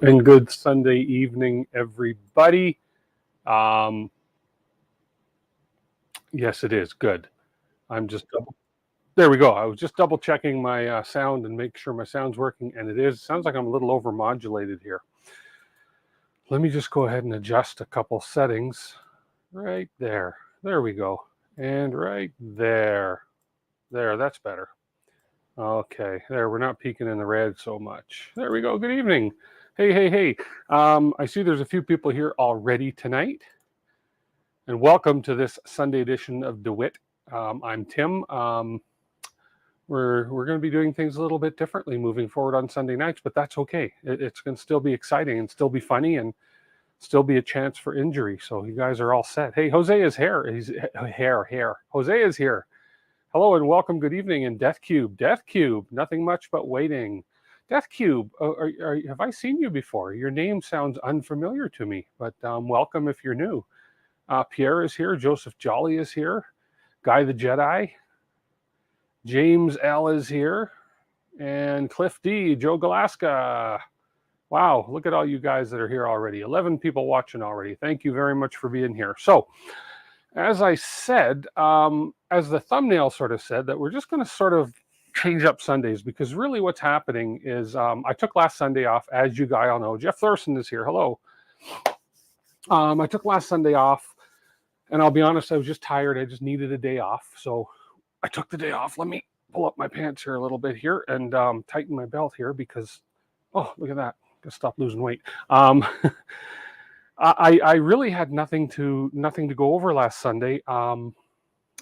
and good Sunday evening, everybody. Yes, it is good. There we go. I was just double checking my sound and make sure my sound's working, and it is. It sounds like I'm a little over modulated here. Let me just go ahead and adjust a couple settings right there. There we go. And right there. There, that's better. Okay, there, we're not peeking in the red so much. There we go. Good evening. Hey. I see there's a few people here already tonight. And welcome to this Sunday edition of DeWitt. I'm Tim. We're going to be doing things a little bit differently moving forward on Sunday nights, but that's okay. It's going to still be exciting and still be funny and still be a chance for injury. So you guys are all set. Hey, Jose is here. He's here. Jose is here. Hello and welcome. Good evening. And Death Cube, nothing much but waiting. Death Cube, have I seen you before? Your name sounds unfamiliar to me, but welcome if you're new. Pierre is here. Joseph Jolly is here. Guy the Jedi. James L is here. And Cliff D, Joe Galaska. Wow, look at all you guys that are here already. 11 people watching already. Thank you very much for being here. So, as I said, as the thumbnail sort of said, that we're just going to sort of change up Sundays, because really what's happening is I took last Sunday off, as you guys all know. Jeff Thorson is here. Hello. I took last Sunday off, and I'll be honest, I was just tired. I just needed a day off. So I took the day off. Let me pull up my pants here a little bit here and tighten my belt here because, oh, look at that. Gotta stop losing weight. I really had nothing to go over last Sunday.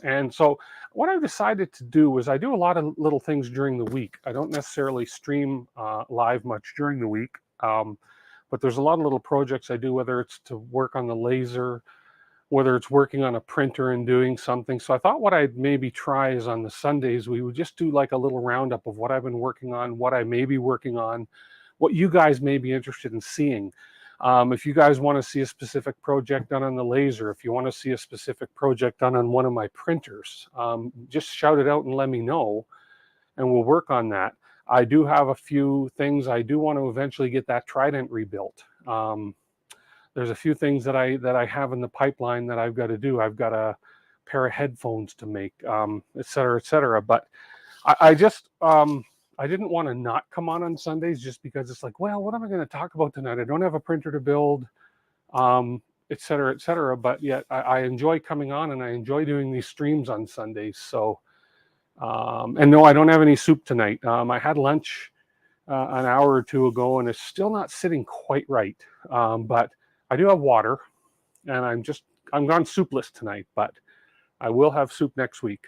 And so what I decided to do was I do a lot of little things during the week. I don't necessarily stream live much during the week, but there's a lot of little projects I do, whether it's to work on the laser, whether it's working on a printer and doing something. So I thought what I'd maybe try is on the Sundays, we would just do like a little roundup of what I've been working on, what I may be working on, what you guys may be interested in seeing. If you guys want to see a specific project done on the laser, if you want to see a specific project done on one of my printers, just shout it out and let me know, and we'll work on that. I do have a few things. I do want to eventually get that Trident rebuilt. There's a few things that I have in the pipeline that I've got to do. I've got a pair of headphones to make, et cetera. But I just... I didn't want to not come on Sundays just because it's like, well, what am I going to talk about tonight? I don't have a printer to build, et cetera. But yet I enjoy coming on and I enjoy doing these streams on Sundays. So, and no, I don't have any soup tonight. I had lunch an hour or two ago and it's still not sitting quite right. But I do have water and I'm gone soupless tonight, but I will have soup next week.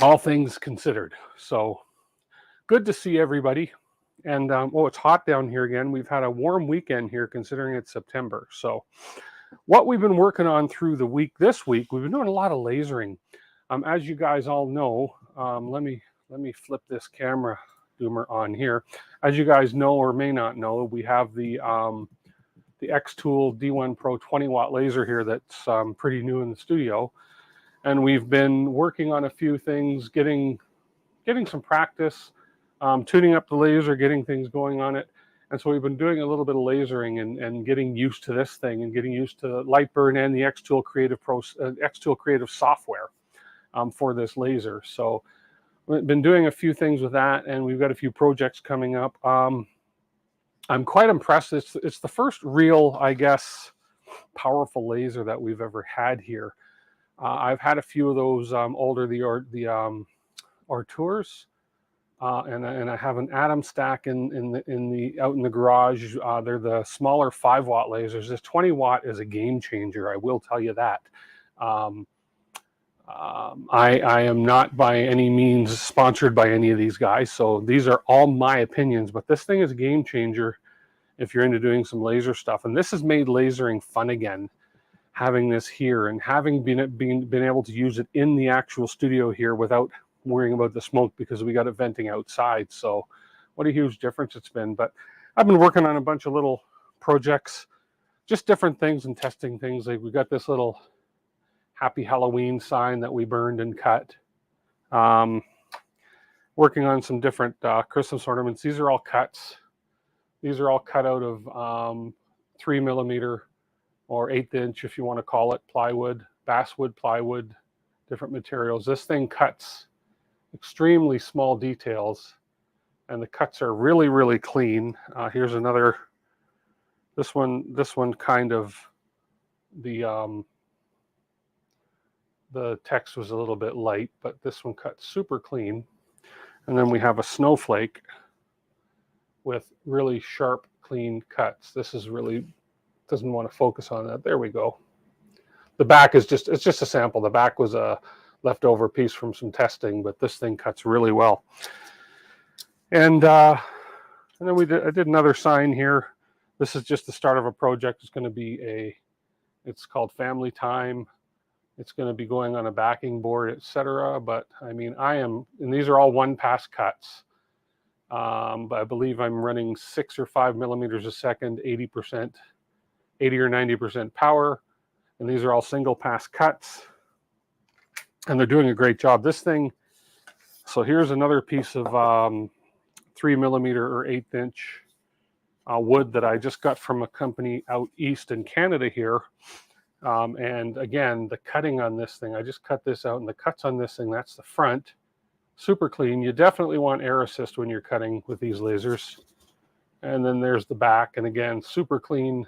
All things considered. So good to see everybody. And it's hot down here again. We've had a warm weekend here considering it's September. So what we've been working on through the week, this week, we've been doing a lot of lasering. As you guys all know, let me flip this camera zoomer on here. As you guys know or may not know, we have the xTool D1 Pro 20 watt laser here that's pretty new in the studio. And we've been working on a few things, getting some practice, tuning up the laser, getting things going on it. And so we've been doing a little bit of lasering and getting used to this thing and getting used to Lightburn and the xTool Creative software for this laser. So we've been doing a few things with that, and we've got a few projects coming up. I'm quite impressed. It's the first real, I guess, powerful laser that we've ever had here. I've had a few of those older, the Arturs, and I have an Atom stack out in the garage. They're the smaller 5 watt lasers. This 20 watt is a game changer. I will tell you that. I am not by any means sponsored by any of these guys, so these are all my opinions. But this thing is a game changer if you're into doing some laser stuff, and this has made lasering fun again. Having this here and having been able to use it in the actual studio here without worrying about the smoke because we got it venting outside. So what a huge difference it's been. But I've been working on a bunch of little projects, just different things and testing things. Like we got this little Happy Halloween sign that we burned and cut. Working on some different Christmas ornaments. These are all cuts. These are all cut out of 3mm or 1/8 inch, if you want to call it, plywood, basswood plywood, different materials. This thing cuts extremely small details, and the cuts are really, really clean. Here's another. This one kind of the text was a little bit light, but this one cut super clean. And then we have a snowflake with really sharp, clean cuts. This is really, doesn't want to focus on that. There we go. The back is just, it's just a sample. The back was a leftover piece from some testing, but this thing cuts really well. And then I did another sign here. This is just the start of a project. It's going to be it's called Family Time. It's going to be going on a backing board, etc. But I mean, and these are all 1-pass cuts. But I believe I'm running 6 or 5 millimeters a second, 80% or 90% power. And these are all single pass cuts. And they're doing a great job. This thing, so here's another piece of 3mm or 1/8 inch wood that I just got from a company out east in Canada here. And again, the cutting on this thing, I just cut this out, and the cuts on this thing, that's the front. Super clean. You definitely want air assist when you're cutting with these lasers. And then there's the back, and again, super clean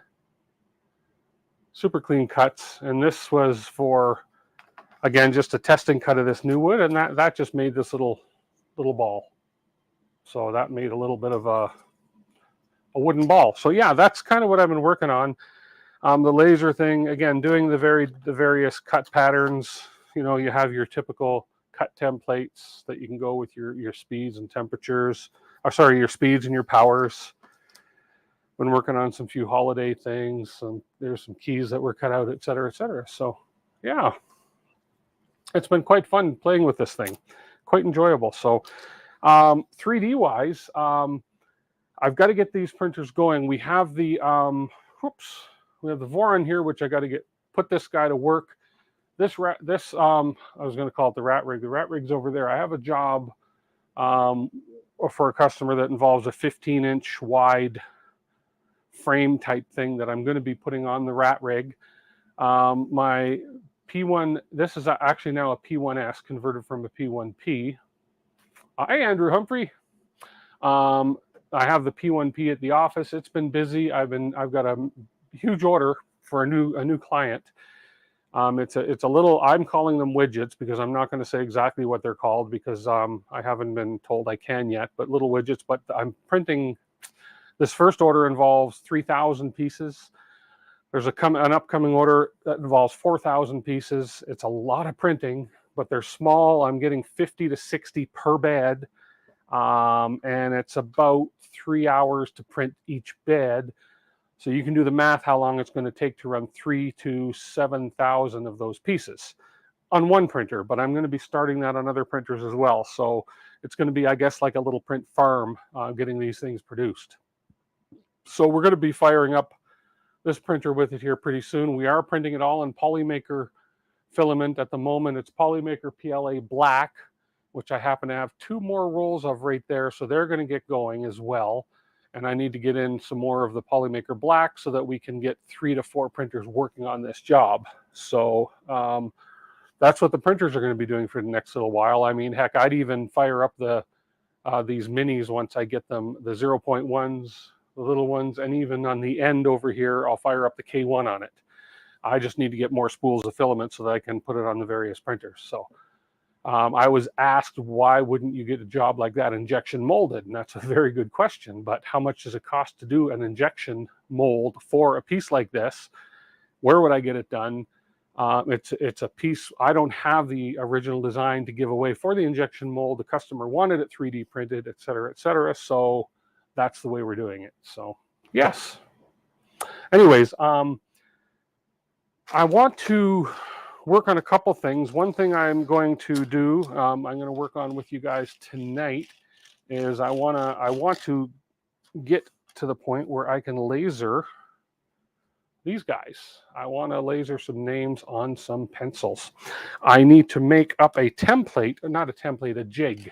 cuts. And this was for, again, just a testing cut of this new wood, and that just made this little ball. So that made a little bit of a wooden ball. So yeah, that's kind of what I've been working on. The laser thing, again, doing the various cut patterns. You know, you have your typical cut templates that you can go with your speeds and temperatures. Sorry, your speeds and your powers. Been working on some few holiday things. There's some keys that were cut out, et cetera, et cetera. So yeah, it's been quite fun playing with this thing. Quite enjoyable. So 3D wise, I've got to get these printers going. We have the we have the Voron here, which I got to put this guy to work. I was going to call it the rat rig. The rat rig's over there. I have a job for a customer that involves a 15-inch wide frame type thing that I'm going to be putting on the rat rig. My P1, this is actually now a P1S converted from a P1P. Hey, Andrew Humphrey. I have the P1P at the office. It's been busy. I've got a huge order for a new client. It's a little, I'm calling them widgets because I'm not going to say exactly what they're called because I haven't been told I can yet, but little widgets. But I'm printing, this first order involves 3,000 pieces. There's an upcoming order that involves 4,000 pieces. It's a lot of printing, but they're small. I'm getting 50 to 60 per bed. And it's about 3 hours to print each bed. So you can do the math how long it's going to take to run 3,000 to 7,000 of those pieces on one printer, but I'm going to be starting that on other printers as well. So it's going to be, I guess, like a little print farm getting these things produced. So we're going to be firing up this printer with it here pretty soon. We are printing it all in Polymaker filament. At the moment, it's Polymaker PLA Black, which I happen to have 2 more rolls of right there. So they're going to get going as well. And I need to get in some more of the Polymaker Black so that we can get 3 to 4 printers working on this job. So that's what the printers are going to be doing for the next little while. I mean, heck, I'd even fire up these minis once I get them, the 0.1s, the little ones, and even on the end over here, I'll fire up the K1 on it. I just need to get more spools of filament so that I can put it on the various printers. So I was asked, why wouldn't you get a job like that injection molded? And that's a very good question. But how much does it cost to do an injection mold for a piece like this? Where would I get it done? It's a piece. I don't have the original design to give away for the injection mold. The customer wanted it 3D printed, et cetera, et cetera. So that's the way we're doing it. So yes. Anyways, I want to work on a couple things. One thing I'm going to do, I'm going to work on with you guys tonight, is I want to get to the point where I can laser these guys. I want to laser some names on some pencils. I need to make up a template, not a template, a jig.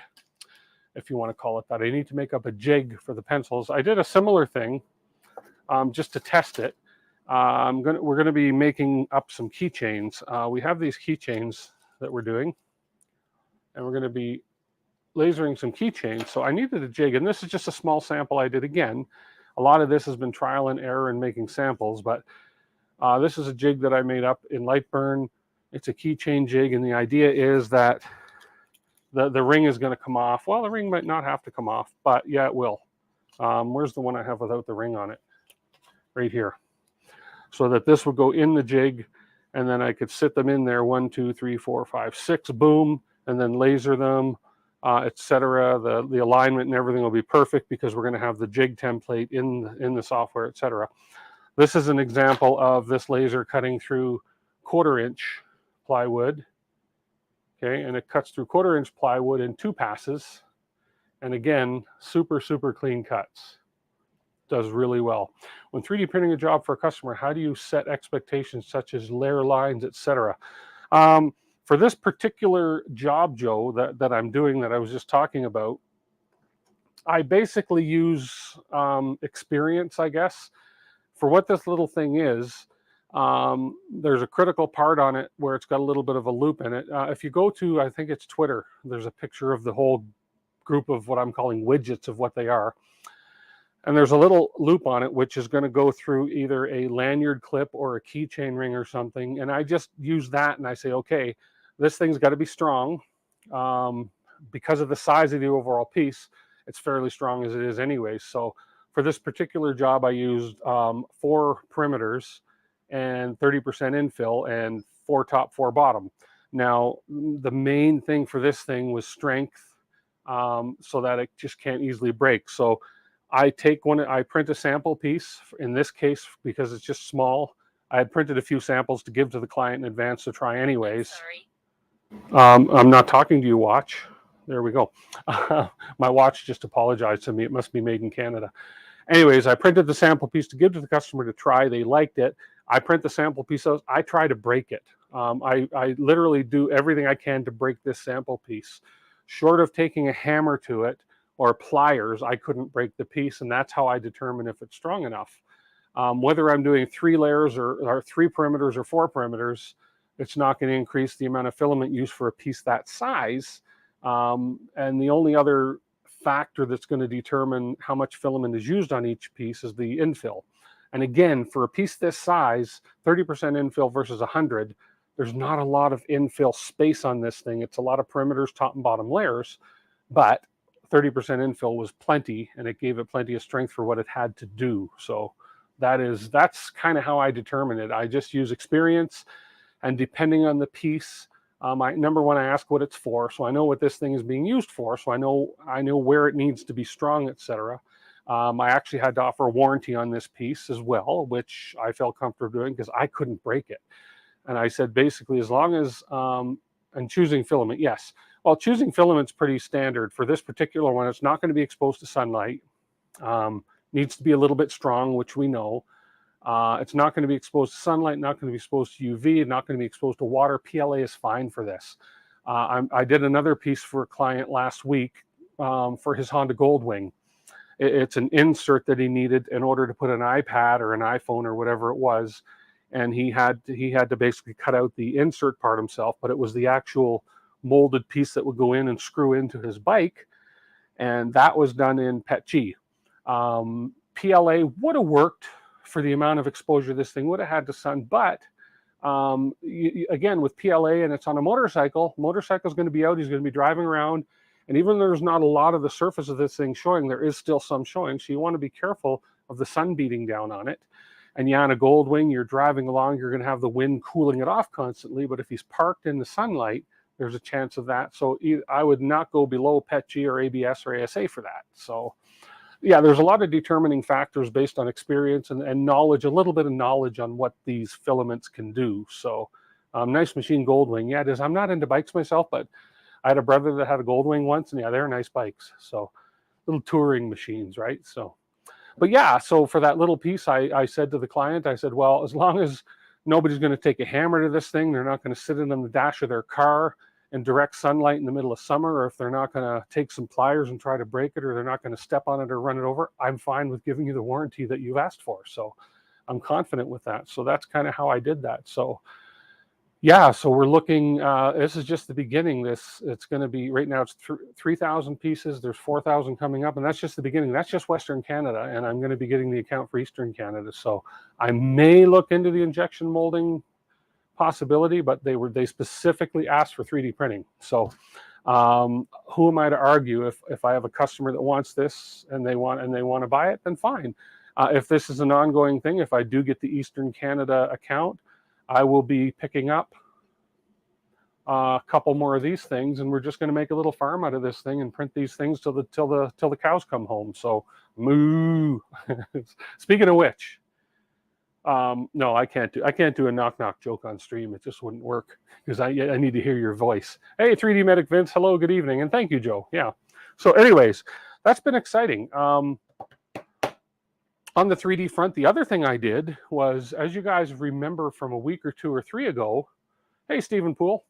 if you want to call it that. I need to make up a jig for the pencils. I did a similar thing just to test it. We're gonna be making up some keychains. We have these keychains that we're doing, and we're gonna be lasering some keychains. So I needed a jig, and this is just a small sample I did again. A lot of this has been trial and error in making samples, but this is a jig that I made up in Lightburn. It's a keychain jig, and the idea is that the ring is going to come off. Well, the ring might not have to come off, but yeah, it will. Where's the one I have without the ring on it? Right here. So that this would go in the jig, and then I could sit them in there, 1, 2, 3, 4, 5, 6, boom, and then laser them, etc. The alignment and everything will be perfect because we're going to have the jig template in the software, etc. This is an example of this laser cutting through 1/4 inch plywood. Okay, and it cuts through 1/4 inch plywood in 2 passes. And again, super, super clean cuts. Does really well. When 3D printing a job for a customer, how do you set expectations such as layer lines, etc.? For this particular job, Joe, that I'm doing, that I was just talking about, I basically use experience, I guess. For what this little thing is, there's a critical part on it where it's got a little bit of a loop in it. If you go to, I think it's Twitter, there's a picture of the whole group of what I'm calling widgets of what they are. And there's a little loop on it, which is going to go through either a lanyard clip or a keychain ring or something. And I just use that and I say, okay, this thing's got to be strong. Because of the size of the overall piece, it's fairly strong as it is anyway. So for this particular job, I used 4 perimeters and 30% infill and 4 top, 4 bottom. Now, the main thing for this thing was strength, so that it just can't easily break. So I print a sample piece. In this case, because it's just small, I had printed a few samples to give to the client in advance to try anyways. Sorry. I'm not talking to you, watch. There we go. My watch just apologized to me. It must be made in Canada. Anyways, I printed the sample piece to give to the customer to try. They liked it. I print the sample piece out. I try to break it. I literally do everything I can to break this sample piece. Short of taking a hammer to it or pliers, I couldn't break the piece, and that's how I determine if it's strong enough. Whether I'm doing 3 layers or 3 perimeters or 4 perimeters, it's not going to increase the amount of filament used for a piece that size. And the only other factor that's going to determine how much filament is used on each piece is the infill. And again, for a piece this size, 30% infill versus 100, there's not a lot of infill space on this thing. It's a lot of perimeters, top and bottom layers, but 30% infill was plenty, and it gave it plenty of strength for what it had to do. So that's kind of how I determine it. I just use experience, and depending on the piece, number one, I ask what it's for, so I know what this thing is being used for, so I know where it needs to be strong, etc. I actually had to offer a warranty on this piece as well, which I felt comfortable doing because I couldn't break it. And I said, basically, as long as, and choosing filament, yes. Well, choosing filament's pretty standard. For this particular one, it's not going to be exposed to sunlight. Needs to be a little bit strong, which we know. It's not going to be exposed to sunlight, not going to be exposed to UV, not going to be exposed to water. PLA is fine for this. I did another piece for a client last week for his Honda Goldwing. It's an insert that he needed in order to put an iPad or an iPhone or whatever it was. And he had to basically cut out the insert part himself, but it was the actual molded piece that would go in and screw into his bike. And that was done in PETG. PLA would have worked for the amount of exposure this thing would have had to sun, but again, with PLA and it's on a motorcycle's going to be out, he's going to be driving around, and even though there's not a lot of the surface of this thing showing, there is still some showing, so you want to be careful of the sun beating down on it. And yeah, on a Goldwing, you're driving along, you're going to have the wind cooling it off constantly, but if he's parked in the sunlight, there's a chance of that. So I would not go below PETG or ABS or ASA for that. So yeah, there's a lot of determining factors based on experience and knowledge, a little bit of knowledge on what these filaments can do. So nice machine, Goldwing. Yeah, it is. I'm not into bikes myself, but I had a brother that had a Goldwing once, and yeah, they're nice bikes. So little touring machines, right? So, but yeah, so for that little piece, I said to the client, I said, well, as long as nobody's going to take a hammer to this thing, they're not going to sit it on the dash of their car in direct sunlight in the middle of summer, or if they're not going to take some pliers and try to break it, or they're not going to step on it or run it over, I'm fine with giving you the warranty that you've asked for. So I'm confident with that. So that's kind of how I did that. So yeah, so we're looking, this is just the beginning. It's going to be, right now it's 3,000 pieces. There's 4,000 coming up, and that's just the beginning. That's just Western Canada, and I'm going to be getting the account for Eastern Canada. So I may look into the injection molding possibility, but they specifically asked for 3D printing. So who am I to argue? If I have a customer that wants this and they want to buy it, then fine. If this is an ongoing thing, if I do get the Eastern Canada account, I will be picking up a couple more of these things, and we're just going to make a little farm out of this thing and print these things till the cows come home. So moo. Speaking of which, no, I can't do a knock joke on stream. It just wouldn't work, because I need to hear your voice. Hey, 3D Medic Vince, hello, good evening, and thank you, Joe. Yeah. So anyways, that's been exciting. On the 3D front, the other thing I did was, as you guys remember from a week or 2 or 3 ago, hey, Stephen Poole,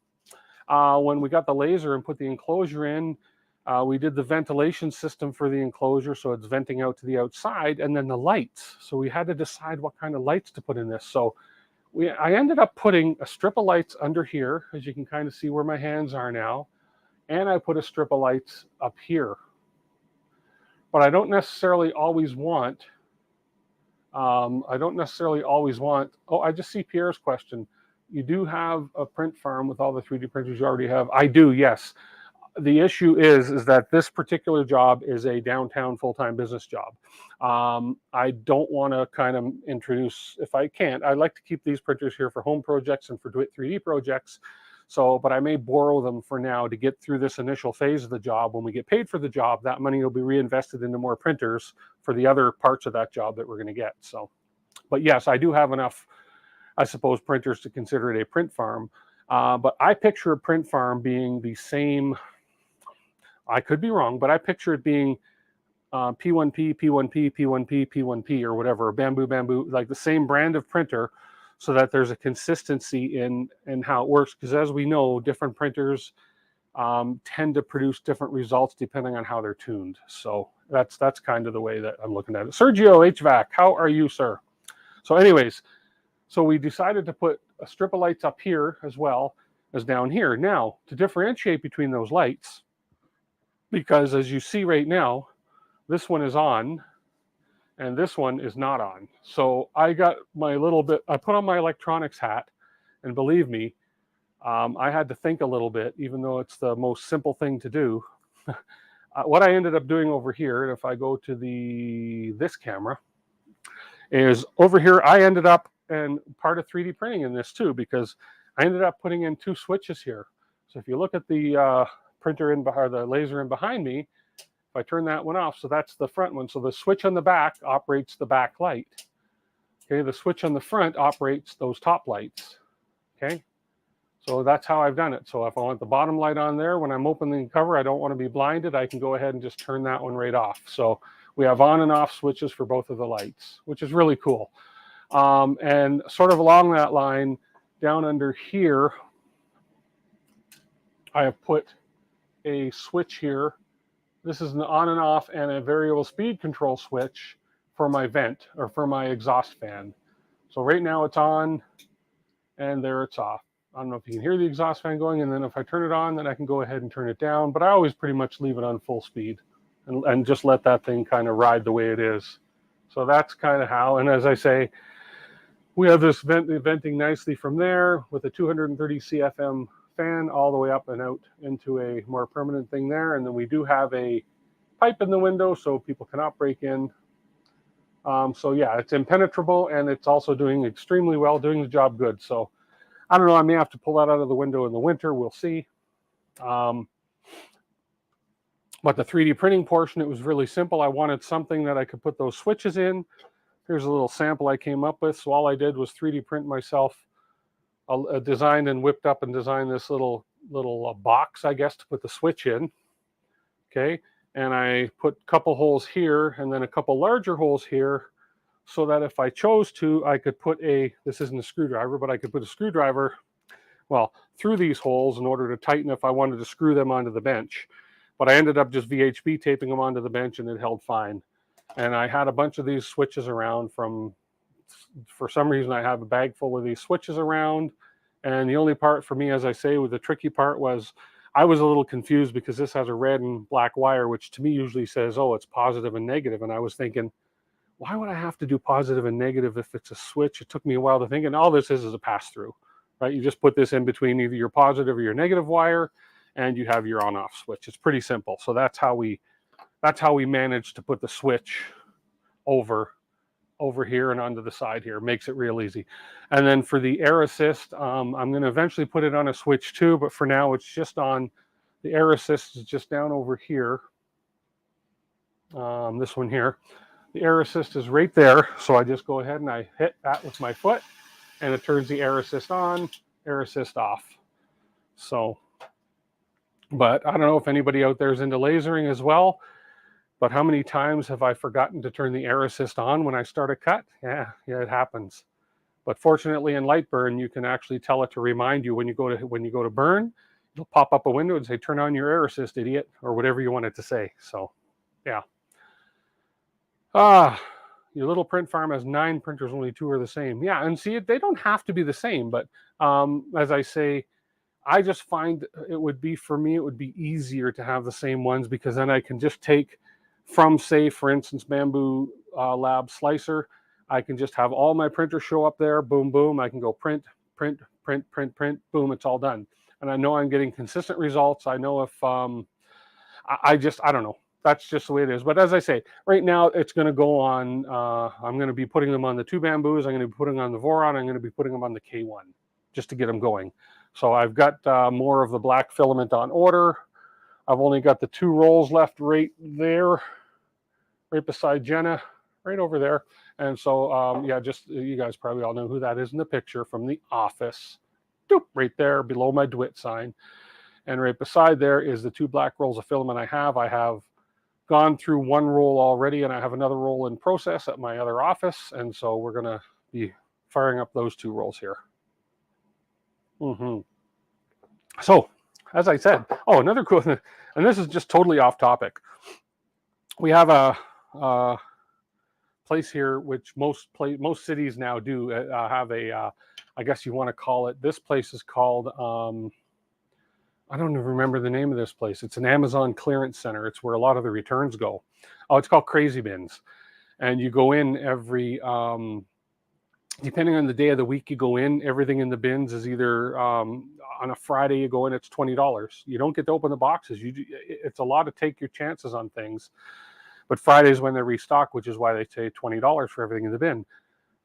when we got the laser and put the enclosure in, we did the ventilation system for the enclosure, so it's venting out to the outside, and then the lights. So we had to decide what kind of lights to put in this. So I ended up putting a strip of lights under here, as you can kind of see where my hands are now, and I put a strip of lights up here. But I don't necessarily always want, oh, I just see Pierre's question. You do have a print farm with all the 3D printers you already have. I do, yes. The issue is that this particular job is a downtown full-time business job. I don't want to kind of introduce, if I can't, I like to keep these printers here for home projects and for 3D projects. So, but I may borrow them for now to get through this initial phase of the job. When we get paid for the job, that money will be reinvested into more printers for the other parts of that job that we're going to get. So, but yes, I do have enough, I suppose, printers to consider it a print farm. But I picture a print farm being the same, I could be wrong, but I picture it being P1P, P1P, P1P, P1P, or whatever, bamboo, like the same brand of printer, so that there's a consistency in how it works. Because as we know, different printers tend to produce different results depending on how they're tuned. So that's kind of the way that I'm looking at it. Sergio HVAC, how are you, sir? So anyways, so we decided to put a strip of lights up here as well as down here. Now, to differentiate between those lights, because as you see right now, this one is on and this one is not on. So I got my I put on my electronics hat, and believe me, I had to think a little bit, even though it's the most simple thing to do. What I ended up doing over here, if I go to this camera, is over here, I ended up, and part of 3D printing in this too, because I ended up putting in 2 switches here. So if you look at the printer the laser in behind me, if I turn that one off, so that's the front one. So the switch on the back operates the back light. Okay, the switch on the front operates those top lights. Okay, so that's how I've done it. So if I want the bottom light on there, when I'm opening the cover, I don't want to be blinded, I can go ahead and just turn that one right off. So we have on and off switches for both of the lights, which is really cool. And sort of along that line, down under here, I have put a switch here. This is an on and off and a variable speed control switch for my vent, or for my exhaust fan. So right now it's on, and there it's off. I don't know if you can hear the exhaust fan going, and then if I turn it on, then I can go ahead and turn it down. But I always pretty much leave it on full speed and just let that thing kind of ride the way it is. So that's kind of how, and as I say, we have this venting nicely from there with a 230 CFM fan all the way up and out into a more permanent thing there. And then we do have a pipe in the window so people cannot break in. So yeah, it's impenetrable, and it's also doing extremely well, doing the job good. So I don't know, I may have to pull that out of the window in the winter, we'll see. But the 3D printing portion, it was really simple. I wanted something that I could put those switches in. Here's a little sample I came up with. So all I did was 3D print myself, designed and whipped up and designed this little box, I guess, to put the switch in. Okay, and I put a couple holes here and then a couple larger holes here, so that if I chose to, I could put this isn't a screwdriver, but I could put a screwdriver, well, through these holes in order to tighten if I wanted to screw them onto the bench. But I ended up just VHB taping them onto the bench, and it held fine. And I had a bunch of these switches around for some reason, I have a bag full of these switches around. And the only part for me, as I say, with the tricky part was I was a little confused because this has a red and black wire, which to me usually says, oh, it's positive and negative. And I was thinking, why would I have to do positive and negative if it's a switch? It took me a while to think, and all this is a pass-through, right? You just put this in between either your positive or your negative wire, and you have your on-off switch. It's pretty simple. So that's how we managed to put the switch over here and onto the side here. Makes it real easy. And then for the air assist, I'm going to eventually put it on a switch too, but for now it's just on. The air assist is just down over here. This one here. The air assist is right there, so I just go ahead and I hit that with my foot, and it turns the air assist on, air assist off. So, but I don't know if anybody out there is into lasering as well, but how many times have I forgotten to turn the air assist on when I start a cut? Yeah, it happens. But fortunately in Lightburn, you can actually tell it to remind you when you go to burn, it'll pop up a window and say, turn on your air assist, idiot, or whatever you want it to say. So, yeah. Your little print farm has 9 printers, only 2 are the same. Yeah, and see, they don't have to be the same, but as I say, I just find it would be easier to have the same ones, because then I can just take from, say, for instance, Bamboo Lab Slicer. I can just have all my printers show up there, boom, boom. I can go print, print, print, print, print, boom, it's all done. And I know I'm getting consistent results. I know if, I don't know. That's just the way it is. But as I say, right now it's going to go on, I'm going to be putting them on the 2 Bamboos. I'm going to be putting on the Voron. I'm going to be putting them on the K1 just to get them going. So I've got more of the black filament on order. I've only got the 2 rolls left right there, right beside Jenna, right over there. And so, yeah, just you guys probably all know who that is in the picture from The Office. Doop, right there below my DeWitt sign. And right beside there is the 2 black rolls of filament I have. I have gone through 1 roll already, and I have another roll in process at my other office. And so we're going to be firing up those 2 rolls here. So, as I said, another cool thing, and this is just totally off topic. We have a place here, which most cities now do have a, I guess you want to call it, this place is called, I don't even remember the name of this place. It's an Amazon clearance center. It's where a lot of the returns go. Oh, it's called Crazy Bins. And you go in every, depending on the day of the week you go in, everything in the bins is either, on a Friday you go in, it's $20. You don't get to open the boxes. It's a lot to take your chances on things. But Friday's when they restock, which is why they say $20 for everything in the bin.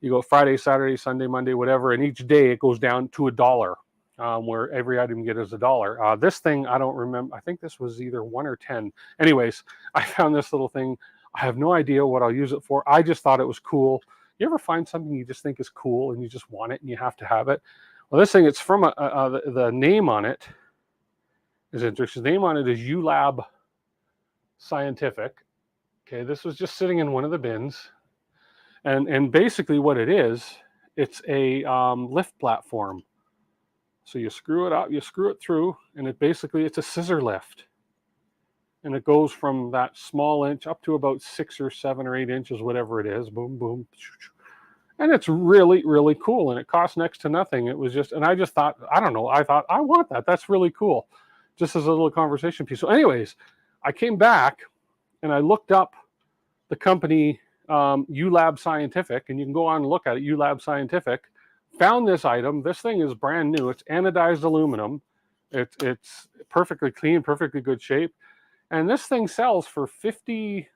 You go Friday, Saturday, Sunday, Monday, whatever, and each day it goes down to $1. Where every item you get is $1. This thing, I don't remember. I think this was either 1 or 10. Anyways, I found this little thing. I have no idea what I'll use it for. I just thought it was cool. You ever find something you just think is cool and you just want it and you have to have it? Well, this thing, it's from the name on it is interesting. The name on it is ULab Scientific. Okay, this was just sitting in one of the bins. And basically what it is, it's a lift platform. So you screw it up, you screw it through, and it's a scissor lift. And it goes from that small inch up to about 6 or 7 or 8 inches, whatever it is. Boom, boom. And it's really, really cool. And it costs next to nothing. It was just, and I just thought, I don't know, I thought, I want that. That's really cool. Just as a little conversation piece. So anyways, I came back and I looked up the company ULab Scientific, and you can go on and look at it, ULab Scientific. Found this item. This thing is brand new. It's anodized aluminum. It's perfectly clean, perfectly good shape. And this thing sells for $50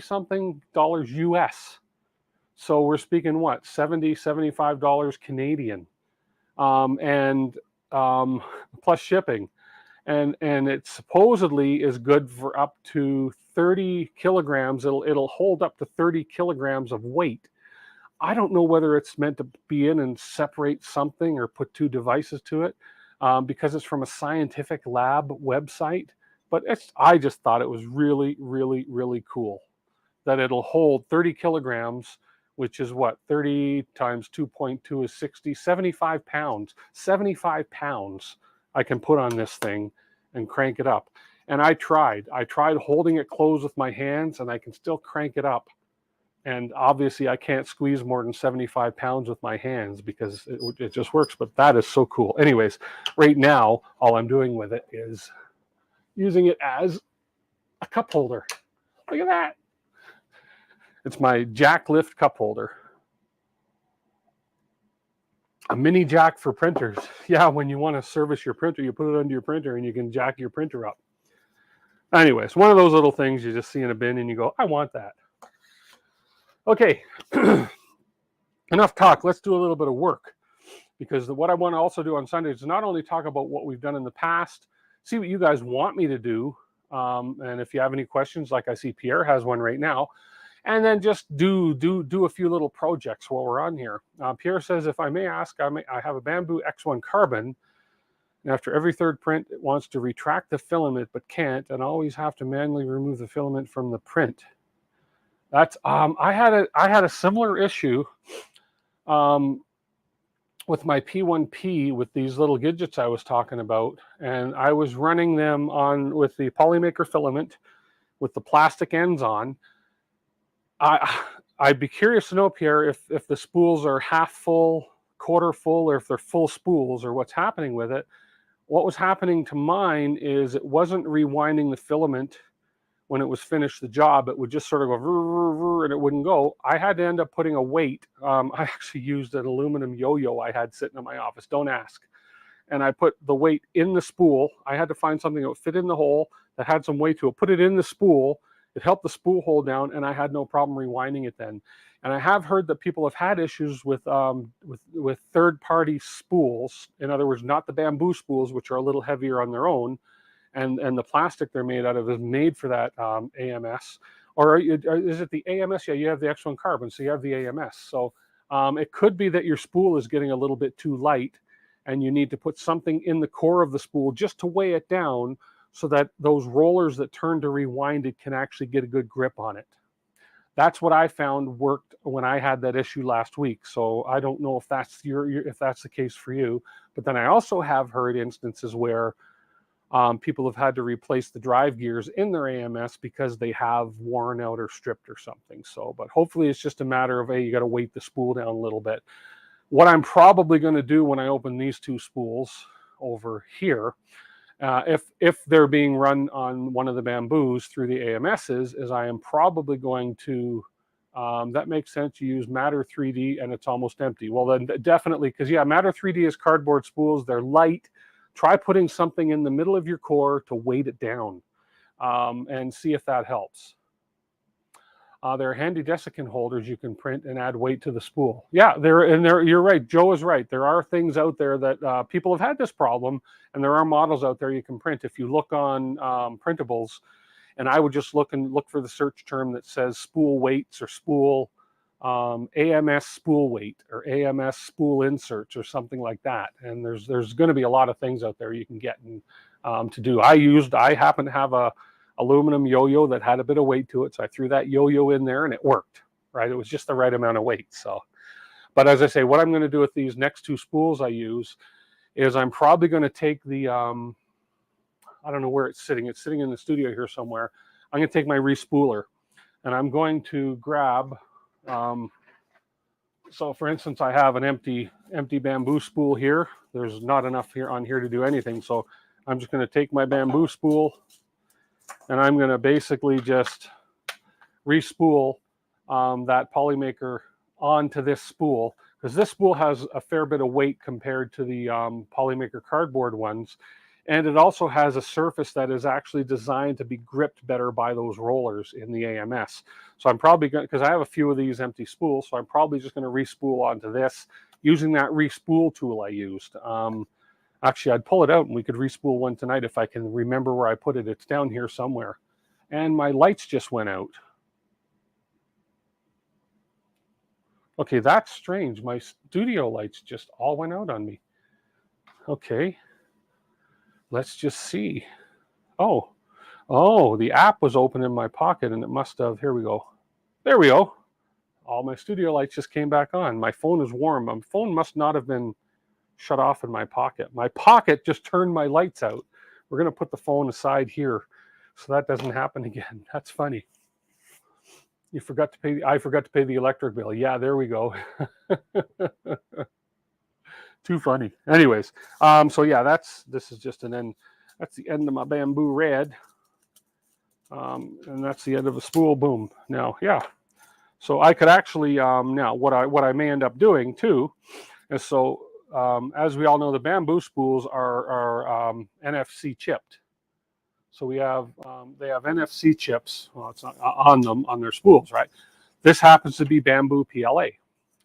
something US. So we're speaking what, $70, $75 Canadian, plus shipping. And it supposedly is good for up to 30 kilograms. It'll hold up to 30 kilograms of weight. I don't know whether it's meant to be in and separate something or put 2 devices to it, because it's from a scientific lab website. But I just thought it was really, really, really cool that it'll hold 30 kilograms, which is what, 30 times 2.2 is 60, 75 pounds. 75 pounds I can put on this thing and crank it up. And I tried holding it closed with my hands, and I can still crank it up. And obviously I can't squeeze more than 75 pounds with my hands because it just works, but that is so cool. Anyways, right now, all I'm doing with it is using it as a cup holder. Look at that. It's my jack lift cup holder. A mini jack for printers. Yeah, when you want to service your printer, you put it under your printer and you can jack your printer up. Anyways, one of those little things you just see in a bin and you go, I want that. Okay, enough talk. Let's do a little bit of work, because what I want to also do on Sunday is not only talk about what we've done in the past, see what you guys want me to do, and if you have any questions, like I see Pierre has one right now, and then just do a few little projects while we're on here. Pierre says, if I may ask, I have a Bamboo X1 carbon, and after every third print, it wants to retract the filament but can't, and always have to manually remove the filament from the print. That's I had a similar issue with my P1P with these little gadgets I was talking about, and I was running them on with the Polymaker filament with the plastic ends on. I'd be curious to know, Pierre, if the spools are half full, quarter full, or if they're full spools, or what's happening with it. What was happening to mine is it wasn't rewinding the filament when it was finished the job. It would just sort of go, and it wouldn't go. I had to end up putting a weight. I actually used an aluminum yo-yo I had sitting in my office. Don't ask. And I put the weight in the spool. I had to find something that would fit in the hole that had some weight to it. Put it in the spool. It helped the spool hold down, and I had no problem rewinding it then. And I have heard that people have had issues with third-party spools. In other words, not the bamboo spools, which are a little heavier on their own, and the plastic they're made out of is made for that AMS. Or is it the AMS? Yeah, you have the X1 carbon, so you have the AMS. So it could be that your spool is getting a little bit too light, and you need to put something in the core of the spool just to weigh it down so that those rollers that turn to rewind it can actually get a good grip on it. That's what I found worked when I had that issue last week. So I don't know if that's if that's the case for you. But then I also have heard instances where people have had to replace the drive gears in their AMS because they have worn out or stripped or something. So, but hopefully it's just a matter of, hey, you got to weight the spool down a little bit. What I'm probably going to do when I open these two spools over here, if they're being run on one of the bamboos through the AMSs, is I am probably going to, that makes sense, you use Matter 3D and it's almost empty. Well, then definitely, because yeah, Matter 3D is cardboard spools. They're light. Try putting something in the middle of your core to weight it down, and see if that helps. There are handy desiccant holders you can print and add weight to the spool. Yeah, you're right. Joe is right. There are things out there that people have had this problem, and there are models out there you can print. If you look on printables, and I would just look for the search term that says spool weights or spool AMS spool weight or AMS spool inserts or something like that. And there's going to be a lot of things out there you can get and to do. I happen to have a aluminum yo-yo that had a bit of weight to it, so I threw that yo-yo in there and it worked. Right, it was just the right amount of weight. So, but as I say, what I'm going to do with these next two spools I use is I'm probably going to take the I don't know where it's sitting. It's sitting in the studio here somewhere. I'm going to take my respooler and I'm going to grab. So for instance, I have an empty bamboo spool here. There's not enough here to do anything. So I'm just going to take my bamboo spool and I'm going to basically just respool that Polymaker onto this spool, because this spool has a fair bit of weight compared to the Polymaker cardboard ones. And it also has a surface that is actually designed to be gripped better by those rollers in the AMS. So I'm probably going to, because I have a few of these empty spools, so I'm probably just going to respool onto this using that respool tool I used. Actually, I'd pull it out and we could respool one tonight if I can remember where I put it. It's down here somewhere. And my lights just went out. Okay, that's strange. My studio lights just all went out on me. Okay. Let's just see. Oh, the app was open in my pocket and it must have, here we go. There we go. All my studio lights just came back on. My phone is warm. My phone must not have been shut off in my pocket. My pocket just turned my lights out. We're going to put the phone aside here so that doesn't happen again. That's funny. I forgot to pay the electric bill. Yeah, there we go. Too funny. Anyways, so yeah, this is just an end. That's the end of my bamboo red. And that's the end of a spool. Boom. Now, yeah. So I could actually now what I may end up doing too is, so as we all know, the bamboo spools are NFC chipped. So we have they have NFC chips. Well, it's not on them on their spools, right? This happens to be bamboo PLA.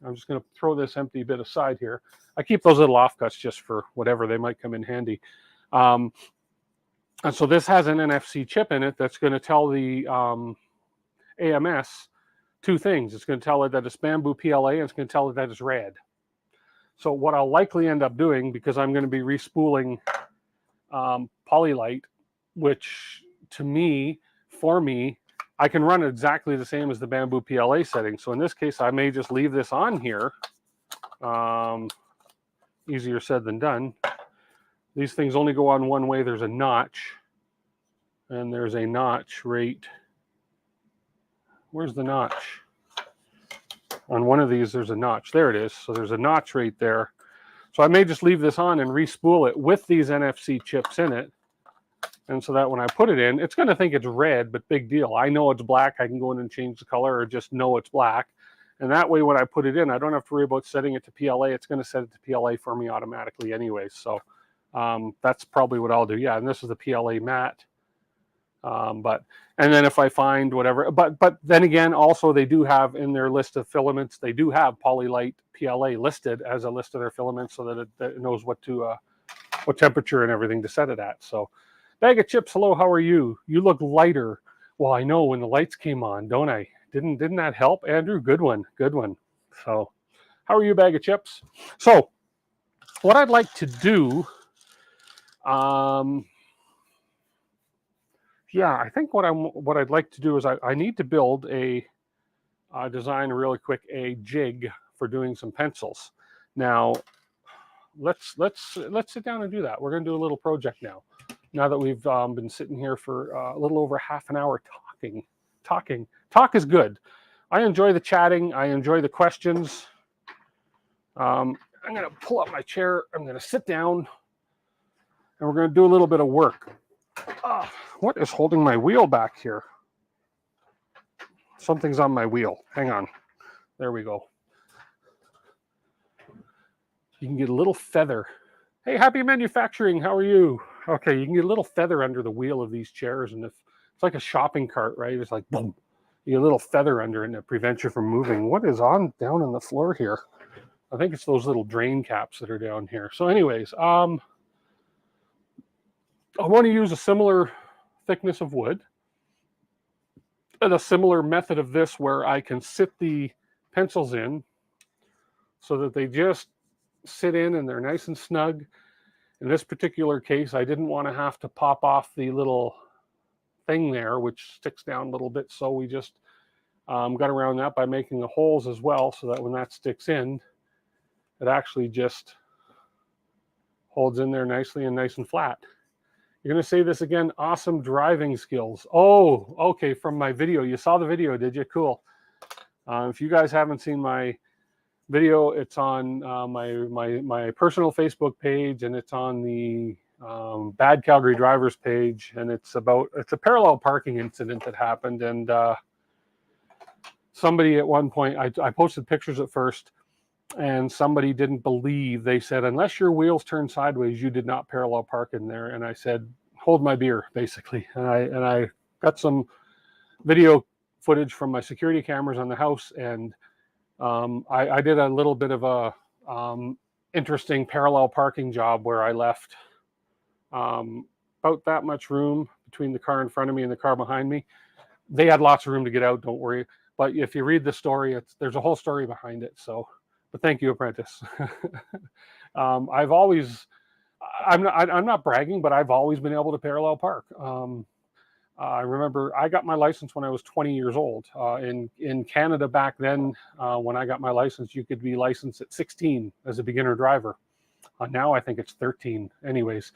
I'm just going to throw this empty bit aside here. I keep those little offcuts just for whatever, they might come in handy. And so this has an NFC chip in it that's going to tell the AMS two things. It's going to tell it that it's bamboo PLA, and it's going to tell it that it's red. So what I'll likely end up doing, because I'm going to be respooling Polylite, which for me, I can run it exactly the same as the bamboo PLA setting. So in this case, I may just leave this on here. Easier said than done. These things only go on one way. There's a notch, and there's a notch right. Where's the notch? On one of these, there's a notch. There it is. So there's a notch right there. So I may just leave this on and respool it with these NFC chips in it. And so that when I put it in, it's going to think it's red, but big deal. I know it's black. I can go in and change the color, or just know it's black. And that way, when I put it in, I don't have to worry about setting it to PLA. It's going to set it to PLA for me automatically anyway. So that's probably what I'll do. Yeah, and this is the PLA matte. And then if I find whatever, but then again, also they do have in their list of filaments, they do have Polylite PLA listed as a list of their filaments, so that it knows what temperature and everything to set it at. So, bag of chips, hello, how are you? You look lighter. Well, I know when the lights came on, don't I? Didn't that help, Andrew? Good one. So, how are you, bag of chips? So, what I'd like to do, yeah, I think what I'd like to do is I need to build design really quick a jig for doing some pencils. Now, let's sit down and do that. We're going to do a little project now. Now that we've been sitting here for a little over half an hour talking. Talk is good. I enjoy the chatting. I enjoy the questions. I'm going to pull up my chair. I'm going to sit down, and we're going to do a little bit of work. What is holding my wheel back here? Something's on my wheel. Hang on. There we go. You can get a little feather. Hey, Happy Manufacturing, how are you? Okay, you can get a little feather under the wheel of these chairs, and if it's like a shopping cart, right? It's like boom. You get a little feather under it, and it prevents you from moving. What is down on the floor here? I think it's those little drain caps that are down here. So anyways, I want to use a similar thickness of wood and a similar method of this, where I can sit the pencils in so that they just sit in and they're nice and snug. In this particular case, I didn't want to have to pop off the little thing there, which sticks down a little bit. So we just got around that by making the holes as well, so that when that sticks in, it actually just holds in there nicely and nice and flat. You're going to say this again, awesome driving skills. Oh, okay, from my video. You saw the video, did you? Cool. If you guys haven't seen my video, it's on my personal Facebook page, and it's on the Bad Calgary Drivers page, and it's a parallel parking incident that happened. And somebody at one point, I posted pictures at first, and somebody didn't believe. They said, unless your wheels turn sideways, you did not parallel park in there. And I said, hold my beer, basically. And I got some video footage from my security cameras on the house, and I did a little bit of a interesting parallel parking job, where I left about that much room between the car in front of me and the car behind me. They had lots of room to get out, don't worry. But if you read the story, there's a whole story behind it. So, but thank you, apprentice. I'm not bragging, but I've always been able to parallel park. I remember I got my license when I was 20 years old. In Canada back then, when I got my license, you could be licensed at 16 as a beginner driver. Now I think it's 13. Anyways,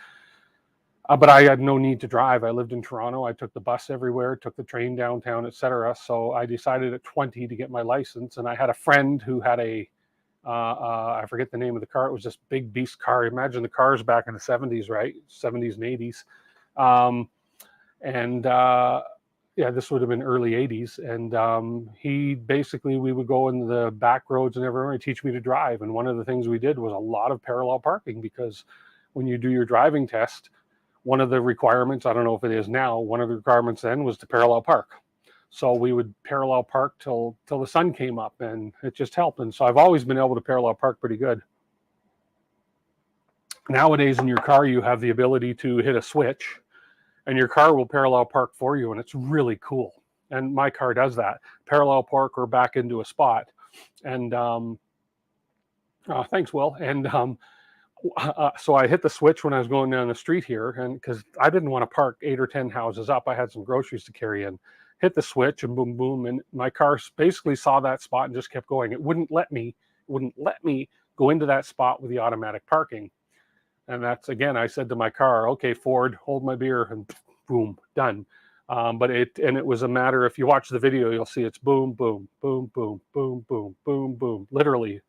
but I had no need to drive. I lived in Toronto. I took the bus everywhere, took the train downtown, etc. So I decided at 20 to get my license. And I had a friend who had I forget the name of the car. It was this big beast car. Imagine the cars back in the 70s, right? 70s and 80s. Yeah, this would have been early 80s. And we would go in the back roads and everywhere and teach me to drive. And one of the things we did was a lot of parallel parking, because when you do your driving test, one of the requirements, I don't know if it is now, one of the requirements then was to parallel park. So we would parallel park till the sun came up, and it just helped. And so I've always been able to parallel park pretty good. Nowadays in your car, you have the ability to hit a switch and your car will parallel park for you, and it's really cool. And my car does that. Parallel park or back into a spot. And thanks, Will. And so I hit the switch when I was going down the street here, and because I didn't want to park 8 or 10 houses up, I had some groceries to carry in. Hit the switch and boom, boom, and my car basically saw that spot and just kept going. It wouldn't let me go into that spot with the automatic parking. And that's, again, I said to my car, okay, Ford, hold my beer, and boom, done. But it was a matter, if you watch the video, you'll see it's boom, boom, boom, boom, boom, boom, boom, boom, literally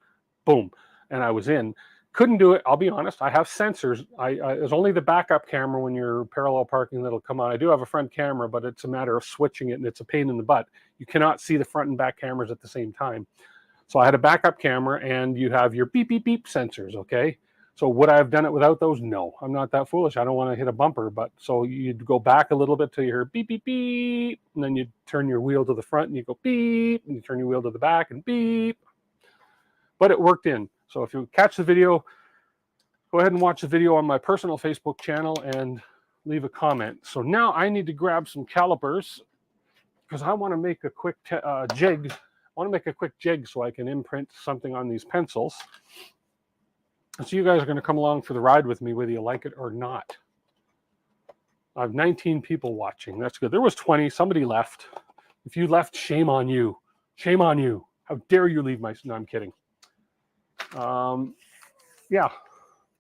boom. And I was in. Couldn't do it. I'll be honest. I have sensors. There's only the backup camera when you're parallel parking that'll come on. I do have a front camera, but it's a matter of switching it, and it's a pain in the butt. You cannot see the front and back cameras at the same time. So I had a backup camera, and you have your beep, beep, beep sensors, okay? So would I have done it without those? No, I'm not that foolish. I don't want to hit a bumper. But so you'd go back a little bit till you hear beep, beep, beep, and then you turn your wheel to the front, and you go beep, and you turn your wheel to the back, and beep. But it worked in. So if you catch the video, go ahead and watch the video on my personal Facebook channel and leave a comment. So now I need to grab some calipers because I want to make a quick jig. I want to make a quick jig so I can imprint something on these pencils. So you guys are going to come along for the ride with me, whether you like it or not. I have 19 people watching. That's good. There was 20. Somebody left. If you left, shame on you. Shame on you. How dare you leave my... No, I'm kidding. Yeah.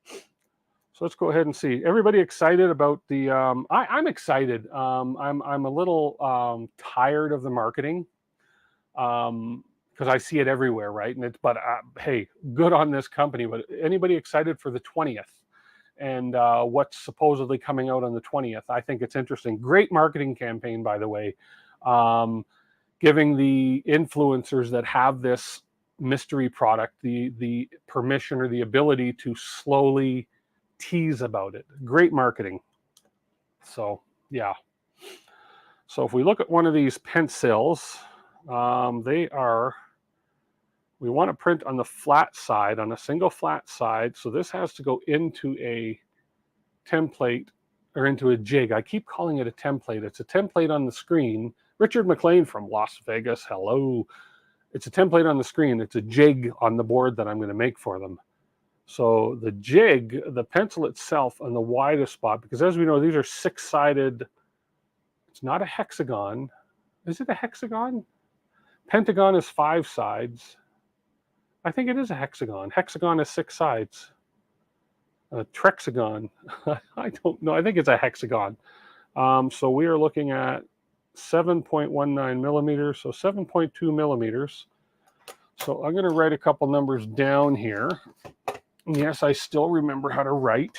So let's go ahead and see. Everybody excited about the... I'm excited. I'm a little tired of the marketing. Because I see it everywhere, right? And but hey, good on this company. But anybody excited for the 20th and what's supposedly coming out on the 20th? I think it's interesting. Great marketing campaign, by the way, giving the influencers that have this mystery product the permission or the ability to slowly tease about it. Great marketing. So yeah. So if we look at one of these pencils, we want to print on the flat side, on a single flat side. So this has to go into a template or into a jig. I keep calling it a template. It's a template on the screen. Richard McLean from Las Vegas, hello. It's a template on the screen. It's a jig on the board that I'm going to make for them. So the jig, the pencil itself on the widest spot, because as we know, these are 6-sided. It's not a hexagon. Is it a hexagon? Pentagon is 5 sides. I think it is a hexagon. Hexagon is 6 sides. Trexagon. I don't know. I think it's a hexagon. So we are looking at 7.19 millimeters, so 7.2 millimeters. So I'm going to write a couple numbers down here. Yes, I still remember how to write.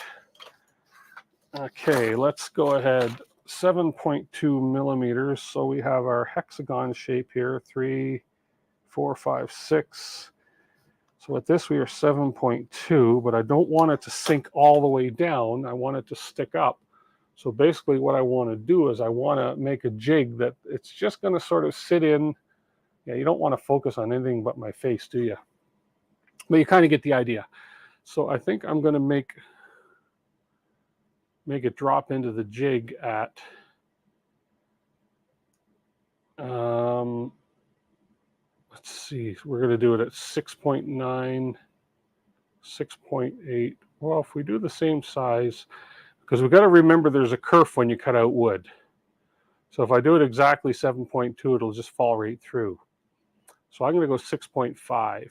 Okay, let's go ahead. 7.2 millimeters. So we have our hexagon shape here. 3, 4, 5, 6. So with this, we are 7.2, but I don't want it to sink all the way down. I want it to stick up. So basically what I want to do is I want to make a jig that it's just going to sort of sit in. Yeah, you don't want to focus on anything but my face, do you? But you kind of get the idea. So I think I'm going to make it drop into the jig at let's see, we're going to do it at 6.9, 6.8. Well, if we do the same size, because we've got to remember there's a kerf when you cut out wood. So if I do it exactly 7.2, it'll just fall right through. So I'm going to go 6.5.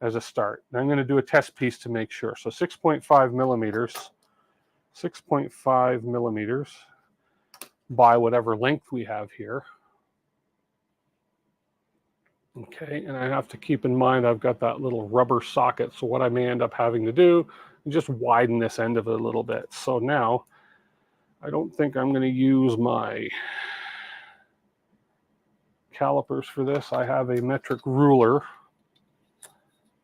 as a start. And I'm going to do a test piece to make sure. So 6.5 millimeters, 6.5 millimeters by whatever length we have here. Okay, and I have to keep in mind I've got that little rubber socket. So what I may end up having to do is just widen this end of it a little bit. So now I don't think I'm going to use my calipers for this. I have a metric ruler.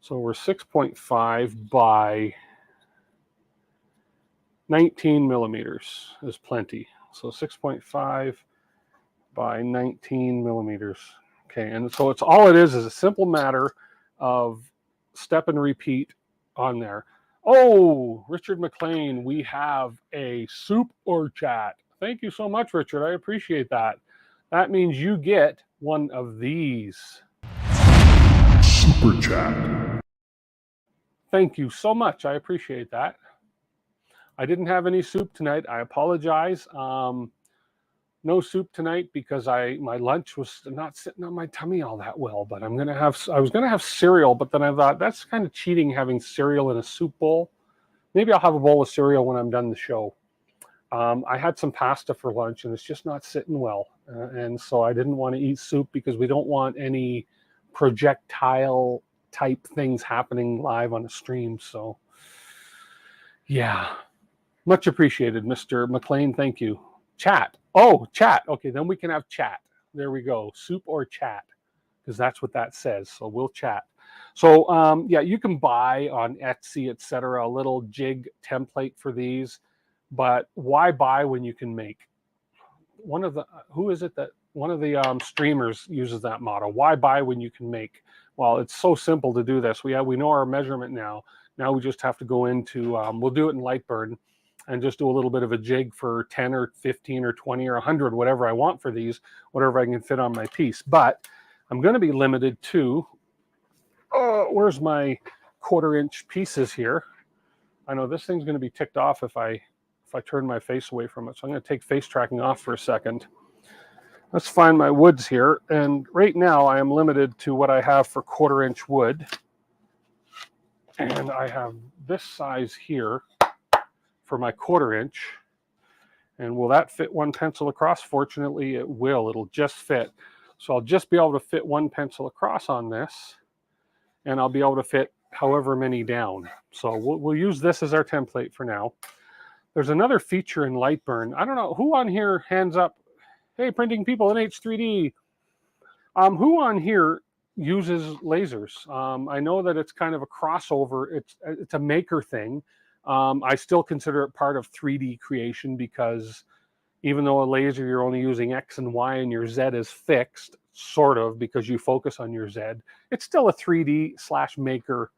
So we're 6.5 by 19 millimeters is plenty. So 6.5 by 19 millimeters. Okay, and so it's all it is a simple matter of step and repeat on there. Oh, Richard McLean, we have a soup or chat. Thank you so much, Richard. I appreciate that. That means you get one of these. Super chat. Thank you so much. I appreciate that. I didn't have any soup tonight. I apologize. No soup tonight because my lunch was not sitting on my tummy all that well. But I was gonna have cereal, but then I thought that's kind of cheating having cereal in a soup bowl. Maybe I'll have a bowl of cereal when I'm done the show. I had some pasta for lunch and it's just not sitting well, and so I didn't want to eat soup because we don't want any projectile type things happening live on the stream. So yeah, much appreciated, Mr. McLean. Thank you. Chat. Oh, chat. Okay, then we can have chat. There we go. Soup or chat, because that's what that says. So we'll chat. So yeah, you can buy on Etsy, etc., a little jig template for these, but why buy when you can make? One of the streamers uses that motto. Why buy when you can make? Well, it's so simple to do this. We know our measurement now. Now we just have to go into, we'll do it in Lightburn and just do a little bit of a jig for 10 or 15 or 20 or 100, whatever I want for these, whatever I can fit on my piece. But I'm going to be limited to, where's my 1/4 inch pieces here? I know this thing's going to be ticked off if I turn my face away from it. So I'm going to take face tracking off for a second. Let's find my woods here. And right now I am limited to what I have for 1/4 inch wood. And I have this size here for my 1/4 inch. And will that fit one pencil across? Fortunately, it will. It'll just fit. So I'll just be able to fit one pencil across on this. And I'll be able to fit however many down. So we'll use this as our template for now. There's another feature in Lightburn. I don't know who on here, hands up. Hey, printing people in H3D. Who on here uses lasers? I know that it's kind of a crossover. It's a maker thing. I still consider it part of 3D creation because even though a laser, you're only using X and Y and your Z is fixed, sort of, because you focus on your Z, it's still a 3D/maker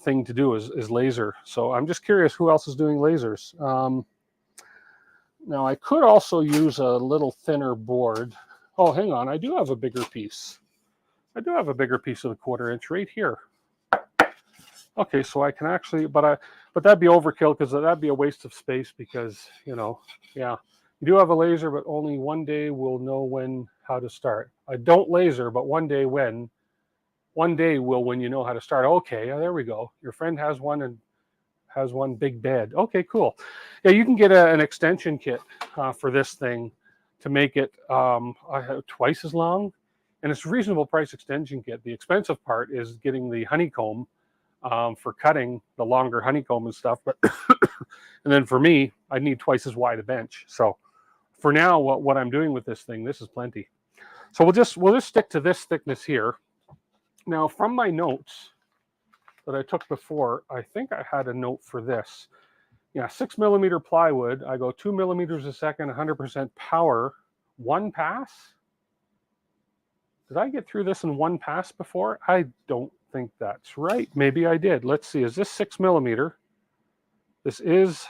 thing to do is laser. So I'm just curious who else is doing lasers. Now I could also use a little thinner board. Oh, hang on, I do have a bigger piece. I do have a bigger piece of the 1/4 inch right here. Okay, so I can actually, but that'd be overkill because that'd be a waste of space because, you know, yeah, you do have a laser, but only one day we'll know how to start. I don't laser, but one day will when you know how to start. Okay, there we go. Your friend has one and has one big bed. Okay, cool. Yeah, you can get an extension kit for this thing to make it twice as long, and it's a reasonable price extension kit. The expensive part is getting the honeycomb for cutting the longer honeycomb and stuff. But and then for me, I need twice as wide a bench. So for now, what I'm doing with this thing, this is plenty. So we'll just stick to this thickness here. Now, from my notes that I took before, I think I had a note for this. Yeah, 6 millimeter plywood. I go 2 millimeters a second, 100% power, one pass. Did I get through this in one pass before? I don't think that's right. Maybe I did. Let's see. Is this 6 millimeter? This is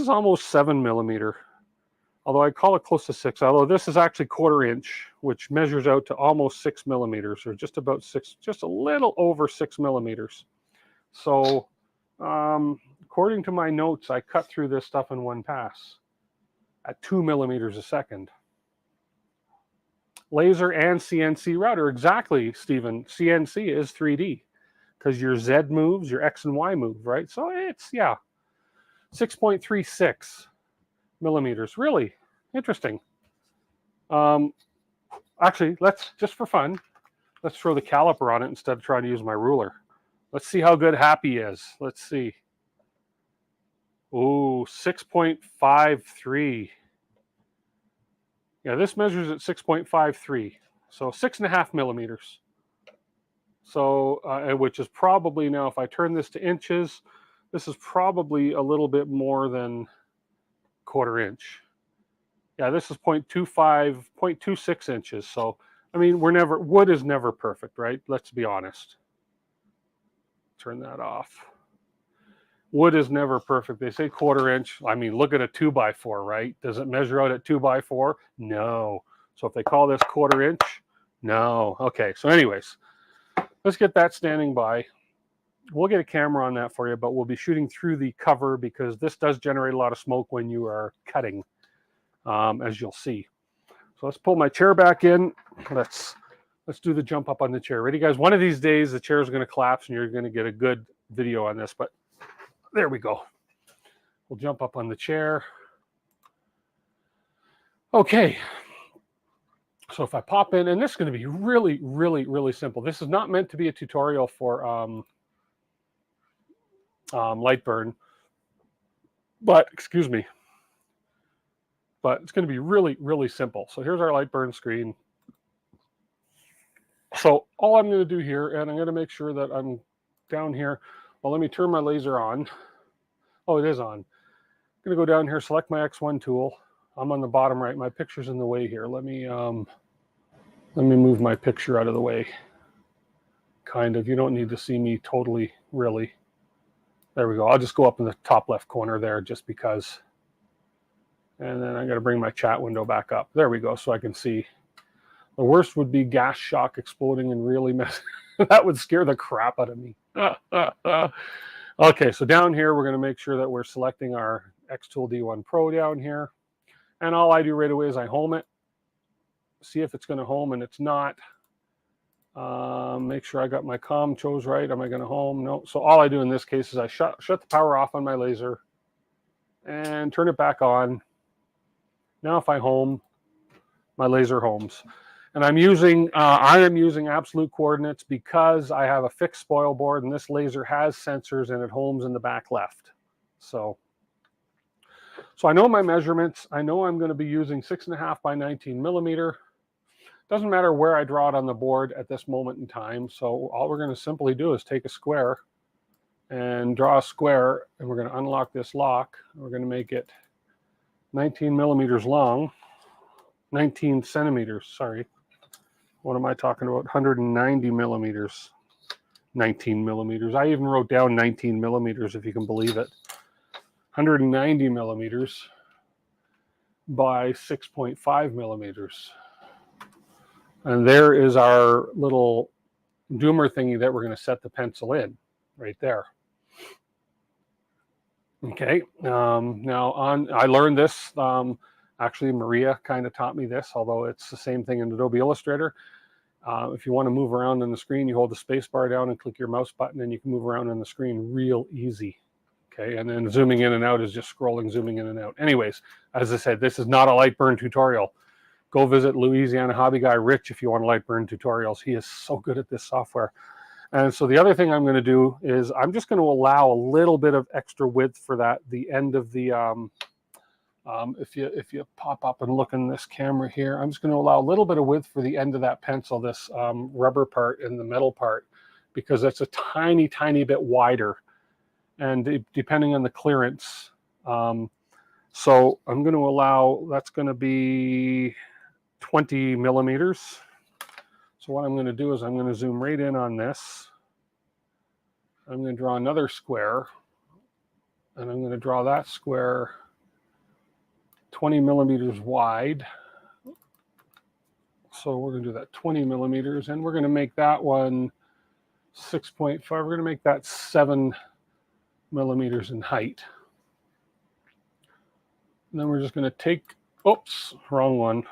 almost 7 millimeter. Although I call it close to 6. Although this is actually 1/4 inch, which measures out to almost 6 millimeters, or just about 6, just a little over 6 millimeters. So according to my notes, I cut through this stuff in one pass at 2 millimeters a second. laser and CNC router. Exactly, Stephen. CNC is 3D because your Z moves, your X and Y move, right? So it's, yeah, 6.36 millimeters. Really interesting. Actually, let's, just for fun, let's throw the caliper on it instead of trying to use my ruler. Let's see how good Happy is. Let's see. Oh, 6.53. Yeah, this measures at 6.53. So 6.5 millimeters. So, which is probably now, if I turn this to inches, this is probably a little bit more than quarter inch. Yeah, this is 0.25, 0.26 inches. So, I mean, wood is never perfect, right? Let's be honest. Turn that off. Wood is never perfect. They say quarter inch. I mean, look at a 2x4, right? Does it measure out at 2x4? No. So if they call this quarter inch, no. Okay, so anyways, let's get that standing by. We'll get a camera on that for you, but we'll be shooting through the cover because this does generate a lot of smoke when you are cutting, as you'll see. So let's pull my chair back in. Let's do the jump up on the chair. Ready, guys? One of these days, the chair is going to collapse and you're going to get a good video on this, but there we go. We'll jump up on the chair. Okay. So if I pop in, and this is going to be really, really, really simple. This is not meant to be a tutorial for light burn, but excuse me. But it's going to be really, really simple. So here's our light burn screen. So all I'm going to do here, and I'm going to make sure that I'm down here. Well, let me turn my laser on. Oh, it is on. I'm going to go down here, select my X1 tool. I'm on the bottom right. My picture's in the way here. Let me move my picture out of the way. Kind of. You don't need to see me totally, really. There we go. I'll just go up in the top left corner there just because. And then I got to bring my chat window back up. There we go, so I can see. The worst would be gas shock exploding and really mess. That would scare the crap out of me. Okay, so down here, we're going to make sure that we're selecting our xTool D1 Pro down here. And all I do right away is I home it. See if it's going to home, and it's not. Make sure I got my comm chose right. Am I going to home? No. So all I do in this case is I shut the power off on my laser and turn it back on. Now if I home, my laser homes. And I am using absolute coordinates because I have a fixed spoil board and this laser has sensors and it homes in the back left. So I know my measurements. I know I'm going to be using 6.5 by 19 millimeter. Doesn't matter where I draw it on the board at this moment in time. So all we're going to simply do is take a square and draw a square, and we're going to unlock this lock. We're going to make it 19 millimeters long, 19 centimeters, sorry. What am I talking about? 190 millimeters, 19 millimeters. I even wrote down 19 millimeters, if you can believe it. 190 millimeters by 6.5 millimeters. And there is our little doomer thingy that we're going to set the pencil in, right there. Okay, now I learned this, actually Maria kind of taught me this, although it's the same thing in Adobe Illustrator. If you want to move around on the screen, you hold the space bar down and click your mouse button and you can move around on the screen real easy. Okay, and then zooming in and out is just scrolling, zooming in and out. Anyways, as I said, this is not a light burn tutorial. Go visit Louisiana Hobby Guy Rich if you want light burn tutorials. He is so good at this software. And so the other thing I'm going to do is I'm just going to allow a little bit of extra width for the end of the, if you pop up and look in this camera here, I'm just going to allow a little bit of width for the end of that pencil, this rubber part and the metal part, because it's a tiny, tiny bit wider. And depending on the clearance. So I'm going to allow, that's going to be 20 millimeters. So what I'm going to do is I'm going to zoom right in on this. I'm going to draw another square, and I'm going to draw that square 20 millimeters wide. So we're going to do that 20 millimeters, and we're going to make that one 6.5. We're going to make that 7 millimeters in height. And then we're just going to take, oops, wrong one.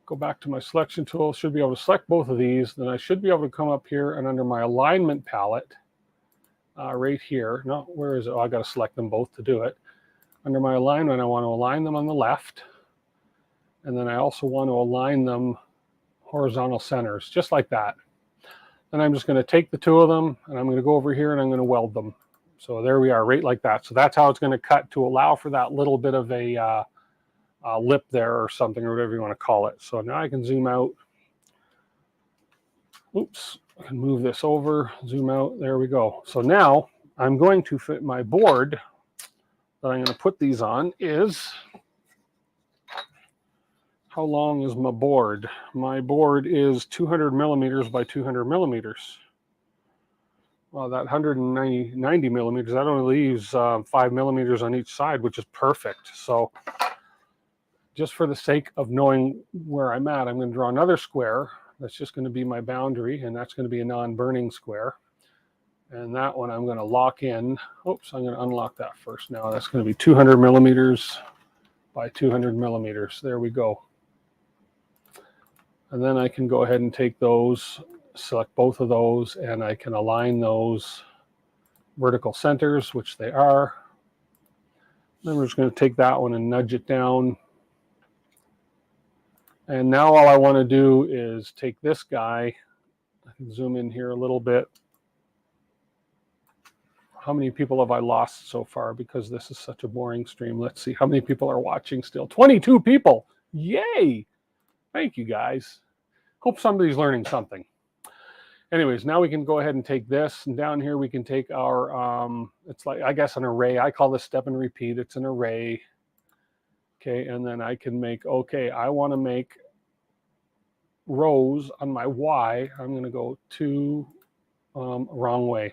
Go back to my selection tool. Should be able to select both of these. Then I should be able to come up here and under my alignment palette, right here. No, where is it? Oh, I got to select them both to do it. Under my alignment, I want to align them on the left. And then I also want to align them horizontal centers, just like that. Then I'm just going to take the two of them and I'm going to go over here and I'm going to weld them. So there we are, right like that. So that's how it's going to cut to allow for that little bit of a lip there or something, or whatever you want to call it. So now I can zoom out. Oops, I can move this over, zoom out. There we go. So now I'm going to fit my board that I'm going to put these on is, how long is my board? My board is 200 millimeters by 200 millimeters. Well, that 90 millimeters, that only leaves 5 millimeters on each side, which is perfect. So just for the sake of knowing where I'm at, I'm going to draw another square. That's just going to be my boundary, and that's going to be a non-burning square. And that one I'm going to lock in. Oops, I'm going to unlock that first now. That's going to be 200 millimeters by 200 millimeters. There we go. And then I can go ahead and take those, select both of those, and I can align those vertical centers, which they are. Then we're just going to take that one and nudge it down. And now all I want to do is take this guy. I can zoom in here a little bit. How many people have I lost so far because this is such a boring stream? Let's see how many people are watching still. 22 people. Yay. Thank you, guys. Hope somebody's learning something. Anyways, now we can go ahead and take this, and down here we can take our, it's like, I guess, an array. I call this step and repeat. It's an array. Okay, and then I can make, okay, I want to make rows on my Y. I'm going to go to, wrong way.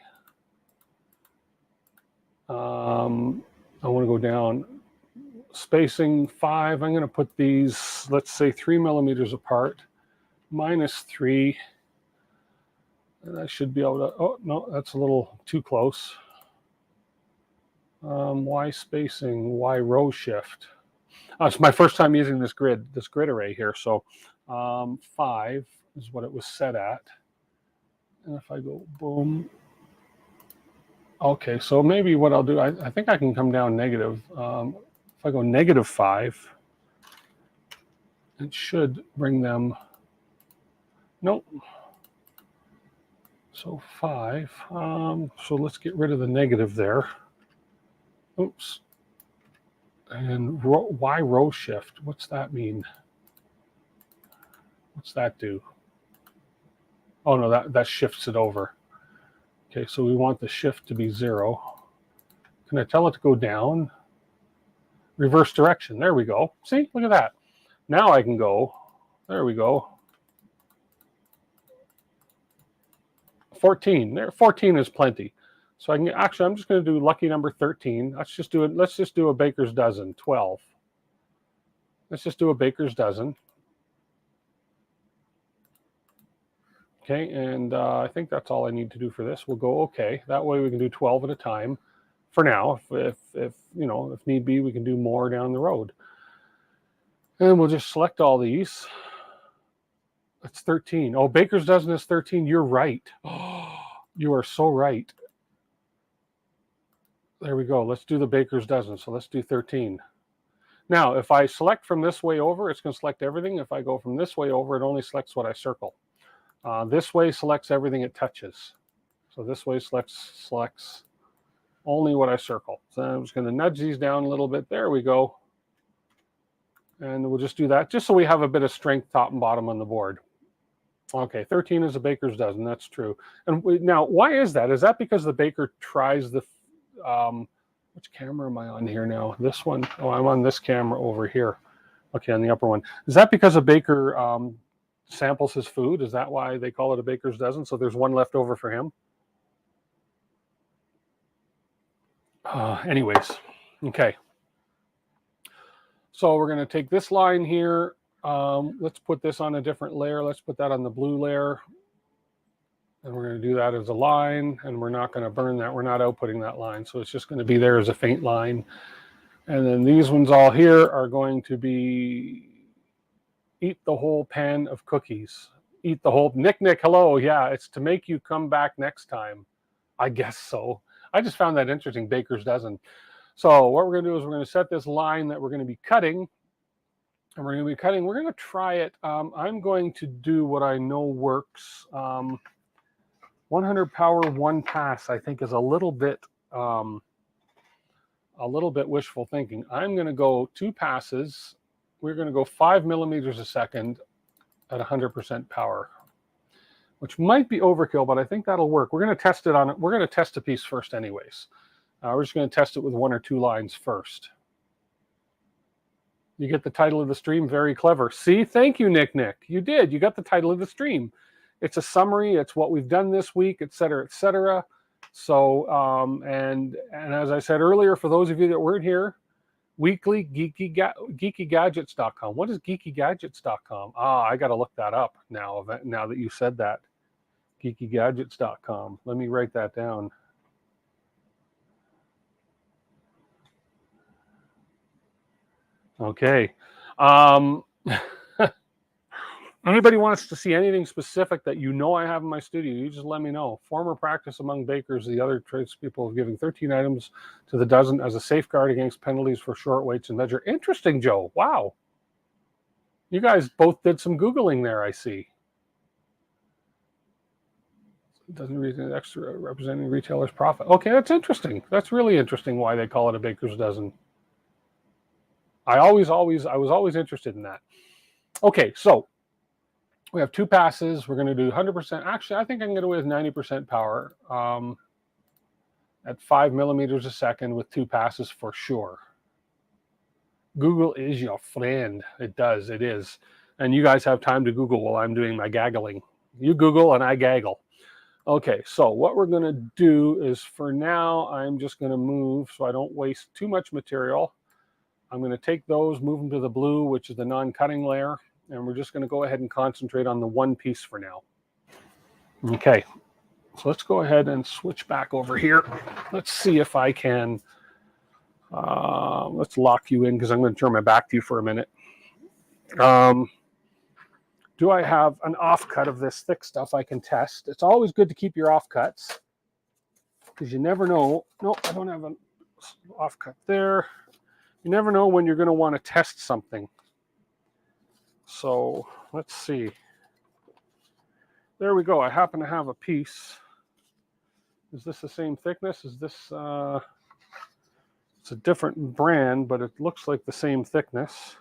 I want to go down. Spacing 5, I'm going to put these, let's say 3 millimeters apart, -3. And I should be able to, oh, no, that's a little too close. Y spacing, Y row shift. It's my first time using this grid array here. So 5 is what it was set at. And if I go boom. Okay, so maybe what I'll do, I think I can come down negative. If I go -5, it should bring them, nope. So 5, so let's get rid of the negative there. Oops. And Y row shift, what's that mean? What's that do? Oh no, that shifts it over. Okay, so we want the shift to be 0. Can I tell it to go down? Reverse direction, there we go. See, look at that. Now I can go, there we go. 14, there, 14 is plenty. So I can, actually, I'm just going to do lucky number 13. Let's just do it. Let's just do a baker's dozen, 12. Let's just do a baker's dozen. Okay, and I think that's all I need to do for this. We'll go okay. That way we can do 12 at a time. For now, if you know, if need be, we can do more down the road. And we'll just select all these. That's 13. Oh, baker's dozen is 13. You're right. Oh, you are so right. There we go. Let's do the baker's dozen. So let's do 13. Now, if I select from this way over, it's going to select everything. If I go from this way over, it only selects what I circle. This way selects everything it touches. So this way selects only what I circle. So I'm just going to nudge these down a little bit. There we go. And we'll just do that just so we have a bit of strength top and bottom on the board. Okay, 13 is a baker's dozen. That's true. And now, why is that? Is that because the baker tries the, which camera am I on here now? This one. Oh, I'm on this camera over here. Okay, on the upper one. Is that because a baker samples his food? Is that why they call it a baker's dozen? So there's one left over for him? Anyways, okay. So we're going to take this line here. Let's put this on a different layer. Let's put that on the blue layer. And we're going to do that as a line. And we're not going to burn that. We're not outputting that line. So it's just going to be there as a faint line. And then these ones all here are going to be Eat the whole pan of cookies. Eat the whole... Nick, hello. Yeah, it's to make you come back next time. I guess so. I just found that interesting, baker's dozen. So what we're going to do is we're going to set this line that we're going to be cutting. And we're going to try it. I'm going to do what I know works. 100 power, 1 pass, I think, is a little bit wishful thinking. I'm going to go 2 passes. We're going to go 5 millimeters a second at 100% power, which might be overkill, but I think that'll work. We're going to test it on it. We're going to test a piece first anyways. We're just going to test it with 1 or 2 lines first. You get the title of the stream. Very clever. See, thank you, Nick. You did. You got the title of the stream. It's a summary. It's what we've done this week, et cetera, et cetera. So, and as I said earlier, for those of you that weren't here, weekly geekygadgets.com. What is geekygadgets.com? I got to look that up now that you said that. geekygadgets.com. Let me write that down. Okay. Anybody wants to see anything specific that you know I have in my studio, you just let me know. Former practice among bakers, the other tradespeople of giving 13 items to the dozen as a safeguard against penalties for short weights and measure. Interesting, Joe. Wow. You guys both did some Googling there, I see. Doesn't reason extra representing retailers' profit. Okay, that's interesting. That's really interesting why they call it a baker's dozen. I was always interested in that. Okay, so we have 2 passes. We're going to do 100%. Actually, I think I can get away with 90% power at 5 millimeters a second with 2 passes for sure. Google is your friend. It is. And you guys have time to Google while I'm doing my gaggling. You Google and I gaggle. Okay, so what we're going to do is, for now, I'm just going to move so I don't waste too much material. I'm going to take those, move them to the blue, which is the non-cutting layer. And we're just going to go ahead and concentrate on the 1 piece for now. Okay, so let's go ahead and switch back over here. Let's see if I can, let's lock you in because I'm going to turn my back to you for a minute. Do I have an offcut of this thick stuff I can test? It's always good to keep your offcuts because you never know. No, I don't have an offcut there. You never know when you're going to want to test something. So let's see. There we go. I happen to have a piece. Is this the same thickness? Is this, it's a different brand, but it looks like the same thickness.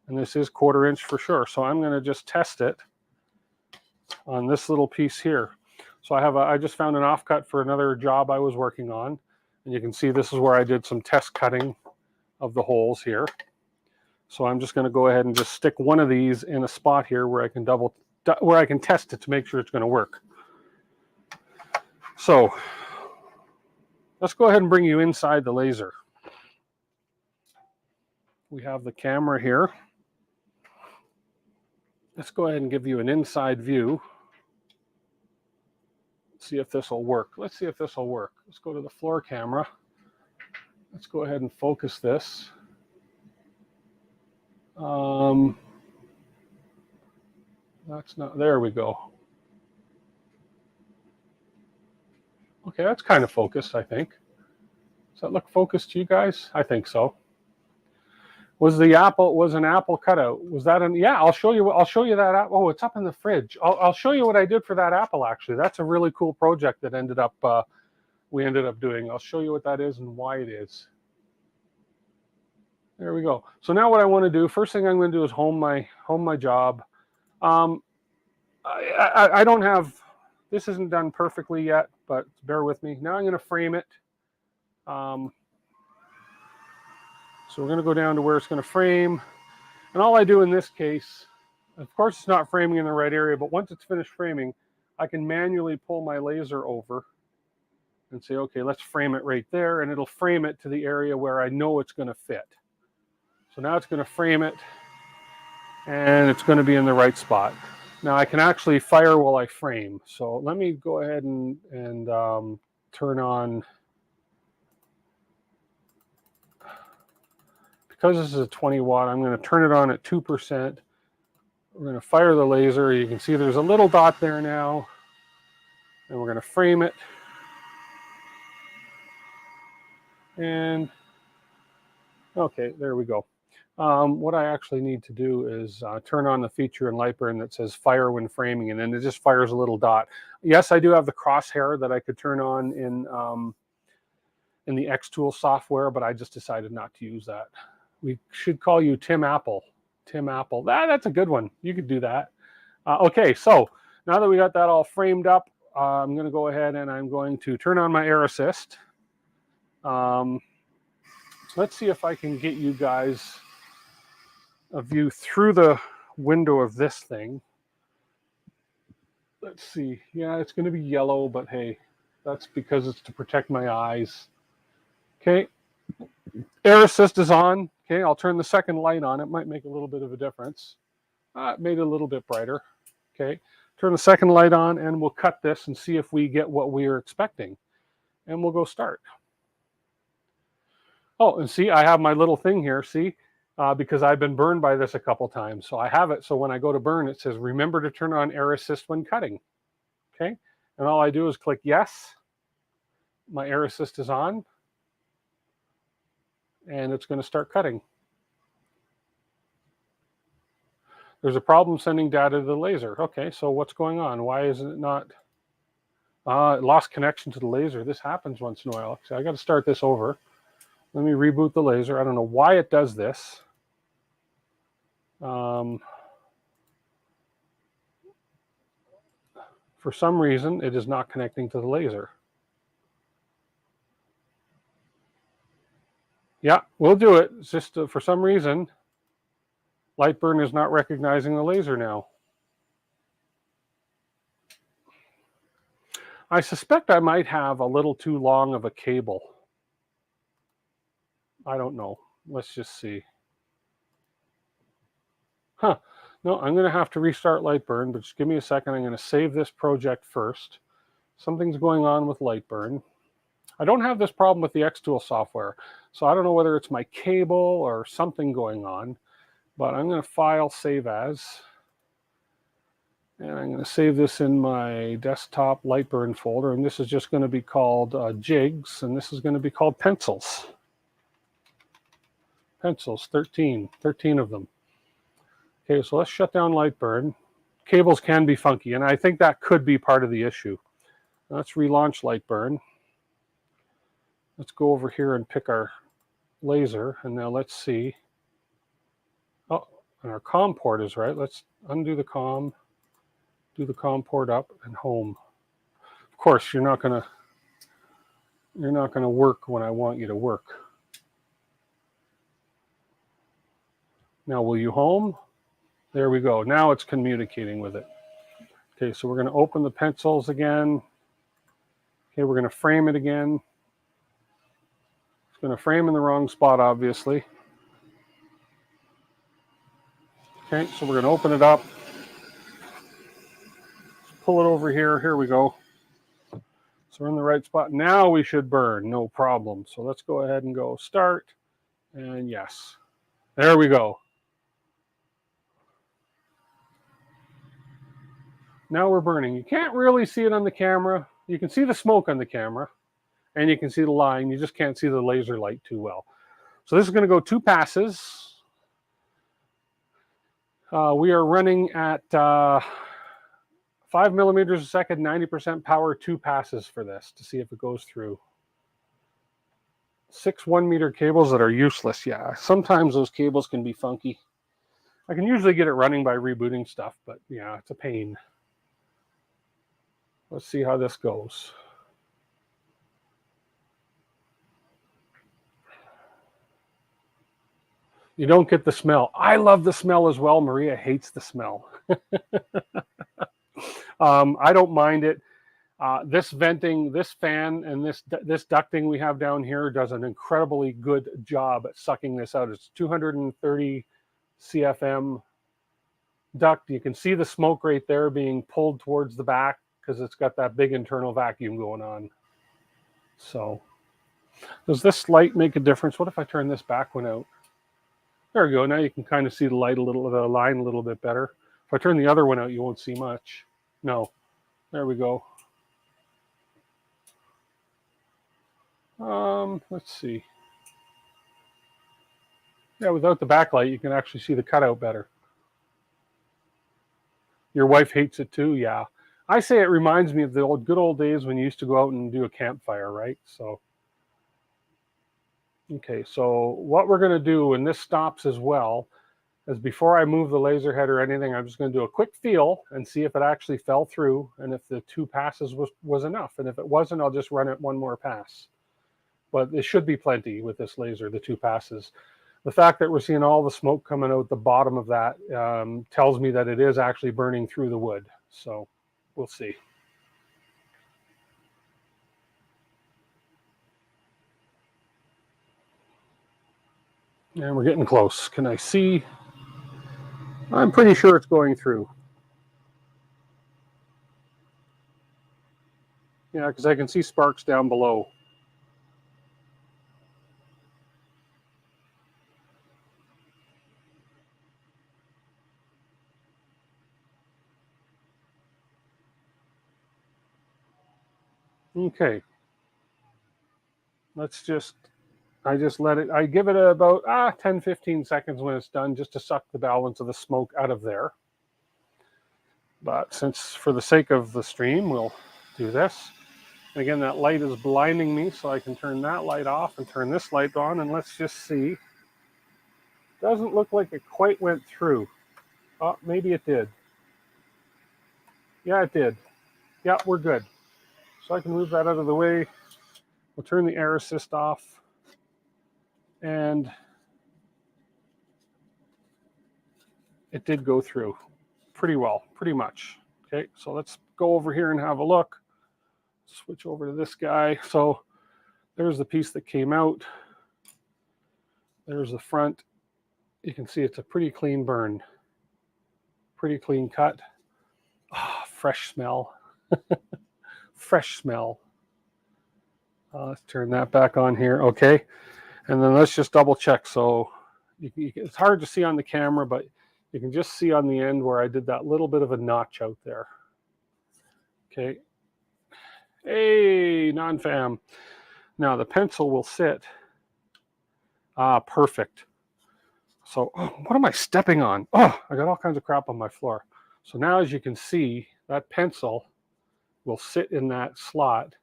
And this is 1/4 inch for sure. So I'm going to just test it on this little piece here. So I just found an offcut for another job I was working on. And you can see this is where I did some test cutting of the holes here. So I'm just going to go ahead and just stick one of these in a spot here where I can test it to make sure it's going to work. So let's go ahead and bring you inside the laser. We have the camera here. Let's go ahead and give you an inside view. See if this will work. Let's see if this will work. Let's go to the floor camera. Let's go ahead and focus this. That's not, there we go. Okay, that's kind of focused, I think. Does that look focused to you guys? I think so. Was an apple cutout? Was that an, yeah, I'll show you that apple. Oh, it's up in the fridge. I'll show you what I did for that apple, actually. That's a really cool project that we ended up doing. I'll show you what that is and why it is. There we go. So now what I want to do, first thing I'm going to do is home my job. I don't have, this isn't done perfectly yet, but bear with me. Now I'm going to frame it. So we're going to go down to where it's going to frame. And all I do in this case, of course it's not framing in the right area, but once it's finished framing, I can manually pull my laser over and say, okay, let's frame it right there. And it'll frame it to the area where I know it's going to fit. So now it's going to frame it and it's going to be in the right spot. Now I can actually fire while I frame. So let me go ahead and turn on, because this is a 20 watt, I'm going to turn it on at 2%. We're going to fire the laser. You can see there's a little dot there now. And we're going to frame it. And okay, there we go. What I actually need to do is turn on the feature in Lightburn that says fire when framing, and then it just fires a little dot. Yes, I do have the crosshair that I could turn on in the xTool software, but I just decided not to use that. We should call you Tim Apple. Tim Apple. That's a good one. You could do that. Okay, so now that we got that all framed up, I'm going to go ahead and I'm going to turn on my air assist. Let's see if I can get you guys a view through the window of this thing. Let's see. Yeah, it's going to be yellow, but hey, that's because it's to protect my eyes. Okay, air assist is on. Okay, I'll turn the second light on. It might make a little bit of a difference. It made it a little bit brighter. Okay, turn the second light on and we'll cut this and see if we get what we are expecting. And we'll go start. Oh, and see, I have my little thing here, see? Because I've been burned by this a couple times. So I have it, so when I go to burn, it says, remember to turn on air assist when cutting. Okay, and all I do is click yes. My air assist is on. And it's going to start cutting. There's a problem sending data to the laser. Okay, so what's going on? Why isn't it not? It lost connection to the laser. This happens once in a while. So I got to start this over. Let me reboot the laser. I don't know why it does this. For some reason, it is not connecting to the laser. Yeah, we'll do it. It's just for some reason, Lightburn is not recognizing the laser now. I suspect I might have a little too long of a cable. I don't know. Let's just see. Huh. No, I'm going to have to restart Lightburn, but just give me a second. I'm going to save this project first. Something's going on with Lightburn. I don't have this problem with the xTool software, so I don't know whether it's my cable or something going on, but I'm going to file save as, and I'm going to save this in my desktop Lightburn folder, and this is just going to be called jigs, and this is going to be called pencils. Pencils, 13 of them. Okay, so let's shut down Lightburn. Cables can be funky, and I think that could be part of the issue. Let's relaunch Lightburn. Let's go over here and pick our laser, and now let's see. Oh, and our COM port is right. Let's undo the COM, do the COM port up, and home. Of course, you're not gonna work when I want you to work. Now, will you home? There we go. Now it's communicating with it. Okay, so we're going to open the pencils again. Okay, we're going to frame it again. It's going to frame in the wrong spot, obviously. Okay, so we're going to open it up. Pull it over here. Here we go. So we're in the right spot. Now we should burn, no problem. So let's go ahead and go start. And yes, there we go. Now we're burning. You can't really see it on the camera. You can see the smoke on the camera, and you can see the line. You just can't see the laser light too well. So this is going to go 2 passes. We are running at 5 millimeters a second, 90% power, 2 passes for this to see if it goes through. 6 1-meter cables that are useless. Yeah, sometimes those cables can be funky. I can usually get it running by rebooting stuff, but yeah, it's a pain. Let's see how this goes. You don't get the smell. I love the smell as well. Maria hates the smell. I don't mind it. This venting, this fan, and this ducting we have down here does an incredibly good job at sucking this out. It's 230 CFM duct. You can see the smoke right there being pulled towards the back because it's got that big internal vacuum going on. So, does this light make a difference? What if I turn this back one out? There we go. Now you can kind of see the light a little, the line a little bit better. If If I turn the other one out, you won't see much. No, there we go. Let's see. Yeah, without the backlight, you can actually see the cutout better. Your wife hates it too? Yeah. I say it reminds me of the good old days when you used to go out and do a campfire, right? So, okay, so what we're going to do, and this stops as well, is before I move the laser head or anything, I'm just going to do a quick feel and see if it actually fell through and if the 2 passes was enough. And if it wasn't, I'll just run it 1 more pass. But it should be plenty with this laser, the 2 passes. The fact that we're seeing all the smoke coming out the bottom of that tells me that it is actually burning through the wood. So we'll see. And we're getting close. Can I see? I'm pretty sure it's going through. Yeah, because I can see sparks down below. Okay. Let's just, I just let it, I give it about 10, 15 seconds when it's done just to suck the balance of the smoke out of there. But since for the sake of the stream, we'll do this. And again, that light is blinding me, so I can turn that light off and turn this light on, and let's just see. Doesn't look like it quite went through. Oh, maybe it did. Yeah, it did. Yeah, we're good. So I can move that out of the way. We'll turn the air assist off. And it did go through pretty well, pretty much. Okay, so let's go over here and have a look. Switch over to this guy. So there's the piece that came out. There's the front. You can see it's a pretty clean burn. Pretty clean cut. Fresh smell. Fresh smell. Let's turn that back on here. Okay. And then let's just double check. So it's hard to see on the camera, but you can just see on the end where I did that little bit of a notch out there. Okay. Hey, non-fam. Now the pencil will sit. Perfect. So, what am I stepping on? Oh, I got all kinds of crap on my floor. So now, as you can see, that pencil will sit in that slot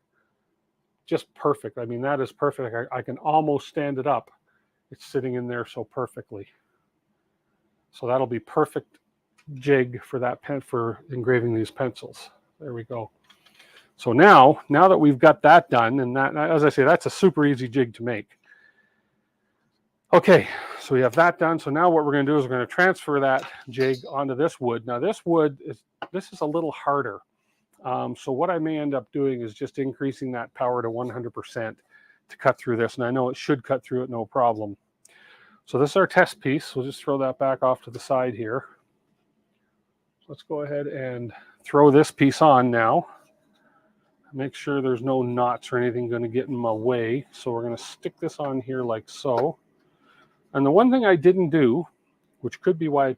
just perfect. I mean, that is perfect. I can almost stand it up. It's sitting in there so perfectly. So that'll be perfect jig for that pen for engraving these pencils. There we go. So now that we've got that done, and that, as I say, that's a super easy jig to make. Okay, so we have that done. So now what we're going to do is we're going to transfer that jig onto this wood. Now this wood is a little harder. So what I may end up doing is just increasing that power to 100% to cut through this. And I know it should cut through it no problem. So this is our test piece. We'll just throw that back off to the side here. Let's go ahead and throw this piece on now. Make sure there's no knots or anything going to get in my way. So we're going to stick this on here like so. And the one thing I didn't do, which could be why,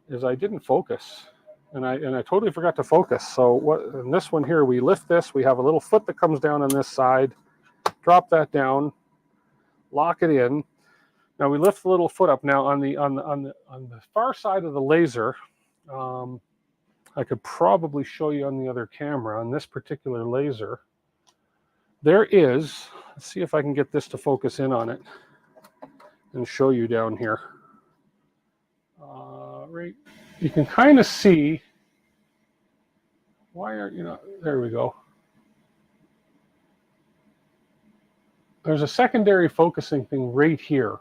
is I didn't focus. And I totally forgot to focus. So what in this one here, we lift this. We have a little foot that comes down on this side. Drop that down. Lock it in. Now we lift the little foot up. Now on the far side of the laser, I could probably show you on the other camera on this particular laser. There is. Let's see if I can get this to focus in on it and show you down here. Right. You can kind of see, why aren't you not, there we go. There's a secondary focusing thing right here.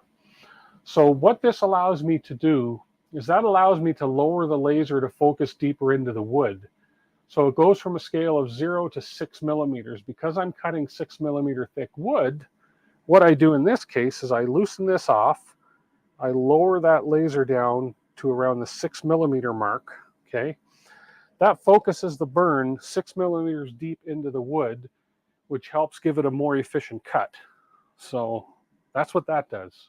So what this allows me to do is that allows me to lower the laser to focus deeper into the wood. So it goes from a scale of 0 to 6 millimeters. Because I'm cutting 6 millimeter thick wood, what I do in this case is I loosen this off, I lower that laser down to around the 6 millimeter mark, okay? That focuses the burn 6 millimeters deep into the wood, which helps give it a more efficient cut. So that's what that does.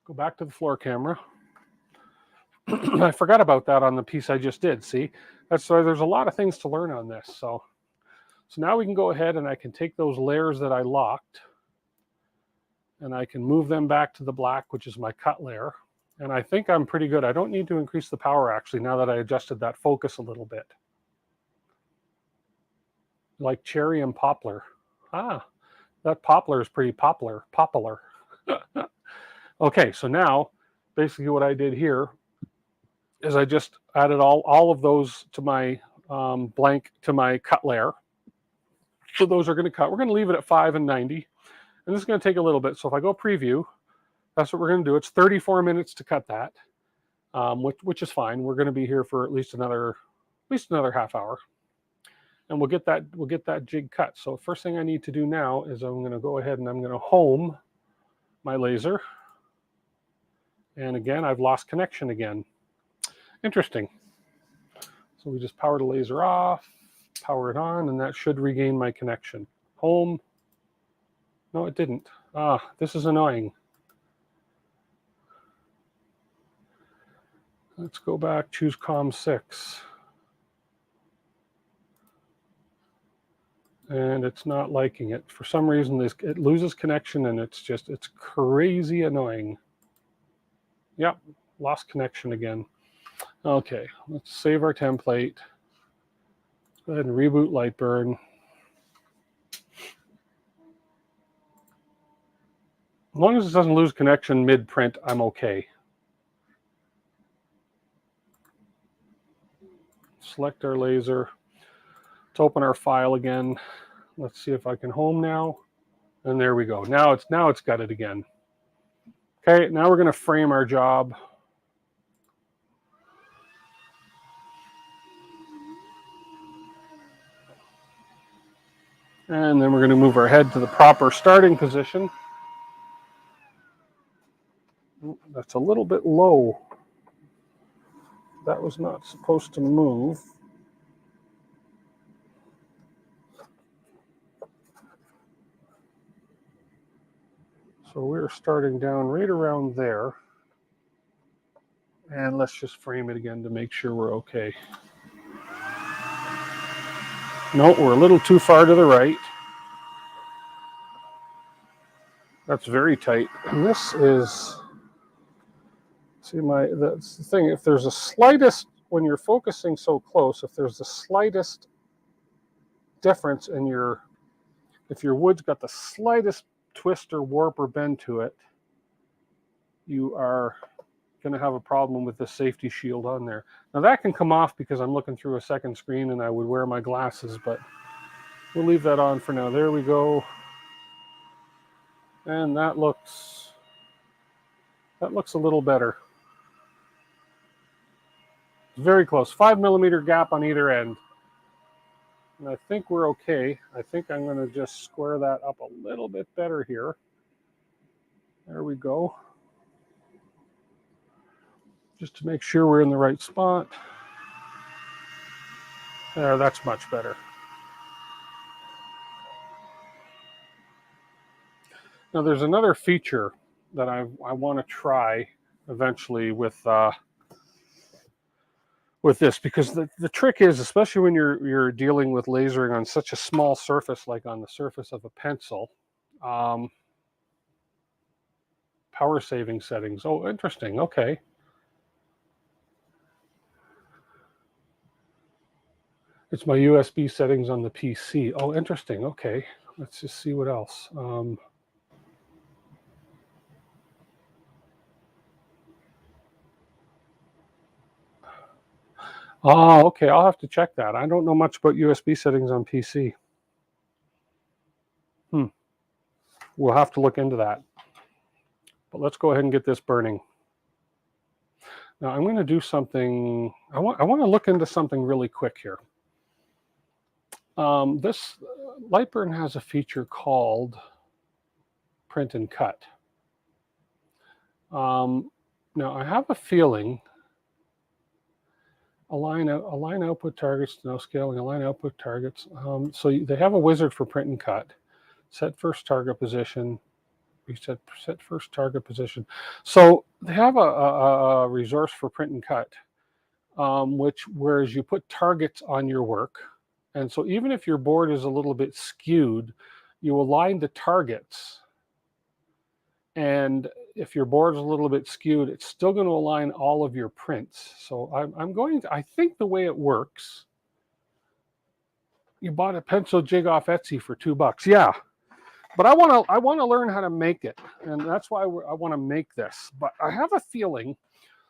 Go back to the floor camera. I forgot about that on the piece I just did. See, that's why there's a lot of things to learn on this. So now we can go ahead and I can take those layers that I locked and I can move them back to the black, which is my cut layer. And I think I'm pretty good. I don't need to increase the power actually, now that I adjusted that focus a little bit. Like cherry and poplar. Ah, that poplar is pretty popular. Okay, so now basically what I did here is I just added all of those to my to my cut layer. So those are going to cut. We're going to leave it at 5 and 90. And this is going to take a little bit. So if I go preview, that's what we're going to do. It's 34 minutes to cut that, which is fine. We're going to be here for at least another half hour. And we'll get that jig cut. So first thing I need to do now is I'm going to go ahead and I'm going to home my laser. And again, I've lost connection again. Interesting. So we just power the laser off, power it on, and that should regain my connection. Home. No, it didn't. This is annoying. Let's go back, choose COM6. And it's not liking it. For some reason, it loses connection and it's crazy annoying. Yep, lost connection again. Okay, let's save our template. Go ahead and reboot Lightburn. As long as it doesn't lose connection mid-print, I'm okay. Select our laser. Let's open our file again. Let's see if I can home now. And there we go. Now it's got it again. Okay, now we're going to frame our job. And then we're going to move our head to the proper starting position. That's a little bit low. That was not supposed to move. So we're starting down right around there. And let's just frame it again to make sure we're okay. No, we're a little too far to the right. That's very tight. And this is, see, that's the thing, if there's a slightest, when you're focusing so close, if there's the slightest difference in if your wood's got the slightest twist or warp or bend to it, you are going to have a problem with the safety shield on there. Now that can come off because I'm looking through a second screen and I would wear my glasses, but we'll leave that on for now. There we go. And that looks a little better. Very close. 5 millimeter gap on either end. And I think we're okay. I think I'm going to just square that up a little bit better here. There we go. Just to make sure we're in the right spot. There, that's much better. Now there's another feature that I want to try eventually with this, because the trick is, especially when you're dealing with lasering on such a small surface, like on the surface of a pencil, power saving settings. Oh, interesting. Okay. It's my USB settings on the PC. Oh, interesting. Okay. Let's just see what else. Oh, okay. I'll have to check that. I don't know much about USB settings on PC. We'll have to look into that. But let's go ahead and get this burning. Now I'm going to do something. I want to look into something really quick here. This Lightburn has a feature called print and cut. Now I have a feeling align output targets, no scaling, align output targets. So they have a wizard for print and cut. Set first target position, Reset set first target position. So they have a resource for print and cut, whereas you put targets on your work. And so even if your board is a little bit skewed, you align the targets. And if your board is a little bit skewed, it's still going to align all of your prints. So I think the way it works, you bought a pencil jig off Etsy for $2. Yeah, but I want to learn how to make it, and that's why I want to make this. But I have a feeling,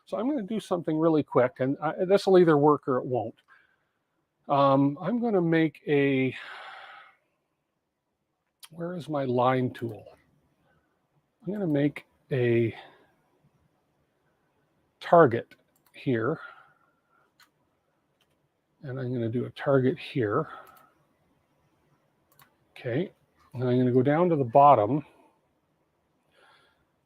so I'm going to do something really quick, and this will either work or it won't. I'm going to make a. Where is my line tool? I'm going to make a target here, and I'm going to do a target here. Okay, and I'm going to go down to the bottom.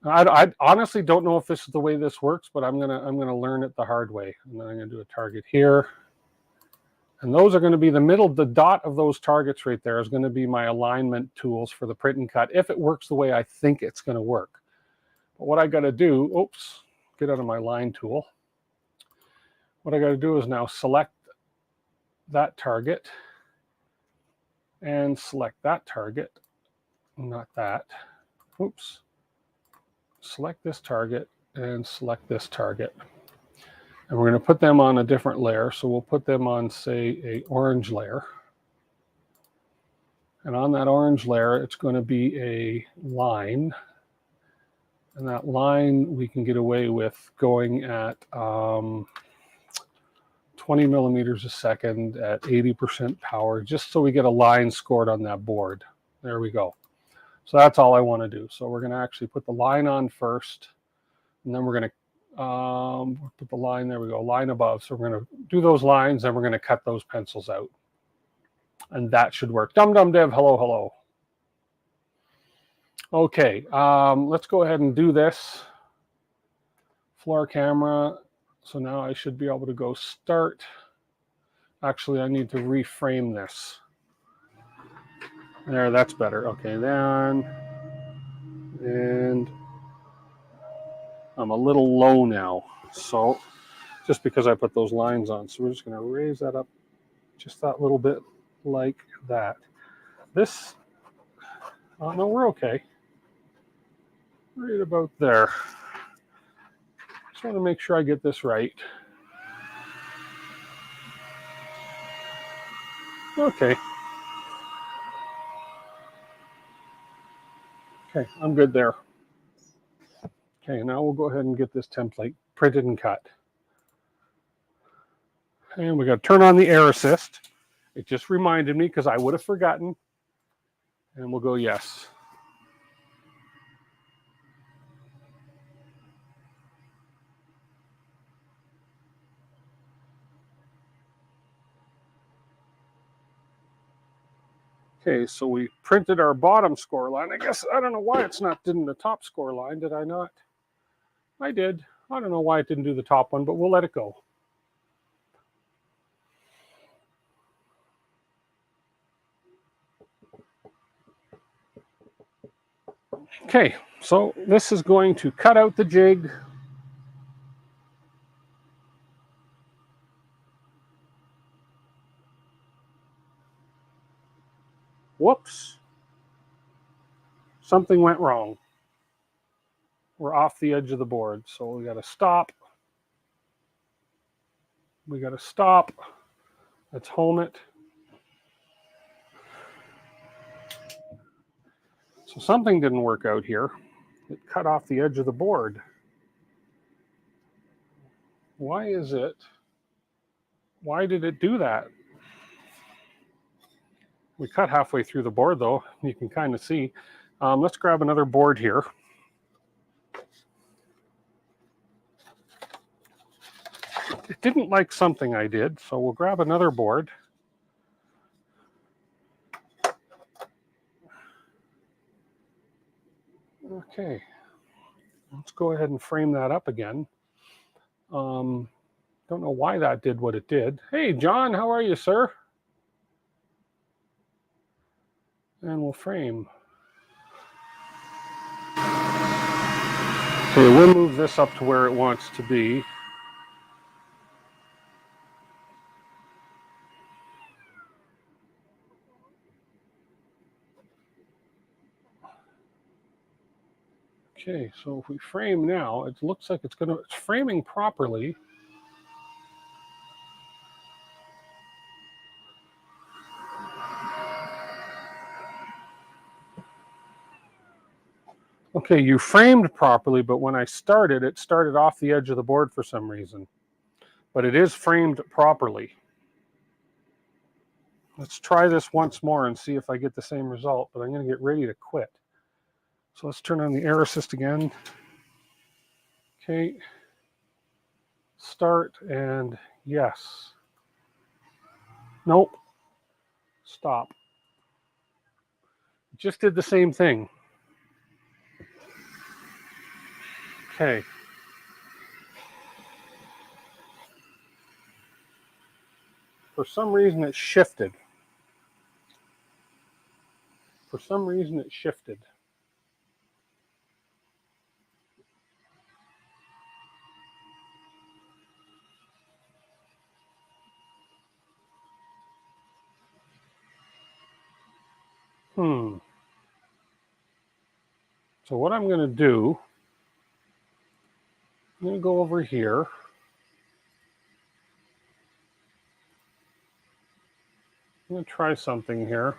I honestly don't know if this is the way this works, but I'm gonna learn it the hard way. And then I'm going to do a target here, and those are going to be the dot of those targets right there is going to be my alignment tools for the print and cut if it works the way I think it's going to work. But what I got to do, oops, get out of my line tool. What I got to do is now select that target and select that target, not that. Oops. Select this target and select this target. And we're going to put them on a different layer. So we'll put them on, say, a orange layer. And on that orange layer, it's going to be a line. And that line we can get away with going at 20 millimeters a second at 80% power, just so we get a line scored on that board. There we go. So that's all I want to do. So we're going to actually put the line on first, and then we're going to put the line, there we go, line above. So we're going to do those lines, then we're going to cut those pencils out. And that should work. Dum Dum Dev, hello, hello. Okay, let's go ahead and do this. Floor camera. So now I should be able to go start. Actually, I need to reframe this. There, that's better. Okay, then. And I'm a little low now. So just because I put those lines on. So we're just going to raise that up just that little bit like that. This, oh no, we're okay. Right about there. Just want to make sure I get this right. Okay. Okay, I'm good there. Okay, now we'll go ahead and get this template printed and cut. And we got to turn on the air assist. It just reminded me because I would have forgotten. And we'll go yes. Okay, so we printed our bottom score line. I guess, I don't know why it's not didn't the top score line. Did I not? I did. I don't know why it didn't do the top one, but we'll let it go. Okay, so this is going to cut out the jig. Whoops. Something went wrong. We're off the edge of the board, so we got to stop. We got to stop. Let's home it. So something didn't work out here. It cut off the edge of the board. Why is it? Why did it do that? We cut halfway through the board, though. You can kind of see. Let's grab another board here. It didn't like something I did, so we'll grab another board. Okay, let's go ahead and frame that up again. Don't know why that did what it did. Hey, John, how are you, sir? And we'll frame. Okay, we'll move this up to where it wants to be. Okay, so if we frame now, it looks like it's framing properly. Okay, you framed properly, but when I started, it started off the edge of the board for some reason. But it is framed properly. Let's try this once more and see if I get the same result, but I'm going to get ready to quit. So let's turn on the air assist again. Okay. Start and yes. Nope. Stop. Just did the same thing. Okay. For some reason it shifted. For some reason it shifted. So what I'm going to do, I'm going to go over here. I'm going to try something here.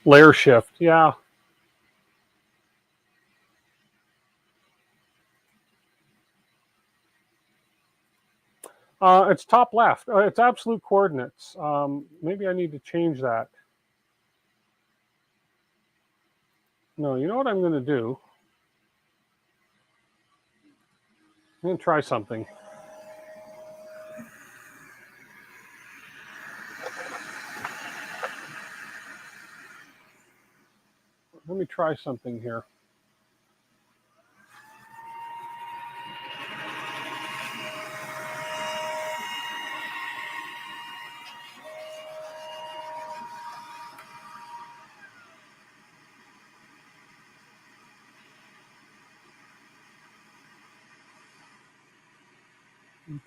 Layer shift, yeah. It's top left. It's absolute coordinates. Maybe I need to change that. No, you know what I'm going to do? I'm going to try something. Let me try something here.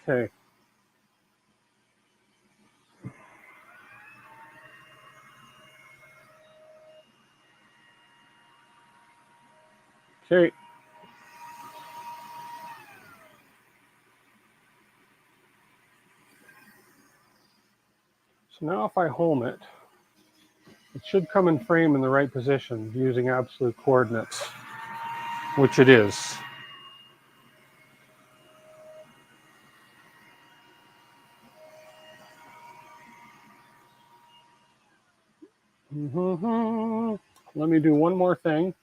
Okay. Okay. So now if I home it, it should come in frame in the right position using absolute coordinates, which it is. Let me do one more thing.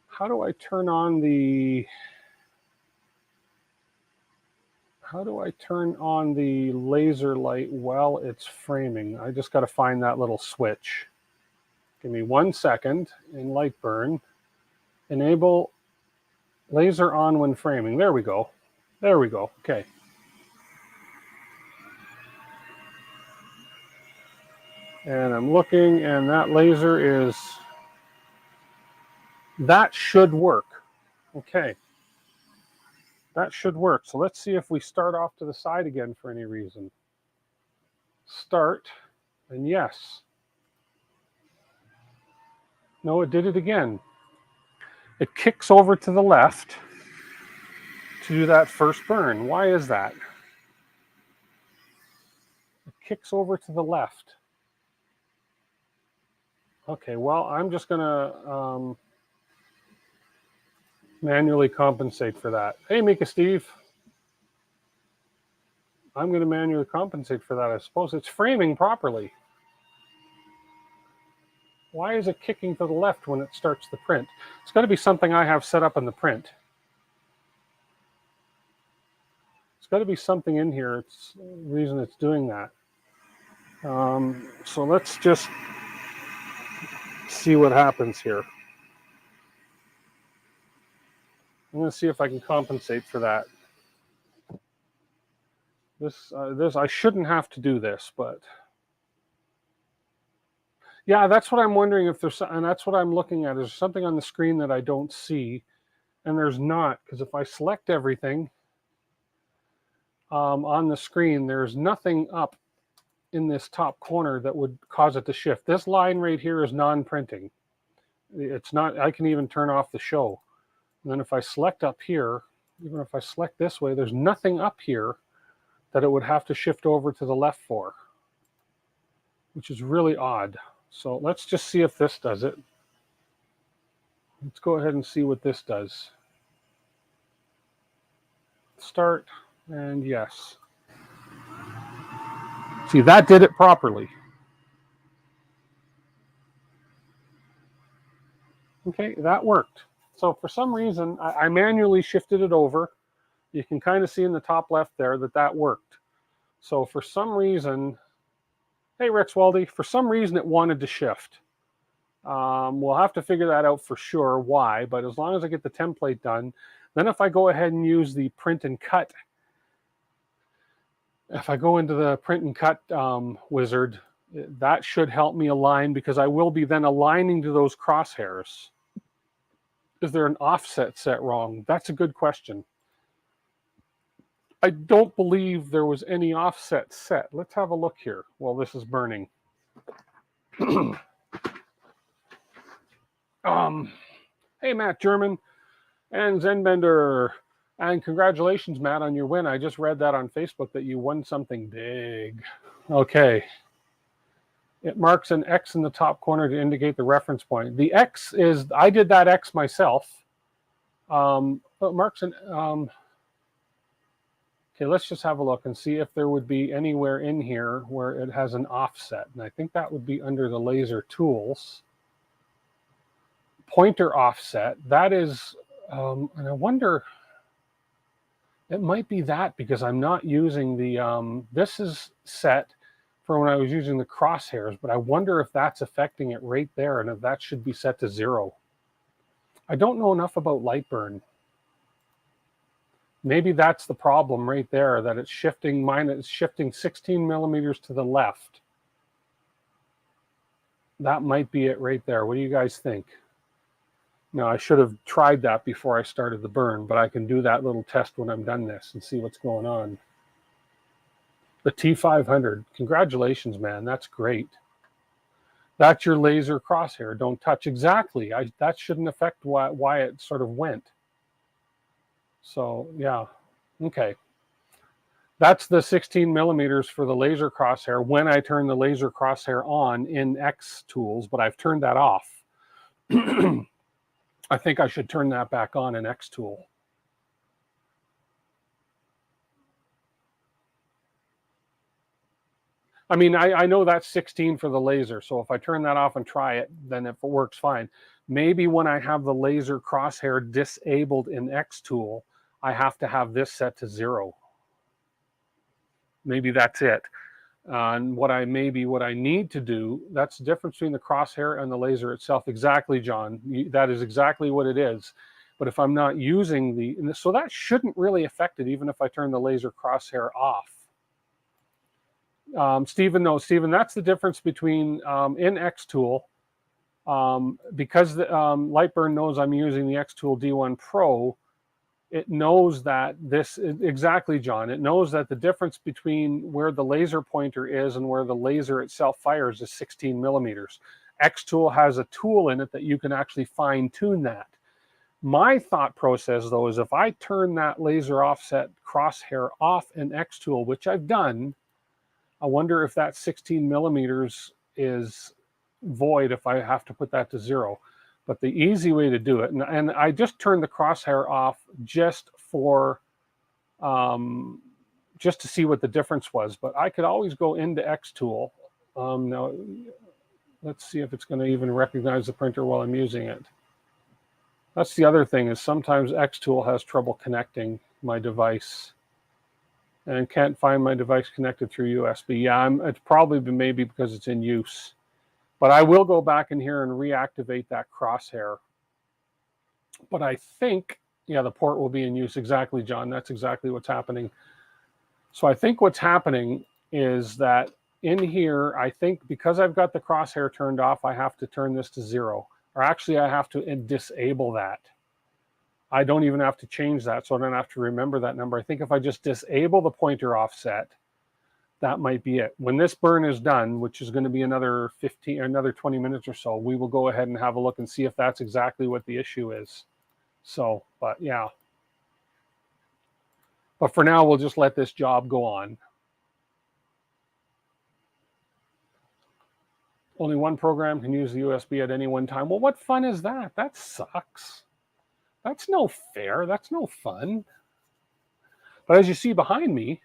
How do I turn on the laser light while it's framing? I just got to find that little switch. Give me 1 second in Lightburn. Enable laser on when framing. There we go. There we go. Okay. And I'm looking, and that laser is, that should work. Okay. That should work. So let's see if we start off to the side again for any reason. Start, and yes. No, it did it again. It kicks over to the left to do that first burn. Why is that? It kicks over to the left. Okay, well, I'm just going to manually compensate for that. Hey, Mika Steve. I'm going to manually compensate for that. I suppose it's framing properly. Why is it kicking to the left when it starts the print? It's got to be something I have set up in the print. It's got to be something in here. It's the reason it's doing that. So let's just see what happens here. I'm going to see if I can compensate for that. This I shouldn't have to do this, but Yeah, that's what I'm wondering if there's, and that's what I'm looking at. Is there something on the screen that I don't see? And there's not, because if I select everything on the screen, there's nothing up in this top corner that would cause it to shift. This line right here is non-printing. It's not, I can even turn off the show. And then if I select up here, even if I select this way, there's nothing up here that it would have to shift over to the left for, which is really odd. So let's just see if this does it. Let's go ahead and see what this does. Start, and yes. See, that did it properly. Okay, that worked. So for some reason, I manually shifted it over. You can kind of see in the top left there that that worked. So for some reason, hey, Rex Waldy, for some reason it wanted to shift. We'll have to figure that out for sure why, but as long as I get the template done, then if I go ahead and use the print and cut, if I go into the print and cut wizard, that should help me align, because I will be then aligning to those crosshairs. Is there an offset set wrong? That's a good question. I don't believe there was any offset set. Let's have a look here while this is burning. Hey, Matt German and Zenbender. And congratulations, Matt, on your win. I just read that on Facebook that you won something big. Okay. It marks an X in the top corner to indicate the reference point. The X is, I did that X myself. It marks an, okay, let's just have a look and see if there would be anywhere in here where it has an offset. And I think that would be under the laser tools. Pointer offset, that is, and I wonder, it might be that because I'm not using the, this is set for when I was using the crosshairs, but I wonder if that's affecting it right there and if that should be set to 0. I don't know enough about Lightburn. Maybe that's the problem right there, that it's shifting, mine is shifting 16 millimeters to the left. That might be it right there. What do you guys think? Now, I should have tried that before I started the burn, but I can do that little test when I'm done this and see what's going on. The T500, congratulations, man, that's great. That's your laser crosshair, don't touch. Exactly, that shouldn't affect why it sort of went. So, yeah, okay. That's the 16 millimeters for the laser crosshair when I turn the laser crosshair on in xTools, but I've turned that off. I think I should turn that back on in xTool. I mean, I know that's 16 for the laser, so if I turn that off and try it, then if it works, fine. Maybe when I have the laser crosshair disabled in xTool, I have to have this set to 0. Maybe that's it. And what I need to do, that's the difference between the crosshair and the laser itself. Exactly, John. That is exactly what it is. But if I'm not using the, so that shouldn't really affect it, even if I turn the laser crosshair off. Stephen, no, Stephen, that's the difference between in xTool, because the, Lightburn knows I'm using the xTool D1 Pro. It knows that this, exactly, John, it knows that the difference between where the laser pointer is and where the laser itself fires is 16 millimeters. xTool has a tool in it that you can actually fine tune that. My thought process, though, is if I turn that laser offset crosshair off in xTool, which I've done, I wonder if that 16 millimeters is void if I have to put that to 0. But the easy way to do it, and I just turned the crosshair off just for, just to see what the difference was. But I could always go into xTool. Now, let's see if it's going to even recognize the printer while I'm using it. That's the other thing, is sometimes xTool has trouble connecting my device and can't find my device connected through USB. Yeah, it's probably maybe because it's in use. But I will go back in here and reactivate that crosshair. But I think, yeah, the port will be in use. Exactly, John. That's exactly what's happening. So I think what's happening is that in here, I think because I've got the crosshair turned off, I have to turn this to 0. Or actually, I have to disable that. I don't even have to change that, so I don't have to remember that number. I think if I just disable the pointer offset, that might be it. When this burn is done, which is going to be another 15 or another 20 minutes or so, we will go ahead and have a look and see if that's exactly what the issue is. So, but yeah. But for now, we'll just let this job go on. Only one program can use the USB at any one time. Well, what fun is that? That sucks. That's no fair. That's no fun. But as you see behind me,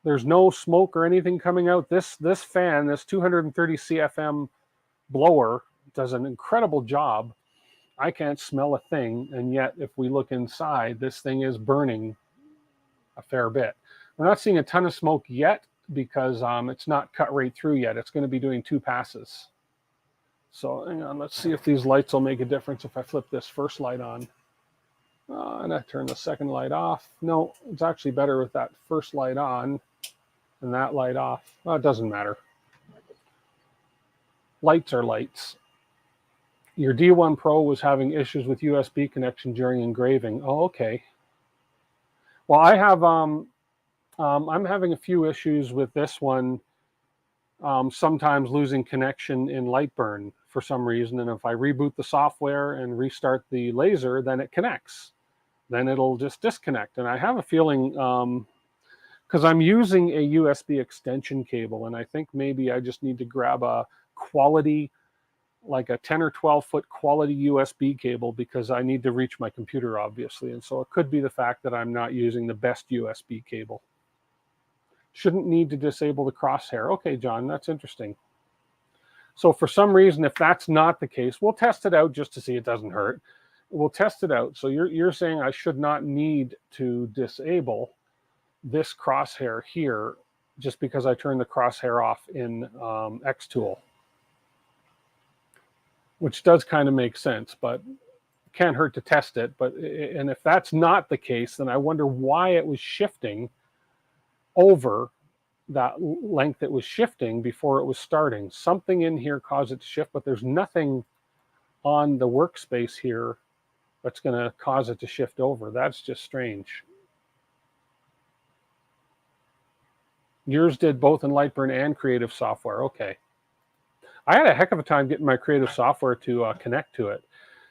there's no smoke or anything coming out. This fan, this 230 CFM blower, does an incredible job. I can't smell a thing, and yet if we look inside, this thing is burning a fair bit. We're not seeing a ton of smoke yet because it's not cut right through yet. It's going to be doing 2 passes. So hang on, let's see if these lights will make a difference if I flip this first light on. And I turn the second light off. No, it's actually better with that first light on and that light off. Well, it doesn't matter. Lights are lights. Your D1 Pro was having issues with USB connection during engraving. Oh, okay. Well, I have, I'm having a few issues with this one. Sometimes losing connection in Lightburn for some reason. And if I reboot the software and restart the laser, then it connects. Then it'll just disconnect. And I have a feeling, because I'm using a USB extension cable, and I think maybe I just need to grab a quality, like a 10 or 12 foot quality USB cable, because I need to reach my computer, obviously. And so it could be the fact that I'm not using the best USB cable. Shouldn't need to disable the crosshair. Okay, John, that's interesting. So for some reason, if that's not the case, we'll test it out just to see it doesn't hurt. We'll test it out. So you're saying I should not need to disable this crosshair here just because I turned the crosshair off in xTool, which does kind of make sense, but can't hurt to test it. And if that's not the case, then I wonder why it was shifting over that length it was shifting before it was starting. Something in here caused it to shift, but there's nothing on the workspace here that's going to cause it to shift over. That's just strange. Yours did both in Lightburn and Creative Software. Okay. I had a heck of a time getting my Creative Software to connect to it.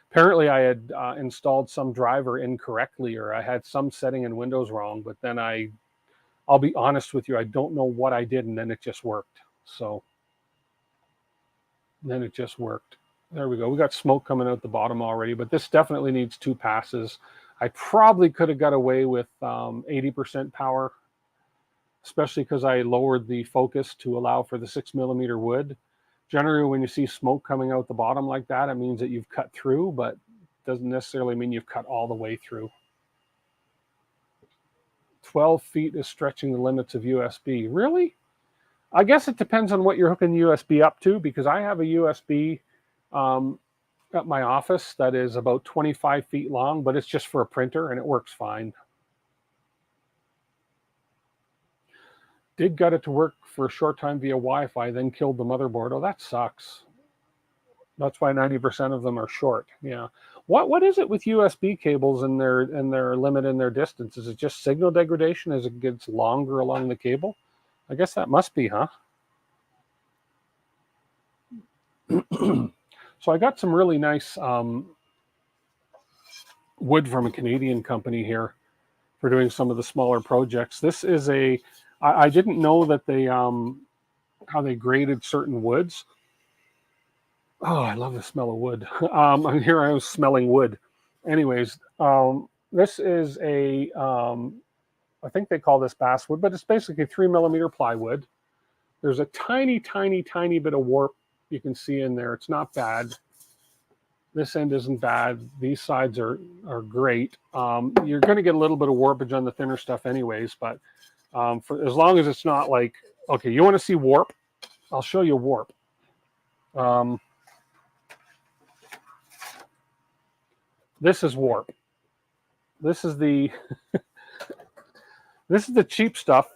Apparently I had installed some driver incorrectly, or I had some setting in Windows wrong, but then I'll be honest with you, I don't know what I did, and then it just worked. So then it just worked. There we go. We got smoke coming out the bottom already, but this definitely needs 2 passes. I probably could have got away with 80% power, especially because I lowered the focus to allow for the 6mm wood. Generally, when you see smoke coming out the bottom like that, it means that you've cut through, but doesn't necessarily mean you've cut all the way through. 12 feet is stretching the limits of USB. Really? I guess it depends on what you're hooking USB up to, because I have a USB at my office that is about 25 feet long, but it's just for a printer and it works fine. Did get it to work for a short time via Wi-Fi, then killed the motherboard. Oh, that sucks. That's why 90% of them are short. Yeah. What is it with USB cables and their limit and their distance? Is it just signal degradation as it gets longer along the cable? I guess that must be, huh? So I got some really nice wood from a Canadian company here for doing some of the smaller projects. This is I didn't know that they how they graded certain woods. Oh, I love the smell of wood. Here I was smelling wood. Anyways, this is I think they call this basswood, but it's basically 3mm plywood. There's a tiny, tiny, tiny bit of warp you can see in there. It's not bad. This end isn't bad. These sides are great. You're going to get a little bit of warpage on the thinner stuff anyways, but for as long as it's not like, okay, you want to see warp? I'll show you warp. This is warp. This is the this is the cheap stuff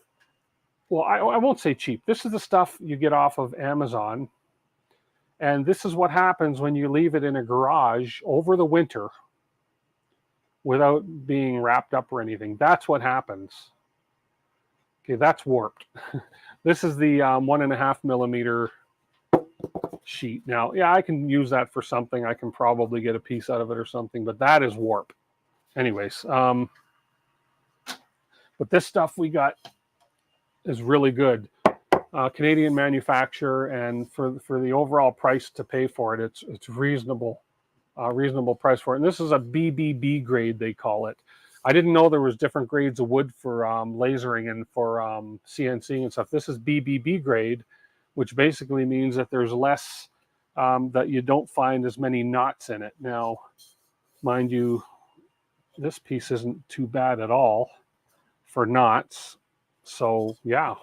well, I won't say cheap. This is the stuff you get off of Amazon. And this is what happens when you leave it in a garage over the winter without being wrapped up or anything. That's what happens. Okay, that's warped. This is the 1.5 millimeter sheet. Now, yeah, I can use that for something. I can probably get a piece out of it or something, but that is warp. Anyways, but this stuff we got is really good. Canadian manufacturer, and for the overall price to pay for it, it's reasonable. Reasonable price for it. And this is a BBB grade, they call it. I didn't know there was different grades of wood for lasering and for CNC and stuff. This is BBB grade, which basically means that there's less, that you don't find as many knots in it. Now, mind you, this piece isn't too bad at all for knots. So yeah,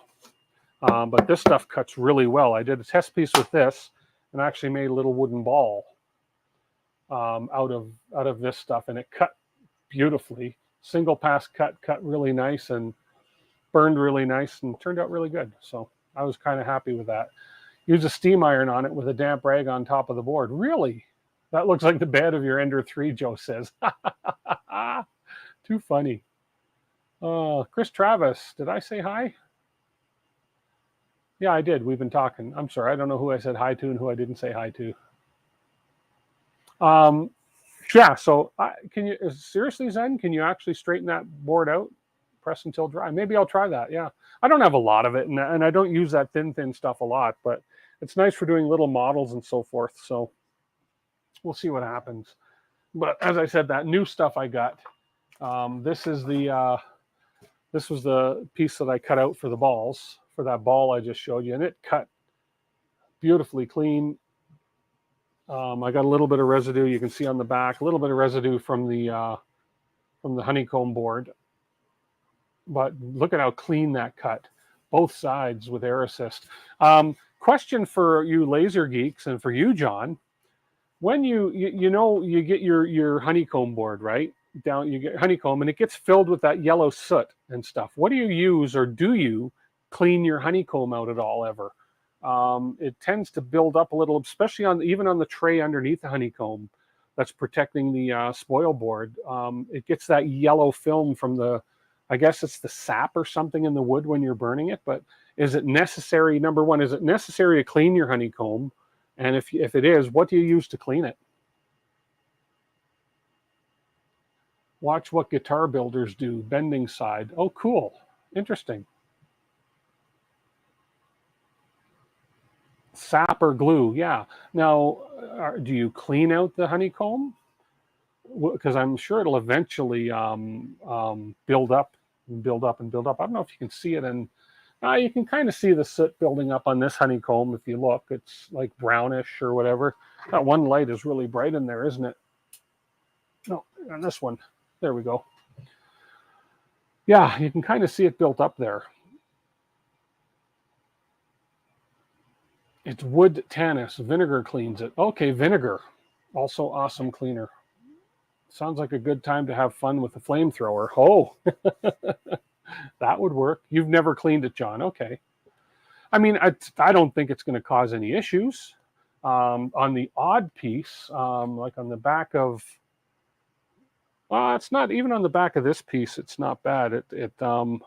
but this stuff cuts really well. I did a test piece with this and actually made a little wooden ball out of this stuff, and it cut beautifully. Single pass cut really nice and burned really nice and turned out really good. So I was kind of happy with that. Use a steam iron on it with a damp rag on top of the board. Really? That looks like the bed of your Ender 3, Joe says. Too funny. Chris Travis, did I say hi? Yeah, I did. We've been talking. I'm sorry. I don't know who I said hi to and who I didn't say hi to. Yeah, so can you, seriously, Zen, can you actually straighten that board out? Press until dry. Maybe I'll try that. Yeah. I don't have a lot of it, and I don't use that thin stuff a lot, but it's nice for doing little models and so forth. So we'll see what happens. But as I said, that new stuff I got, this was the piece that I cut out for the balls, for that ball I just showed you, and it cut beautifully clean. I got a little bit of residue. You can see on the back, a little bit of residue from the honeycomb board. But look at how clean that cut, both sides with air assist. Question for you laser geeks and for you, John. When you get your honeycomb board, right? Down, you get honeycomb and it gets filled with that yellow soot and stuff. What do you use, or do you clean your honeycomb out at all ever? It tends to build up a little, especially even on the tray underneath the honeycomb that's protecting the spoil board. It gets that yellow film from I guess it's the sap or something in the wood when you're burning it. But is it necessary? Number one, is it necessary to clean your honeycomb? And if it is, what do you use to clean it? Watch what guitar builders do. Bending side. Oh, cool. Interesting. Sap or glue, yeah. Now, do you clean out the honeycomb? Because I'm sure it'll eventually build up and build up and build up. I don't know if you can see it, and you can kind of see the soot building up on this honeycomb. If you look, it's like brownish or whatever. That one light is really bright in there, isn't it? No, on this one. There we go. Yeah, you can kind of see it built up there. It's wood tannis. Vinegar cleans it. Okay, vinegar. Also awesome cleaner. Sounds like a good time to have fun with a flamethrower. Oh, that would work. You've never cleaned it, John. Okay. I mean, I don't think it's going to cause any issues. On the odd piece, like on the back of, it's not even on the back of this piece. It's not bad. The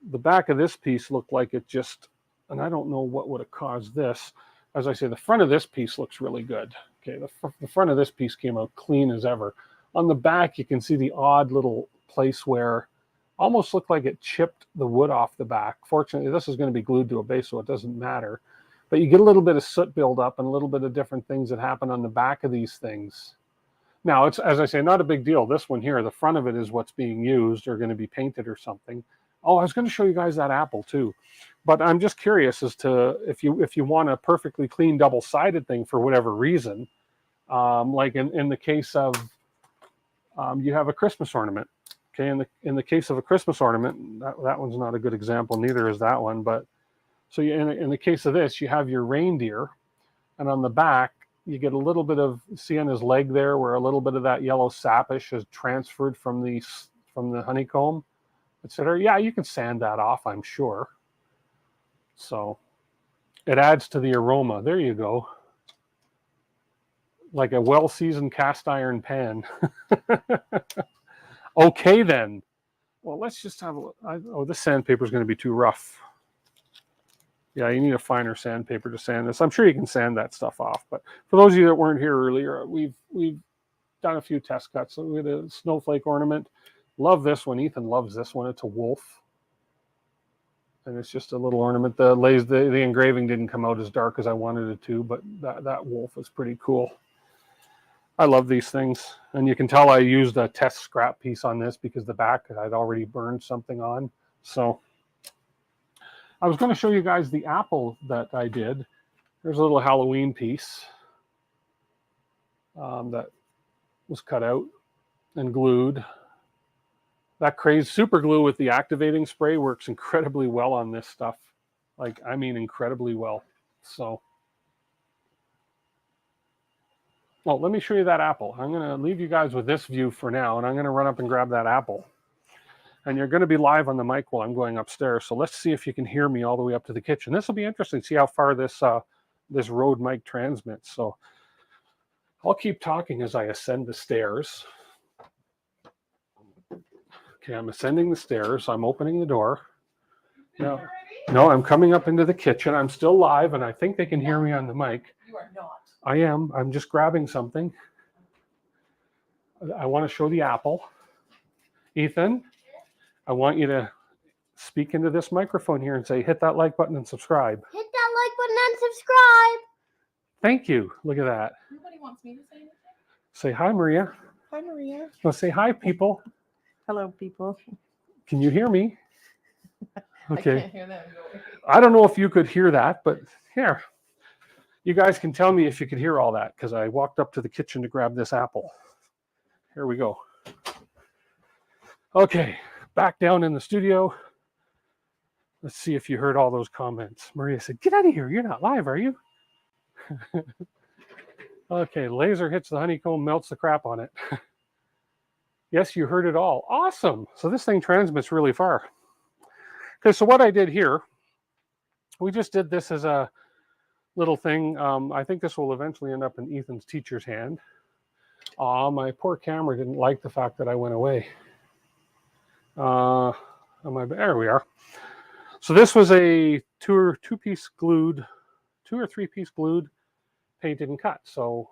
back of this piece looked like it just, and I don't know what would have caused this. As I say, the front of this piece looks really good. Okay, the front of this piece came out clean as ever. On the back, you can see the odd little place where almost looked like it chipped the wood off the back. Fortunately, this is going to be glued to a base, so it doesn't matter. But you get a little bit of soot buildup and a little bit of different things that happen on the back of these things. Now, it's, as I say, not a big deal. This one here, the front of it is what's being used or going to be painted or something. Oh, I was going to show you guys that apple too. But I'm just curious as to if you want a perfectly clean double-sided thing for whatever reason, like in the case of you have a Christmas ornament. Okay, in the case of a Christmas ornament, that one's not a good example. Neither is that one. But so in the case of this, you have your reindeer, and on the back you get a little bit of, see on his leg there, where a little bit of that yellow sapish is transferred from the honeycomb. etc. Yeah, you can sand that off, I'm sure. So it adds to the aroma. There you go. Like a well-seasoned cast iron pan. Okay, then. Well, let's just have a look. Oh, this sandpaper is going to be too rough. Yeah, you need a finer sandpaper to sand this. I'm sure you can sand that stuff off. But for those of you that weren't here earlier, we've done a few test cuts. So we had a snowflake ornament. Love this one. Ethan loves this one. It's a wolf. And it's just a little ornament. The engraving didn't come out as dark as I wanted it to, but that wolf is pretty cool. I love these things. And you can tell I used a test scrap piece on this because the back I'd already burned something on. So I was going to show you guys the apple that I did. There's a little Halloween piece that was cut out and glued. That crazy super glue with the activating spray works incredibly well on this stuff. Like, I mean, incredibly well. So, well, let me show you that apple. I'm going to leave you guys with this view for now, and I'm going to run up and grab that apple. And you're going to be live on the mic while I'm going upstairs. So let's see if you can hear me all the way up to the kitchen. This will be interesting. See how far this Rode mic transmits. So I'll keep talking as I ascend the stairs. Okay, I'm ascending the stairs. I'm opening the door. No, I'm coming up into the kitchen. I'm still live, and I think they can hear me on the mic. You are not. I am. I'm just grabbing something. I want to show the apple. Ethan, I want you to speak into this microphone here and say, hit that like button and subscribe. Hit that like button and subscribe. Thank you. Look at that. Nobody wants me to say anything. Say hi, Maria. Hi, Maria. Well, say hi, people. Hello, people. Can you hear me? Okay. I can't hear them. I don't know if you could hear that, but here. You guys can tell me if you could hear all that, because I walked up to the kitchen to grab this apple. Here we go. Okay, back down in the studio. Let's see if you heard all those comments. Maria said, get out of here. You're not live, are you? Okay, laser hits the honeycomb, melts the crap on it. Yes, you heard it all. Awesome. So this thing transmits really far. Okay, so what I did here, we just did this as a little thing. I think this will eventually end up in Ethan's teacher's hand. My poor camera didn't like the fact that I went away. There we are. So this was a two or three piece glued, painted and cut. So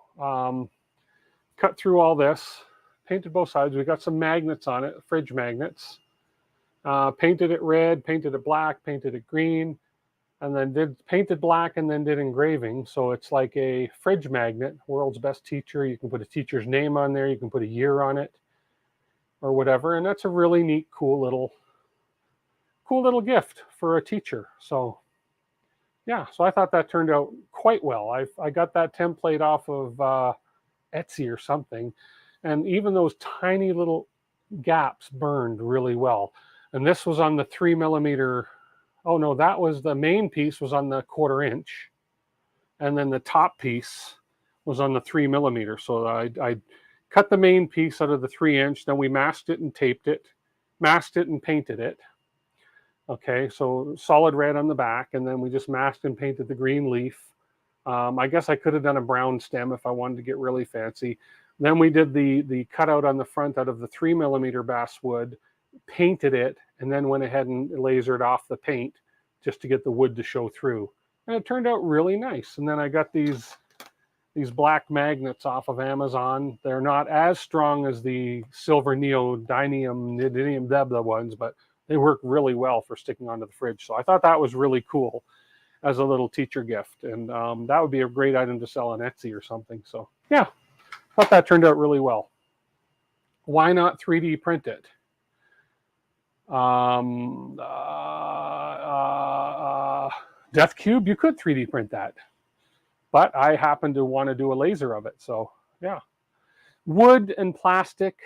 cut through all this, painted both sides. We got some magnets on it, fridge magnets. Painted it red, painted it black, painted it green, and then painted black and then did engraving. So it's like a fridge magnet, world's best teacher. You can put a teacher's name on there. You can put a year on it or whatever. And that's a really neat, cool little gift for a teacher. So yeah, so I thought that turned out quite well. I got that template off of Etsy or something. And even those tiny little gaps burned really well. And this was on the 3mm. Oh no, that was the main piece was on the 1/4 inch. And then the top piece was on the 3mm. So I cut the main piece out of the 3-inch, then we masked it and taped it, masked it and painted it. Okay, so solid red on the back, and then we just masked and painted the green leaf. I guess I could have done a brown stem if I wanted to get really fancy. Then we did the cutout on the front out of the 3mm basswood, painted it, and then went ahead and lasered off the paint just to get the wood to show through. And it turned out really nice. And then I got these black magnets off of Amazon. They're not as strong as the silver neodymium ones, but they work really well for sticking onto the fridge. So I thought that was really cool as a little teacher gift. And that would be a great item to sell on Etsy or something. So yeah, I thought that turned out really well. Why not 3D print it? Death Cube, you could 3D print that. But I happen to want to do a laser of it. So yeah. Wood and plastic.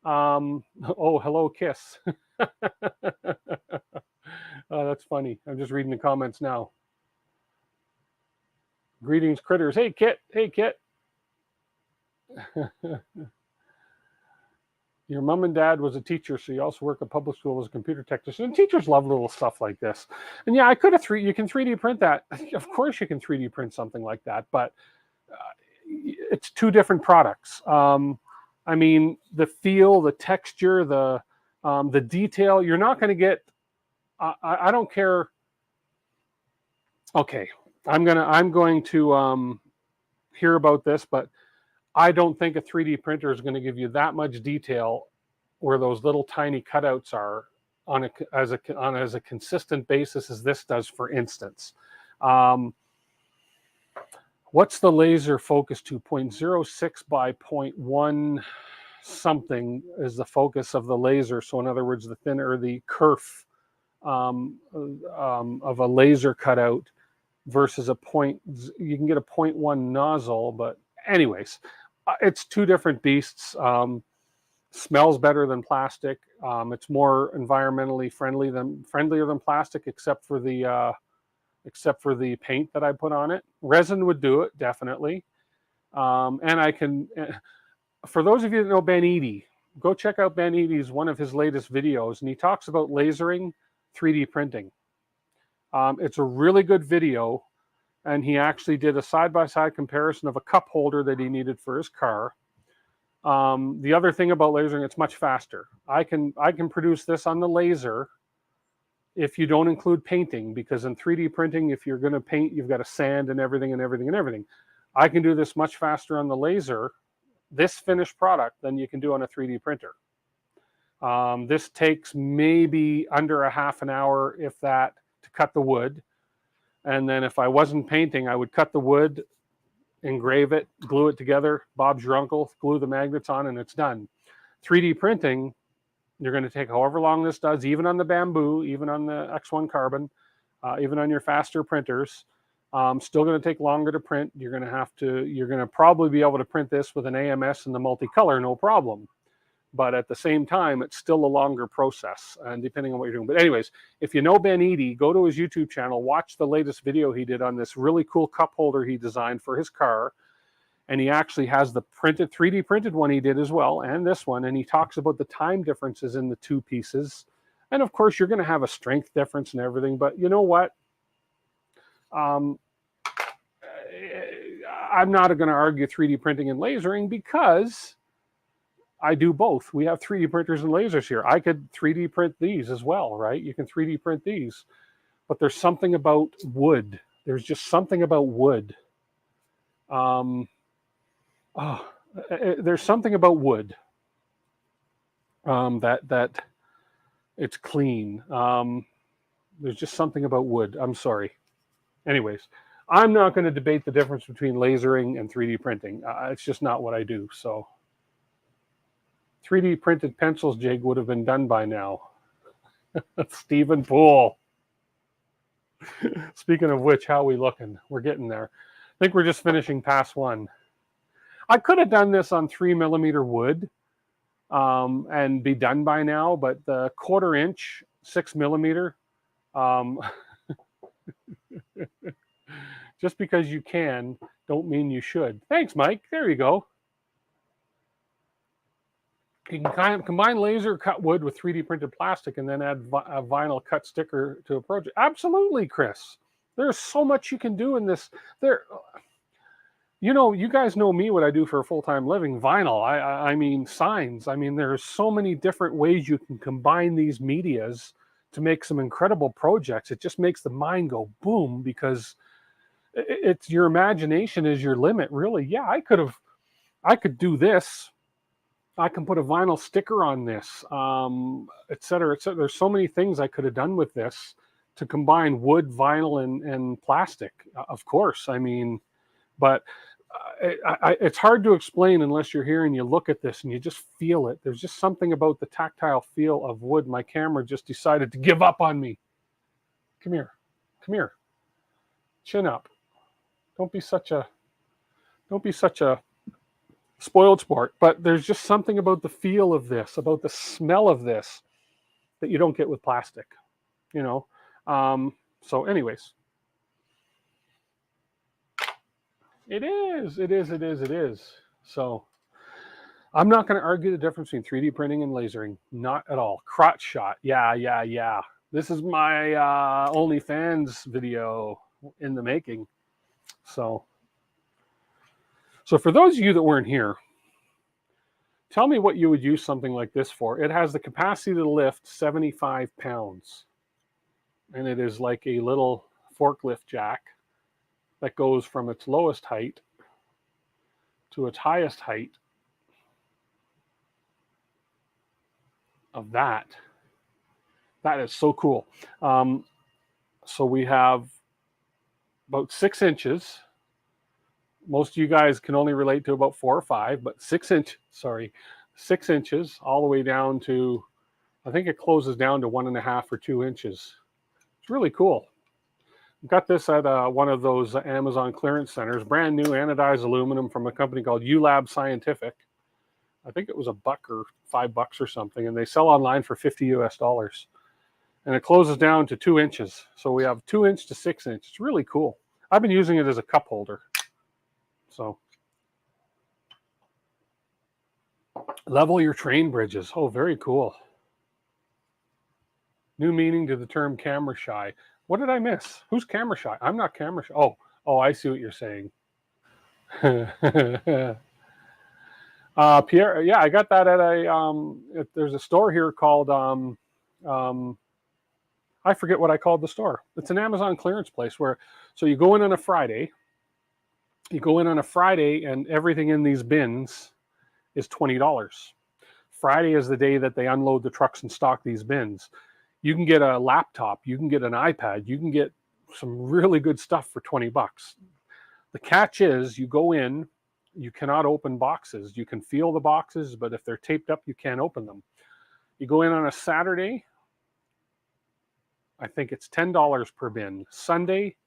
Oh, hello, Kiss. Oh, that's funny. I'm just reading the comments now. Greetings, critters. Hey, Kit. Hey, Kit. Your mom and dad was a teacher, so you also work at public school as a computer technician. And teachers love little stuff like this. And yeah, I could have you can 3D print that. Of course you can 3D print something like that, but it's two different products. I mean, the feel, the texture, the detail, you're not going to get, I don't care. Okay, I'm going to hear about this, but I don't think a 3D printer is going to give you that much detail where those little tiny cutouts are on as a consistent basis as this does, for instance. What's the laser focus to? 0.06 by 0.1 something is the focus of the laser. So in other words, the thinner the kerf of a laser cutout versus you can get a 0.1 nozzle, but anyways, it's two different beasts. Smells better than plastic. It's more environmentally friendlier than plastic, except for the paint that I put on it. Resin would do it, definitely. And I can, for those of you that know Ben Eady, go check out Ben Eady's one of his latest videos, and he talks about lasering 3D printing. It's a really good video, and he actually did a side-by-side comparison of a cup holder that he needed for his car. The other thing about lasering, it's much faster. I can produce this on the laser if you don't include painting, because in 3D printing, if you're going to paint, you've got to sand and everything. I can do this much faster on the laser, this finished product, than you can do on a 3D printer. This takes maybe under a half an hour, if that, to cut the wood. And then if I wasn't painting, I would cut the wood, engrave it, glue it together, Bob's your uncle, glue the magnets on, and it's done. 3D printing, you're going to take however long this does, even on the bamboo, even on the X1 carbon, even on your faster printers. Still going to take longer to print. You're going to probably be able to print this with an AMS and the multicolor, no problem. But at the same time, it's still a longer process, and depending on what you're doing. But anyways, if you know Ben Eady, go to his YouTube channel, watch the latest video he did on this really cool cup holder he designed for his car. And he actually has the 3D printed one he did as well, and this one. And he talks about the time differences in the two pieces. And of course, you're going to have a strength difference and everything. But you know what? I'm not going to argue 3D printing and lasering, because I do both. We have 3D printers and lasers here. I could 3D print these as well, right? You can 3D print these. But there's something about wood. There's just something about wood. There's something about wood that it's clean. There's just something about wood. I'm sorry. Anyways, I'm not going to debate the difference between lasering and 3D printing. It's just not what I do. So 3D printed pencils jig would have been done by now. Stephen Poole. Speaking of which, how are we looking? We're getting there. I think we're just finishing pass one. I could have done this on 3mm wood and be done by now, but the 1/4 inch 6mm, just because you can, don't mean you should. Thanks, Mike. There you go. You can combine laser cut wood with 3D printed plastic and then add a vinyl cut sticker to a project. Absolutely, Chris. There's so much you can do in this. You guys know me, what I do for a full-time living, vinyl. I mean, signs. I mean, there's so many different ways you can combine these medias to make some incredible projects. It just makes the mind go boom, because it's your imagination is your limit, really. Yeah, I could do this. I can put a vinyl sticker on this, et cetera, et cetera. There's so many things I could have done with this to combine wood, vinyl, and plastic, of course. I mean, but it's hard to explain unless you're here and you look at this and you just feel it. There's just something about the tactile feel of wood. My camera just decided to give up on me. Come here. Come here. Chin up. Don't be such a spoiled sport. But there's just something about the feel of this, about the smell of this, that you don't get with plastic, So anyways. It is. So I'm not going to argue the difference between 3D printing and lasering. Not at all. Crotch shot. Yeah. This is my OnlyFans video in the making. So for those of you that weren't here, tell me what you would use something like this for. It has the capacity to lift 75 pounds. And it is like a little forklift jack that goes from its lowest height to its highest height of that. That is so cool. So we have about 6 inches. Most of you guys can only relate to about 4 or 5, but 6 inches all the way down to, I think it closes down to 1.5 or 2 inches. It's really cool. Got this at one of those Amazon clearance centers, brand new anodized aluminum from a company called ULab Scientific. I think it was $1 or $5 or something, and they sell online for $50 US. And it closes down to 2 inches. So we have 2 inch to 6 inch. It's really cool. I've been using it as a cup holder. So level your train bridges. Oh, very cool. New meaning to the term camera shy. What did I miss? Who's camera shy? I'm not camera shy. Oh, I see what you're saying. Pierre, yeah, I got that at there's a store here called, I forget what I called the store. It's an Amazon clearance place so you go in on a Friday. You go in on a Friday and everything in these bins is $20. Friday is the day that they unload the trucks and stock these bins. You can get a laptop, you can get an iPad, you can get some really good stuff for $20. The catch is you go in, you cannot open boxes. You can feel the boxes, but if they're taped up, you can't open them. You go in on a Saturday, I think it's $10 per bin. Sunday,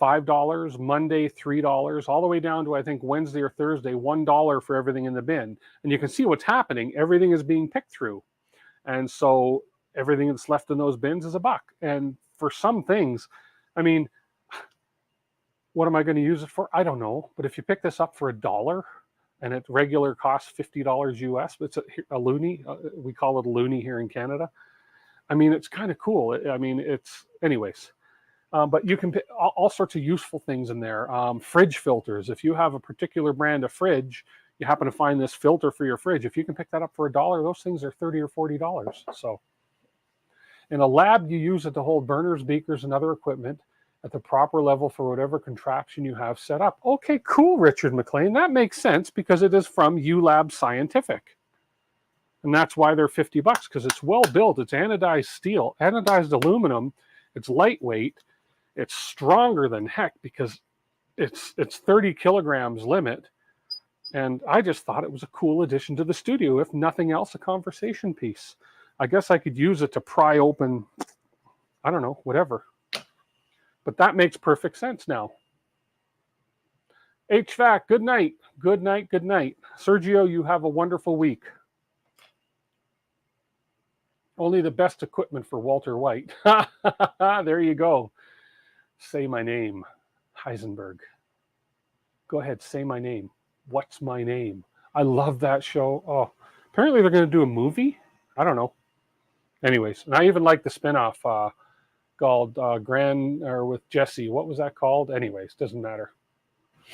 $5, Monday, $3, all the way down to, I think, Wednesday or Thursday, $1 for everything in the bin. And you can see what's happening. Everything is being picked through. And so everything that's left in those bins is $1. And for some things, I mean, what am I going to use it for? I don't know. But if you pick this up for $1 and it regular costs $50 US, it's a loonie. We call it a loonie here in Canada. I mean, it's kind of cool. I mean, anyways. But you can pick all sorts of useful things in there. Fridge filters. If you have a particular brand of fridge, you happen to find this filter for your fridge. If you can pick that up for $1, those things are $30 or $40. So in a lab, you use it to hold burners, beakers, and other equipment at the proper level for whatever contraption you have set up. Okay, cool, Richard McLean. That makes sense because it is from ULab Scientific. And that's why they're $50, because it's well built. It's anodized steel, anodized aluminum. It's lightweight. It's stronger than heck because it's 30 kilograms limit. And I just thought it was a cool addition to the studio. If nothing else, a conversation piece. I guess I could use it to pry open, I don't know, whatever. But that makes perfect sense now. HVAC, good night. Good night, good night. Sergio, you have a wonderful week. Only the best equipment for Walter White. There you go. Say my name, Heisenberg. Go ahead, say my name. What's my name? I love that show. Oh, apparently they're going to do a movie. I don't know. Anyways, and I even like the spinoff called with Jesse. What was that called? Anyways, doesn't matter.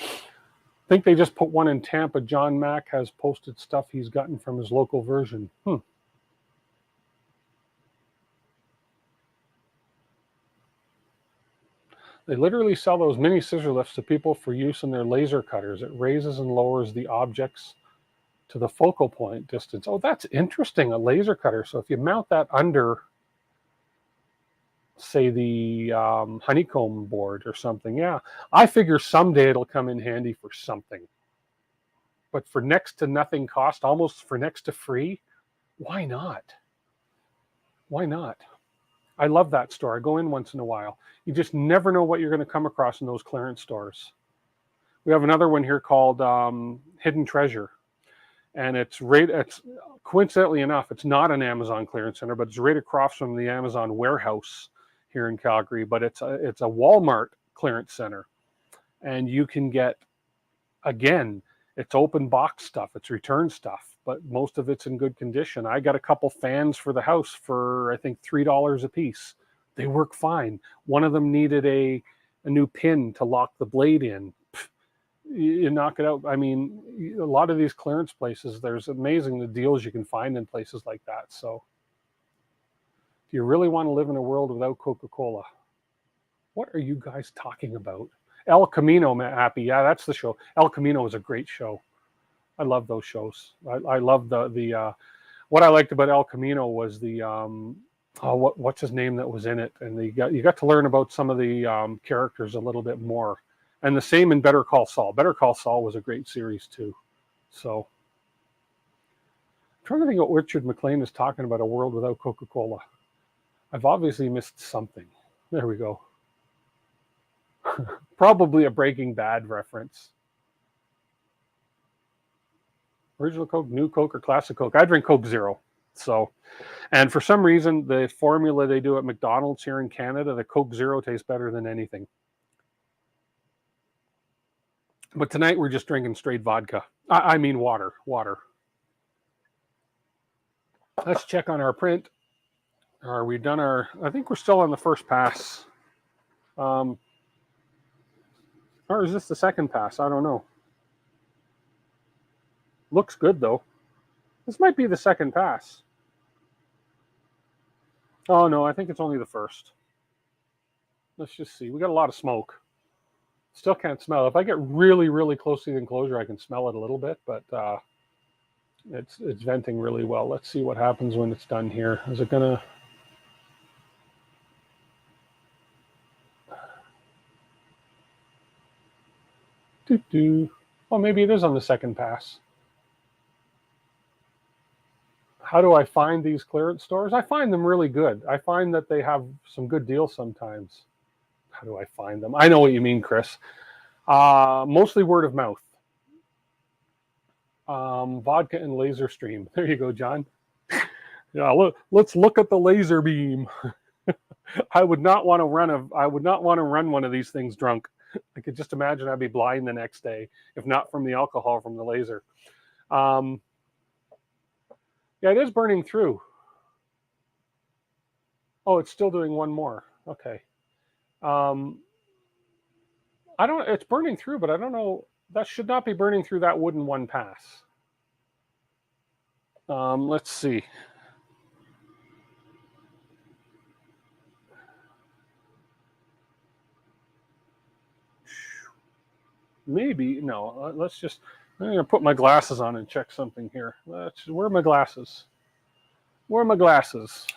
I think they just put one in Tampa. John Mack has posted stuff he's gotten from his local version. They literally sell those mini scissor lifts to people for use in their laser cutters. It raises and lowers the objects to the focal point distance. Oh, that's interesting, a laser cutter. So if you mount that under, say, the honeycomb board or something, yeah, I figure someday it'll come in handy for something. But for next to nothing cost, almost for next to free, why not? Why not? I love that store. I go in once in a while. You just never know what you're going to come across in those clearance stores. We have another one here called Hidden Treasure. And it's coincidentally enough, it's not an Amazon clearance center, but it's right across from the Amazon warehouse here in Calgary. But it's a Walmart clearance center. And you can get, again, It's open box stuff. It's return stuff, but most of it's in good condition. I got a couple fans for the house for, I think, $3 a piece. They work fine. One of them needed a new pin to lock the blade in. You knock it out. I mean, a lot of these clearance places, there's amazing the deals you can find in places like that. So do you really want to live in a world without Coca-Cola? What are you guys talking about? El Camino, Happy. Yeah, that's the show. El Camino is a great show. I love those shows. I love the what I liked about El Camino was the what's his name that was in it, and you got to learn about some of the characters a little bit more. And the same in Better Call Saul. Better Call Saul was a great series too. So I'm trying to think what Richard McLean is talking about, a world without Coca-Cola. I've obviously missed something. There we go. Probably a Breaking Bad reference. Original Coke, new Coke, or classic Coke? I drink Coke Zero. So, and for some reason, the formula they do at McDonald's here in Canada, the Coke Zero tastes better than anything. But tonight we're just drinking straight vodka. I mean water. Let's check on our print. Are we done our... I think we're still on the first pass. Or is this the second pass? I don't know. Looks good, though. This might be the second pass. Oh, no, I think it's only the first. Let's just see. We got a lot of smoke. Still can't smell it. If I get really, really close to the enclosure, I can smell it a little bit, but it's venting really well. Let's see what happens when it's done here. Is it gonna... Oh, maybe it is on the second pass. How do I find these clearance stores? I find them really good. I find that they have some good deals sometimes. How do I find them? I know what you mean, Chris. Mostly word of mouth. Vodka and laser stream. There you go, John. Yeah, let's look at the laser beam. I would not want to run one of these things drunk. I could just imagine I'd be blind the next day, if not from the alcohol, from the laser. Yeah, it is burning through. Oh, it's still doing one more. Okay. It's burning through, but I don't know. That should not be burning through that wooden one pass. Let's see. Maybe, no, let's just... I'm going to put my glasses on and check something here. Where are my glasses? Where are my glasses?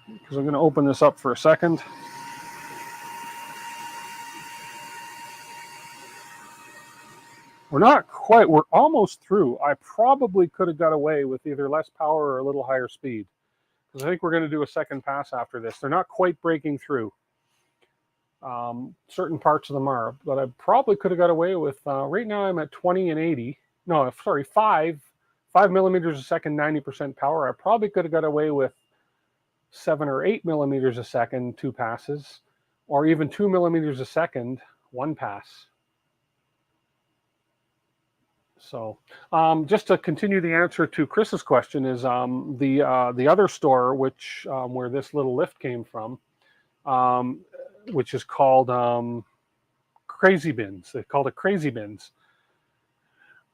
Because I'm going to open this up for a second. We're not quite, we're almost through. I probably could have got away with either less power or a little higher speed, because I think we're going to do a second pass after this. They're not quite breaking through. Certain parts of them are, but I probably could have got away with, right now I'm at 20 and 80. No, sorry, 5 millimeters a second, 90% power. I probably could have got away with 7 or 8 millimeters a second, 2 passes, or even 2 millimeters a second, 1 pass. So just to continue the answer to Chris's question is the other store, which where this little lift came from, which is called Crazy Bins. They called it Crazy Bins.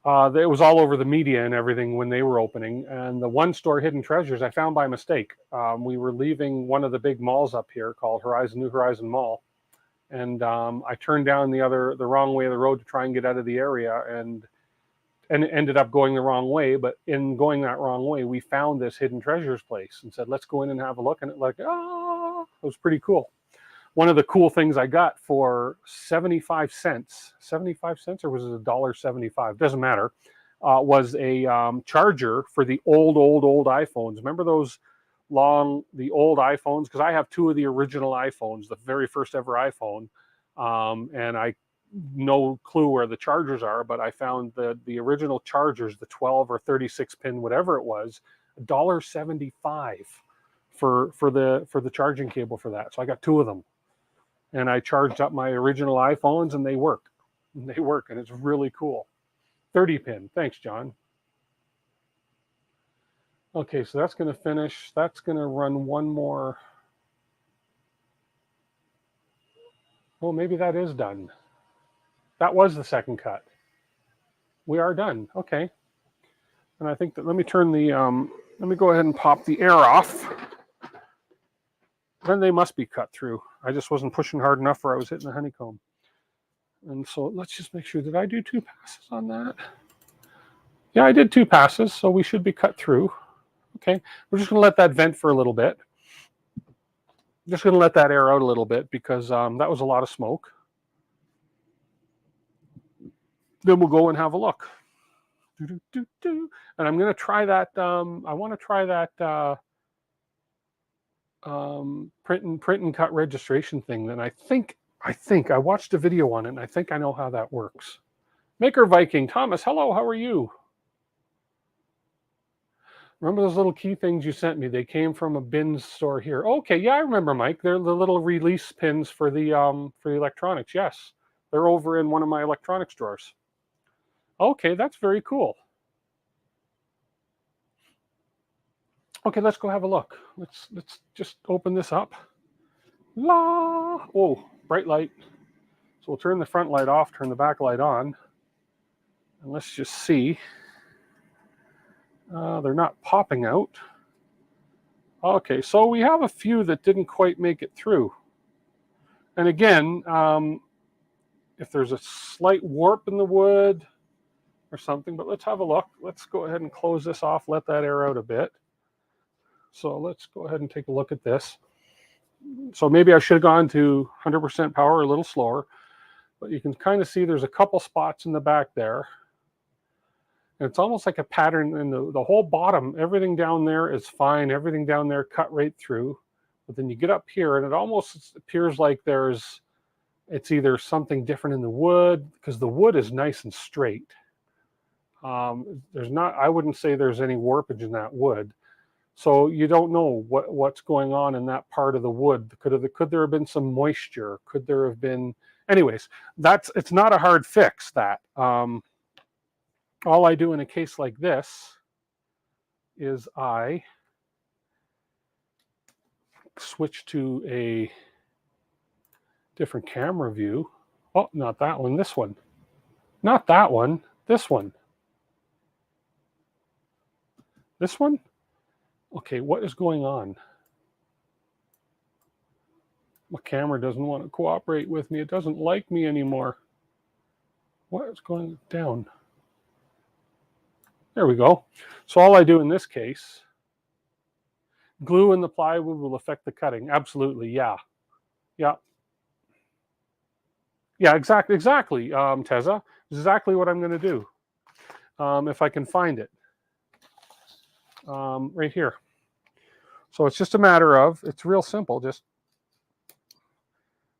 It was all over the media and everything when they were opening. And the one store, Hidden Treasures, I found by mistake. We were leaving one of the big malls up here called New Horizon Mall. And I turned down the wrong way of the road to try and get out of the area, and it ended up going the wrong way. But in going that wrong way, we found this Hidden Treasures place and said, let's go in and have a look. And it was pretty cool. One of the cool things I got for 75 cents, or was it $1.75? Doesn't matter, was a charger for the old iPhones. Remember those the old iPhones? Because I have 2 of the original iPhones, the very first ever iPhone. And I no clue where the chargers are, but I found the original chargers, the 12 or 36 pin, whatever it was, $1.75 for the charging cable for that. So I got 2 of them. and I charged up my original iPhones, and they work. They work, and it's really cool. 30 pin. Thanks, John. Okay, so that's going to finish. That's going to run one more. Well, maybe that is done. That was the second cut. We are done. Okay. And I think that, let me turn the, let me go ahead and pop the air off. Then they must be cut through. I just wasn't pushing hard enough or I was hitting the honeycomb. And so let's just make sure, did I do 2 passes on that? Yeah, I did 2 passes, so we should be cut through. Okay, we're just gonna let that vent for a little bit. Just gonna let that air out a little bit because that was a lot of smoke. Then we'll go and have a look. And I'm gonna try that, I wanna try that print and cut registration thing. Then I think I watched a video on it and I think I know how that works. Maker Viking, Thomas, hello, how are you? Remember those little key things you sent me? They came from a bin store here. Okay, yeah, I remember, Mike. They're the little release pins for the electronics. Yes, they're over in one of my electronics drawers. Okay, that's very cool. Okay, let's go have a look. Let's just open this up. La! Oh, bright light. So we'll turn the front light off, turn the back light on, and let's just see. They're not popping out. Okay, so we have a few that didn't quite make it through. And again, if there's a slight warp in the wood or something, but let's have a look. Let's go ahead and close this off, let that air out a bit. So let's go ahead and take a look at this. So maybe I should have gone to 100% power a little slower, but you can kind of see there's a couple spots in the back there. And it's almost like a pattern in the whole bottom. Everything down there is fine. Everything down there cut right through. But then you get up here and it almost appears like it's either something different in the wood, because the wood is nice and straight. I wouldn't say there's any warpage in that wood. So you don't know what's going on in that part of the wood. Could there have been some moisture? Could there have been, anyways, it's not a hard fix, that. All I do in a case like this is I switch to a different camera view. Oh, not that one, this one. Not that one, this one. This one? Okay, what is going on? My camera doesn't want to cooperate with me. It doesn't like me anymore. What is going down? There we go. So all I do in this case, glue in the plywood will affect the cutting. Absolutely, yeah. Yeah. Yeah, exactly, Teza. Exactly what I'm going to do. If I can find it. Right here. So it's just a matter of, it's real simple.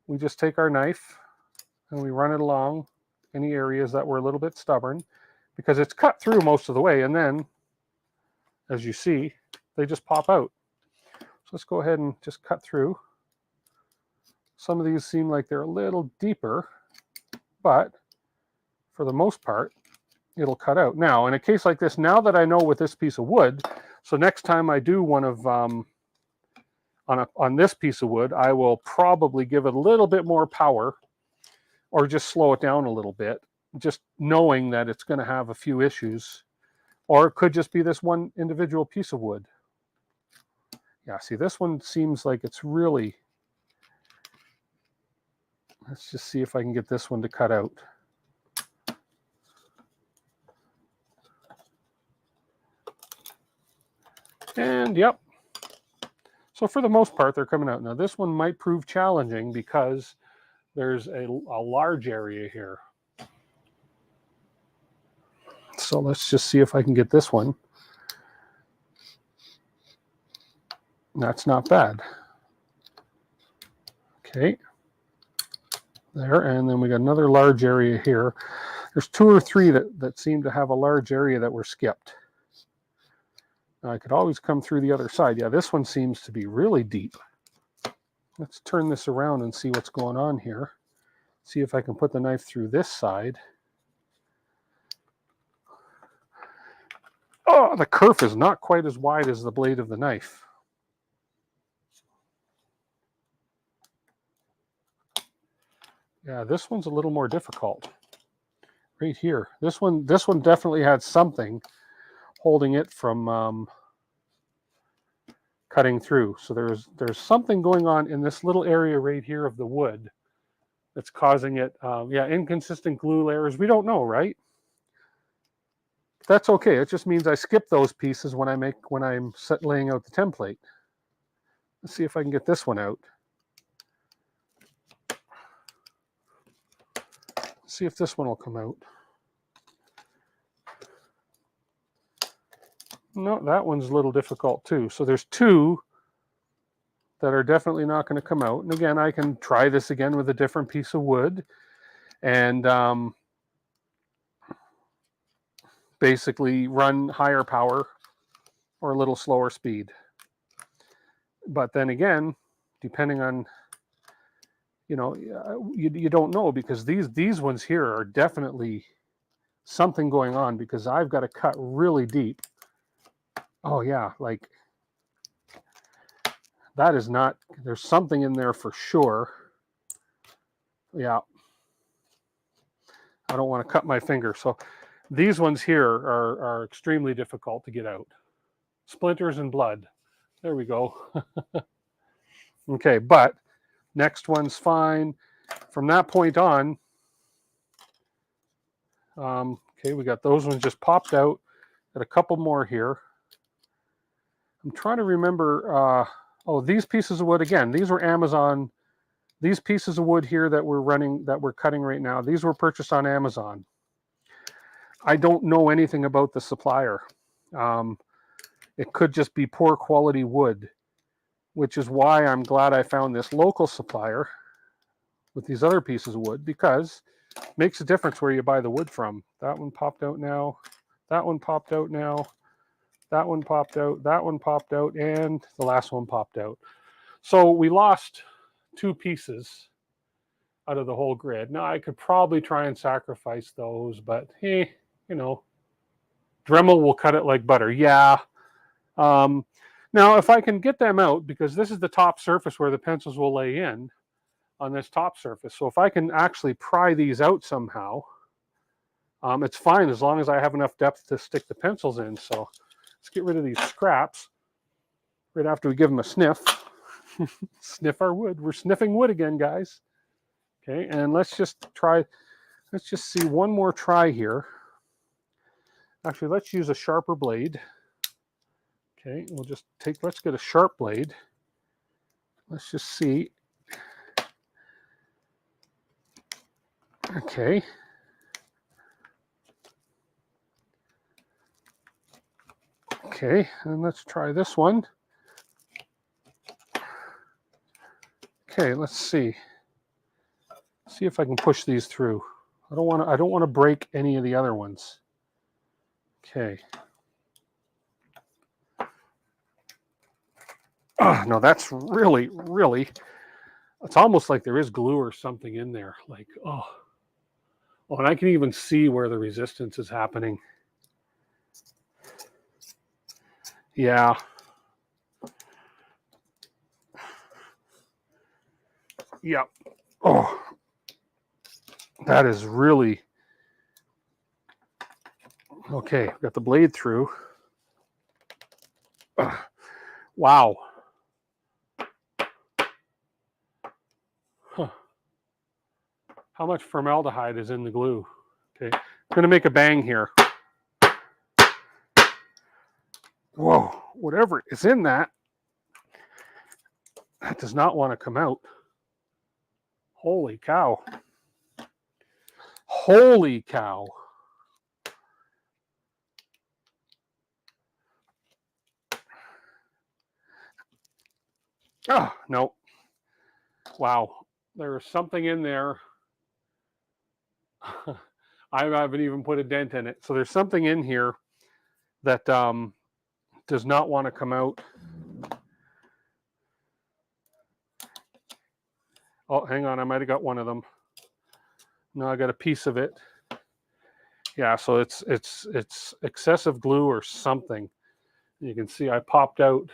We just take our knife and we run it along any areas that were a little bit stubborn, because it's cut through most of the way, and then, as you see, they just pop out. So let's go ahead and just cut through. Some of these seem like they're a little deeper, but for the most part, it'll cut out. Now, in a case like this, now that I know with this piece of wood, so next time I do one of, on this piece of wood, I will probably give it a little bit more power or just slow it down a little bit, just knowing that it's going to have a few issues. Or it could just be this one individual piece of wood. Yeah, see, this one seems like it's really... Let's just see if I can get this one to cut out. And yep. So for the most part, they're coming out. Now this one might prove challenging because there's a large area here. So let's just see if I can get this one. That's not bad. Okay. There, and then we got another large area here. There's 2 or 3 that seem to have a large area that were skipped. Now I could always come through the other side. Yeah, this one seems to be really deep. Let's turn this around and see what's going on here. See if I can put the knife through this side. Oh, the kerf is not quite as wide as the blade of the knife. Yeah, this one's a little more difficult. Right here. This one definitely had something holding it from cutting through. So there's something going on in this little area right here of the wood that's causing it. Yeah, inconsistent glue layers. We don't know, right? That's okay. It just means I skip those pieces when I'm laying out the template. Let's see if I can get this one out. See if this one will come out. No, that one's a little difficult too. So there's two that are definitely not going to come out. And again, I can try this again with a different piece of wood and basically run higher power or a little slower speed. But then again, depending on, you don't know, because these ones here are definitely something going on, because I've got to cut really deep. Oh yeah, like that is not, there's something in there for sure. Yeah. I don't want to cut my finger. So these ones here are extremely difficult to get out. Splinters and blood. There we go. Okay, but next one's fine. From that point on, okay, we got those ones just popped out. Got a couple more here. I'm trying to remember, oh, these pieces of wood, again, these were Amazon. These pieces of wood here that we're cutting right now, these were purchased on Amazon. I don't know anything about the supplier. It could just be poor quality wood, which is why I'm glad I found this local supplier with these other pieces of wood, because it makes a difference where you buy the wood from. That one popped out now. That one popped out now. That one popped out. That one popped out. And the last one popped out. So we lost two pieces out of the whole grid. Now, I could probably try and sacrifice those, but hey, Dremel will cut it like butter. Yeah. Now, if I can get them out, because this is the top surface where the pencils will lay in on this top surface. So if I can actually pry these out somehow, it's fine as long as I have enough depth to stick the pencils in. So let's get rid of these scraps right after we give them a sniff. Sniff our wood. We're sniffing wood again, guys. Okay, and let's just see one more try here. Actually, let's use a sharper blade. Okay, let's get a sharp blade. Let's just see. Okay. Okay, and let's try this one. Okay, let's see. See if I can push these through. I don't want to break any of the other ones. Okay. Oh, no, that's really, really, it's almost like there is glue or something in there. Like, oh, and I can even see where the resistance is happening. Yeah. Yeah. Oh, that is really, okay. Got the blade through. Wow. Huh. How much formaldehyde is in the glue? Okay, I'm going to make a bang here. Whoa, whatever is in that does not want to come out. Holy cow. Holy cow. Oh, no. Wow. There is something in there. I haven't even put a dent in it. So there's something in here that does not want to come out. Oh, hang on, I might have got one of them. No, I got a piece of it. Yeah, so it's excessive glue or something. You can see I popped out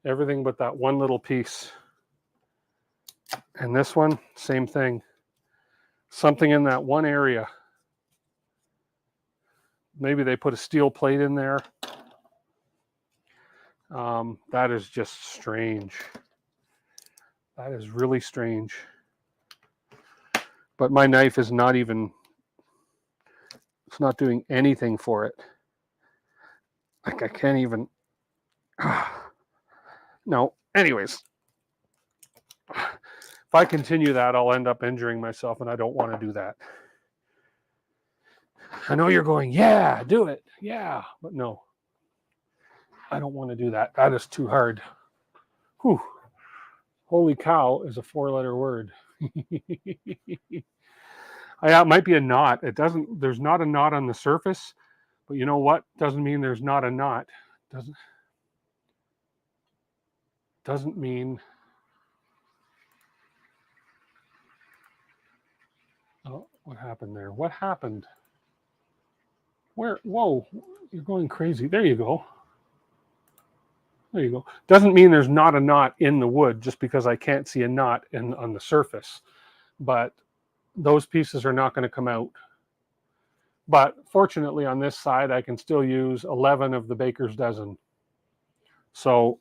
everything but that one little piece. And this one, same thing. Something in that one area. Maybe they put a steel plate in there. That is just strange. That is really strange. But my knife is not even, it's not doing anything for it. Like I can't even, no, anyways. If I continue that, I'll end up injuring myself, and I don't want to do that. I know you're going, yeah, do it. Yeah, but no. I don't want to do that. That is too hard. Whew. Holy cow is a 4-letter word. Yeah, it might be a knot. It doesn't, there's not a knot on the surface, but you know what? Doesn't mean there's not a knot. Doesn't mean. Oh, what happened there? What happened? Where? Whoa, you're going crazy. There you go. There you go. Doesn't mean there's not a knot in the wood just because I can't see a knot on the surface. But those pieces are not going to come out. But fortunately on this side, I can still use 11 of the baker's dozen. So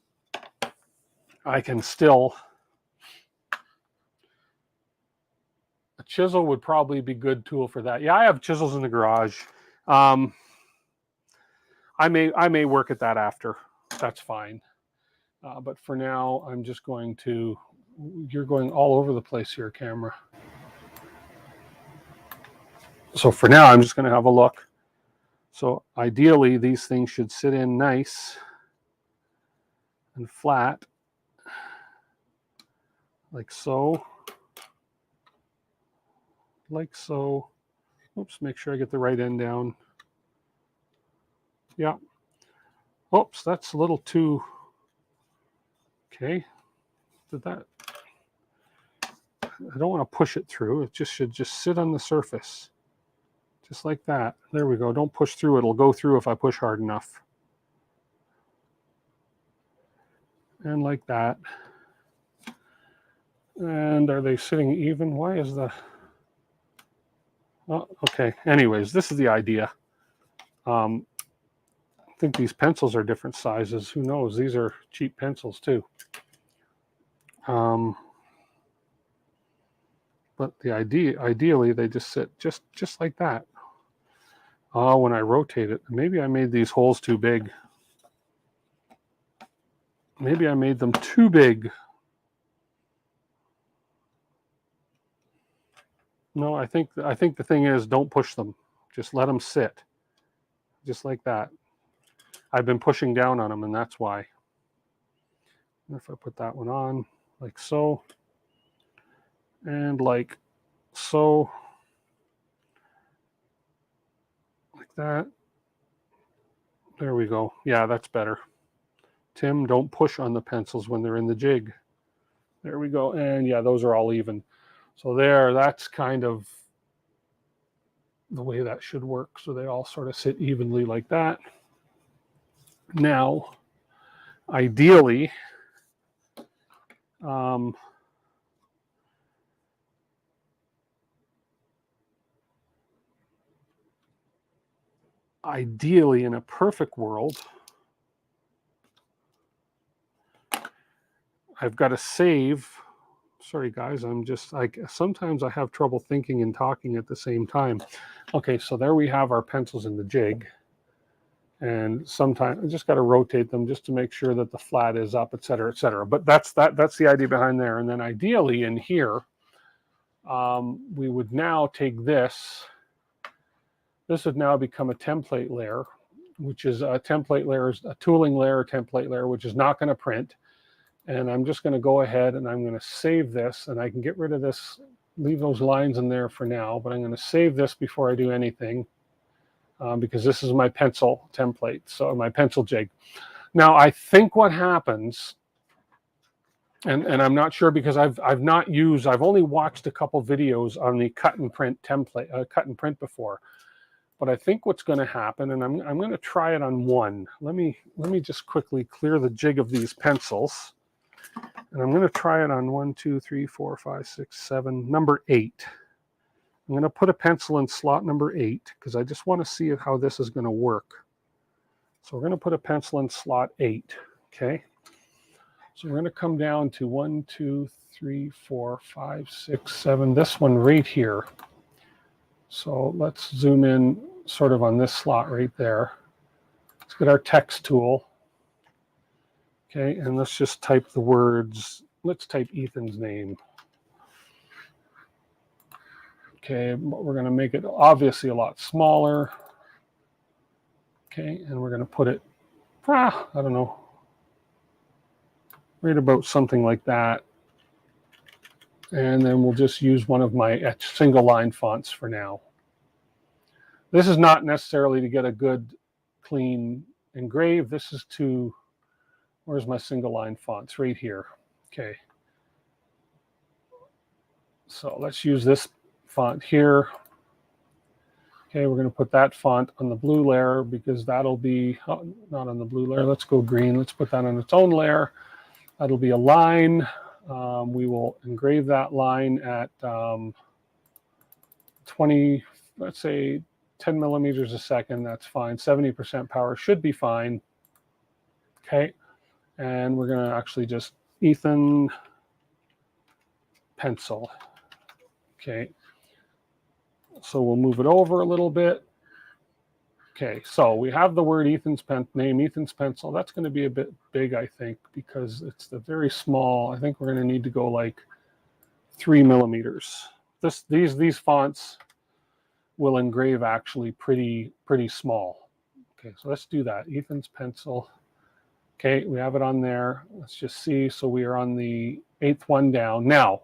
I can still, a chisel would probably be a good tool for that. Yeah, I have chisels in the garage. I may work at that after. That's fine. But for now, I'm just going to, you're going all over the place here, camera. So for now, I'm just going to have a look. So ideally, these things should sit in nice and flat, like so. Like so. Oops, make sure I get the right end down. Yeah. Oops, that's a little too, okay. Did that, I don't want to push it through. It just should just sit on the surface. Just like that. There we go. Don't push through. It'll go through if I push hard enough. And like that. And are they sitting even? Why is the, oh, okay. Anyways, this is the idea. I think these pencils are different sizes. Who knows? These are cheap pencils too. But the idea, ideally, they just sit just like that. Oh, when I rotate it, maybe I made these holes too big. Maybe I made them too big. No, I think the thing is, don't push them. Just let them sit. Just like that. I've been pushing down on them, and that's why. And if I put that one on, like so, and like so, like that. There we go. Yeah, that's better. Tim, don't push on the pencils when they're in the jig. There we go. And yeah, those are all even. So there, that's kind of the way that should work. So they all sort of sit evenly like that. Now, ideally, ideally in a perfect world, I've got to save. Sorry guys, I'm just like, sometimes I have trouble thinking and talking at the same time. Okay, so there we have our pencils in the jig. And sometimes I just got to rotate them just to make sure that the flat is up, et cetera, et cetera. But that's the idea behind there. And then ideally in here, we would now take this. This would now become a template layer, which is a template layer, a tooling layer, template layer, which is not going to print. And I'm just going to go ahead and I'm going to save this, and I can get rid of this, leave those lines in there for now, but I'm going to save this before I do anything because this is my pencil template, so my pencil jig. Now, I think what happens, And I'm not sure because I've only watched a couple videos on the cut and print template, cut and print before. But I think what's going to happen, and I'm going to try it on one. Let me just quickly clear the jig of these pencils, and I'm going to try it on 1, 2, 3, 4, 5, 6, 7, number 8. I'm going to put a pencil in slot number 8 because I just want to see how this is going to work. So we're going to put a pencil in slot 8. Okay. So we're going to come down to 1, 2, 3, 4, 5, 6, 7. This one right here. So let's zoom in sort of on this slot right there. Let's get our text tool. Okay, and let's just type the words. Let's type Ethan's name. Okay, but we're going to make it obviously a lot smaller. Okay, and we're going to put it, I don't know, right about something like that. And then we'll just use one of my single line fonts for now. This is not necessarily to get a good, clean engrave. This is to, where's my single line fonts? Right here. Okay. So let's use this font here. Okay, we're going to put that font on the blue layer because that'll be, not on the blue layer. Let's go green. Let's put that on its own layer. That'll be a line. We will engrave that line at 20, let's say 10 millimeters a second. That's fine. 70% power should be fine. Okay. And we're going to actually just Ethan pencil. Okay. So we'll move it over a little bit. Okay. So we have the word Ethan's name, Ethan's pencil. That's going to be a bit big, I think, because it's the very small. I think we're going to need to go like 3 millimeters. These fonts will engrave actually pretty small. Okay, so let's do that. Ethan's pencil. Okay, we have it on there. Let's just see. So we are on the 8th one down. Now,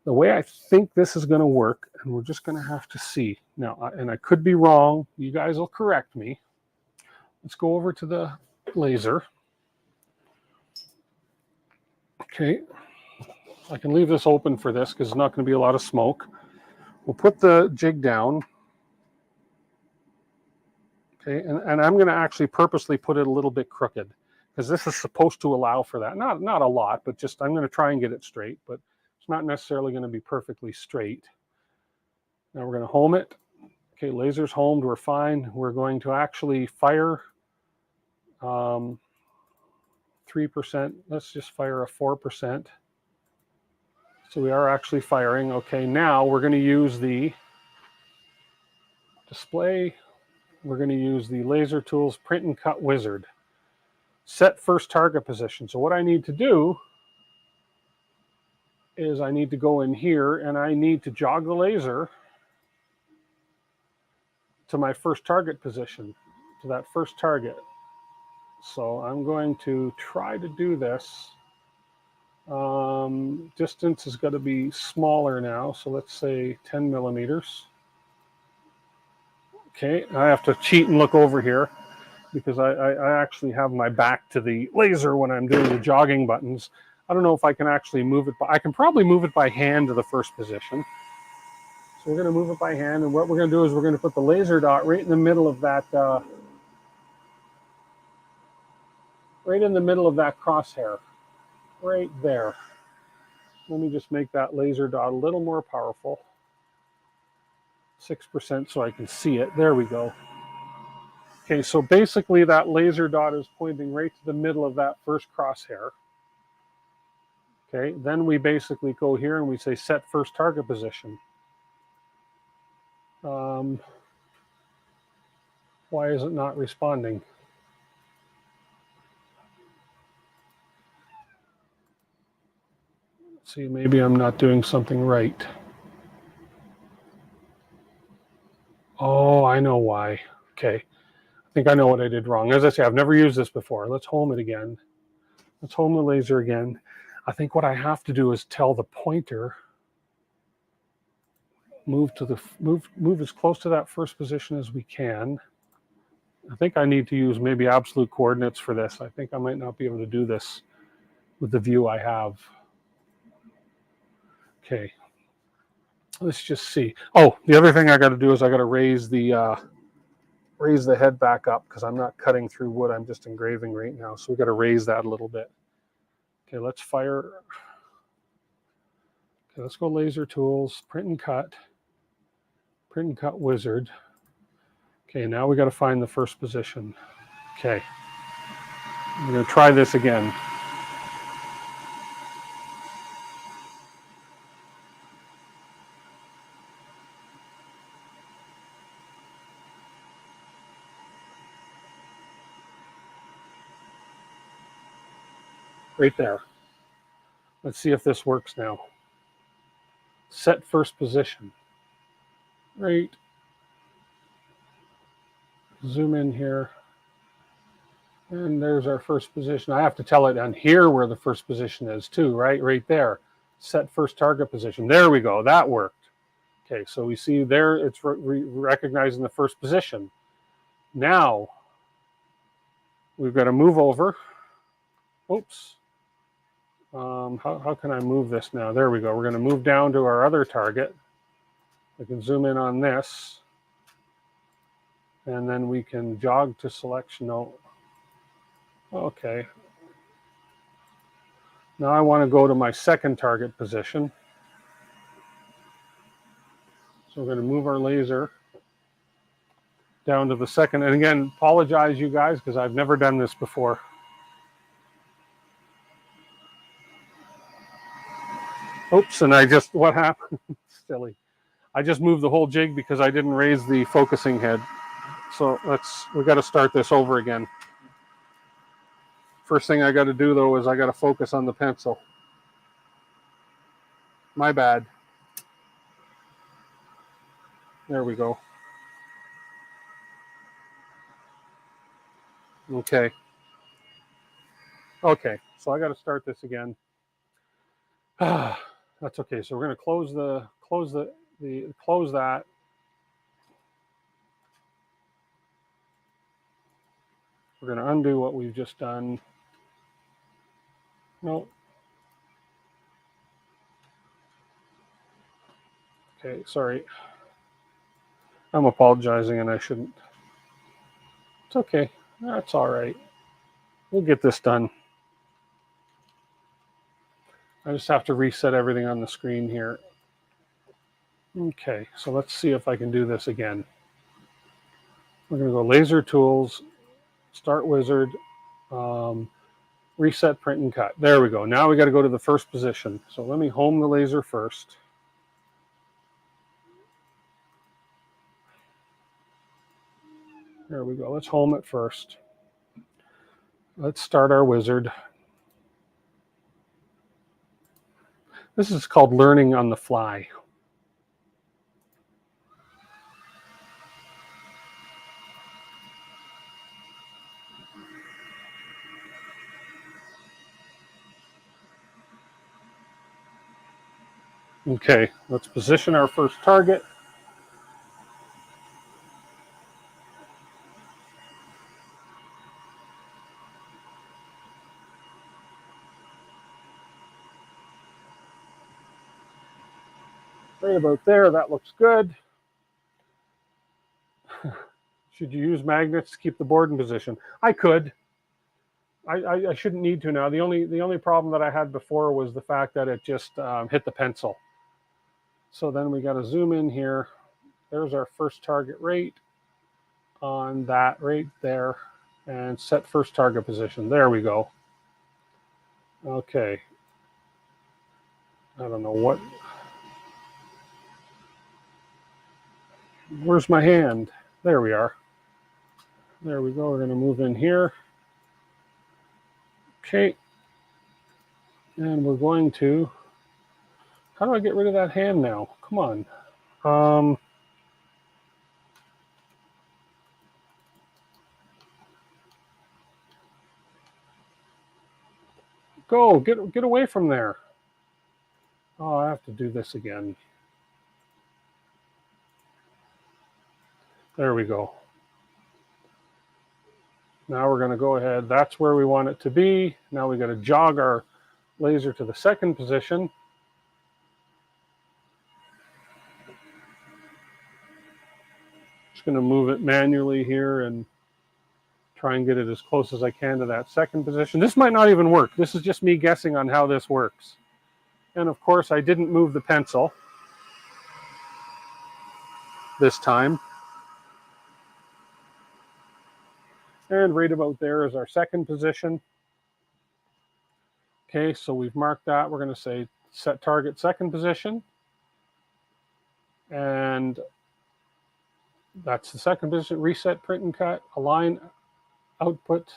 the way I think this is going to work, and we're just going to have to see. Now, and I could be wrong. You guys will correct me. Let's go over to the laser. Okay, I can leave this open for this because there's not going to be a lot of smoke. We'll put the jig down. Okay, and I'm going to actually purposely put it a little bit crooked because this is supposed to allow for that. Not a lot, but just I'm going to try and get it straight, but it's not necessarily going to be perfectly straight. Now we're going to home it. Okay, laser's homed, we're fine. We're going to actually fire 3%. Let's just fire a 4%. So we are actually firing. Okay, now we're going to use the display. We're going to use the Laser Tools Print and Cut Wizard. Set first target position. So what I need to do is I need to go in here and I need to jog the laser to my first target position, to that first target. So I'm going to try to do this. Distance is going to be smaller now. So let's say 10 millimeters. Okay, I have to cheat and look over here because I actually have my back to the laser when I'm doing the jogging buttons. I don't know if I can actually move it, but I can probably move it by hand to the first position. So we're going to move it by hand, and what we're going to do is we're going to put the laser dot right in the middle of that, crosshair, right there. Let me just make that laser dot a little more powerful. 6% so I can see it. There we go. Okay, so basically that laser dot is pointing right to the middle of that first crosshair. Okay, then we basically go here and we say set first target position. Why is it not responding? Let's see, maybe I'm not doing something right. Oh, I know why. Okay, I think I know what I did wrong. As I say, I've never used this before. Let's home it again. Let's home the laser again. I think what I have to do is tell the pointer move as close to that first position as we can. I think I need to use maybe absolute coordinates for this. I think I might not be able to do this with the view I have. Okay. Let's just see. Oh, the other thing I got to do is I got to raise the head back up because I'm not cutting through wood. I'm just engraving right now. So we got to raise that a little bit. Okay, let's fire. Okay, let's go laser tools, print and cut wizard. Okay, now we got to find the first position. Okay, I'm going to try this again. Right there. Let's see if this works now. Set first position. Right. Zoom in here. And there's our first position. I have to tell it on here where the first position is too, right? Right there. Set first target position. There we go. That worked. Okay, so we see there it's recognizing the first position. Now we've got to move over. Oops. How can I move this now? There we go. We're going to move down to our other target. I can zoom in on this. And then we can jog to selection. No. Okay. Now I want to go to my second target position. So we're going to move our laser down to the second. And again, apologize you guys because I've never done this before. Oops, and what happened? Silly. I just moved the whole jig because I didn't raise the focusing head. So we got to start this over again. First thing I got to do though is I got to focus on the pencil. My bad. There we go. Okay. Okay, so I got to start this again. That's okay. So we're going to close that. We're going to undo what we've just done. No. Okay, sorry. I'm apologizing and I shouldn't. It's okay. That's all right. We'll get this done. I just have to reset everything on the screen here. Okay, so let's see if I can do this again. We're going to go laser tools, start wizard, reset print and cut. There we go. Now we got to go to the first position. So let me home the laser first. There we go. Let's home it first. Let's start our wizard. This is called learning on the fly. Okay, let's position our first target. Right about there, that looks good. Should you use magnets to keep the board in position? I could. I shouldn't need to now. The only problem that I had before was the fact that it just hit the pencil. So then we got to zoom in here. There's our first target right on that right there, and set first target position. There we go. Okay. I don't know what. Where's my hand? There we are. There we go. We're going to move in here. Okay. And we're going to. How do I get rid of that hand now? Come on. Go. Get away from there. Oh, I have to do this again. There we go. Now we're going to go ahead. That's where we want it to be. Now we got to jog our laser to the second position. going to move it manually here and try and get it as close as I can to that second position. This might not even work. This is just me guessing on how this works. And of course, I didn't move the pencil this time. And right about there is our second position. Okay, so we've marked that. We're going to say set target second position. And that's the second position. Reset, print and cut, align output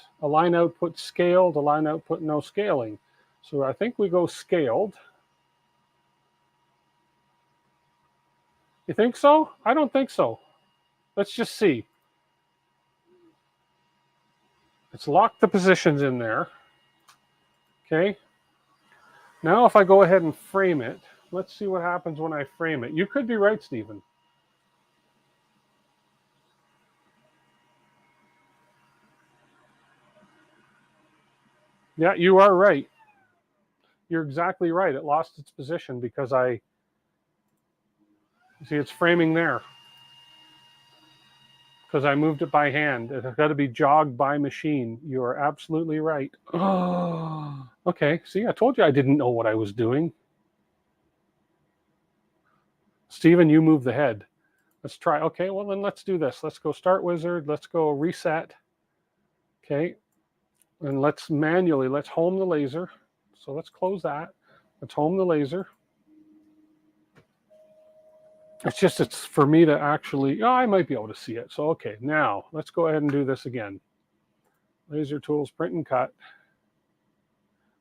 scaled, align output no scaling. So I think we go scaled. You think so? I don't think so. Let's just see. Let's lock the positions in there. Okay. Now if I go ahead and frame it, let's see what happens when I frame it. You could be right, Stephen. Yeah, you are right. You're exactly right. It lost its position because see, it's framing there. Because I moved it by hand. It's got to be jogged by machine. You are absolutely right. Oh, okay. See, I told you I didn't know what I was doing. Stephen, you move the head. Let's try. Okay, well then let's do this. Let's go start wizard. Let's go reset. Okay. And let's home the laser. So let's close that. Let's home the laser. It's for me to actually, I might be able to see it. So, okay, now let's go ahead and do this again. Laser tools, print and cut.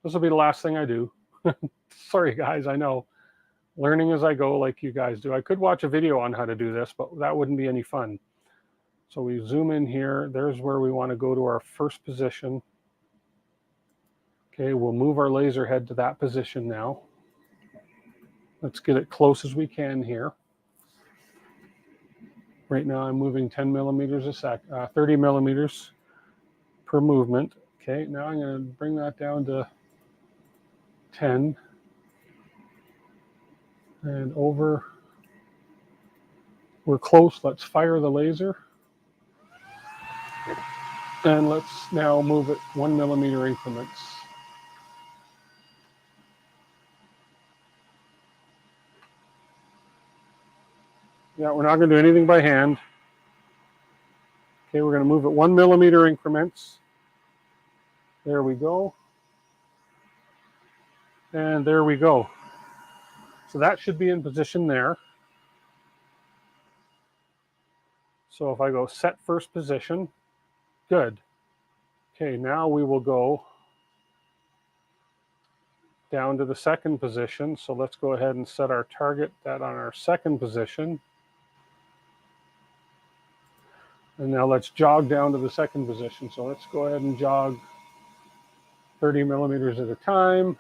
This will be the last thing I do. Sorry, guys, I know. Learning as I go like you guys do. I could watch a video on how to do this, but that wouldn't be any fun. So we zoom in here. There's where we want to go to our first position. Okay, we'll move our laser head to that position now. Let's get it close as we can here. Right now I'm moving 10 millimeters a sec, 30 millimeters per movement. Okay, now I'm going to bring that down to 10 and over. We're close. Let's fire the laser. And let's now move it 1 millimeter increments. Yeah, we're not going to do anything by hand. Okay, we're going to move it 1 millimeter increments. There we go. And there we go. So that should be in position there. So if I go set first position, good. Okay, now we will go down to the second position. So let's go ahead and set our target that on our second position. And now let's jog down to the second position. So let's go ahead and jog 30 millimeters at a time.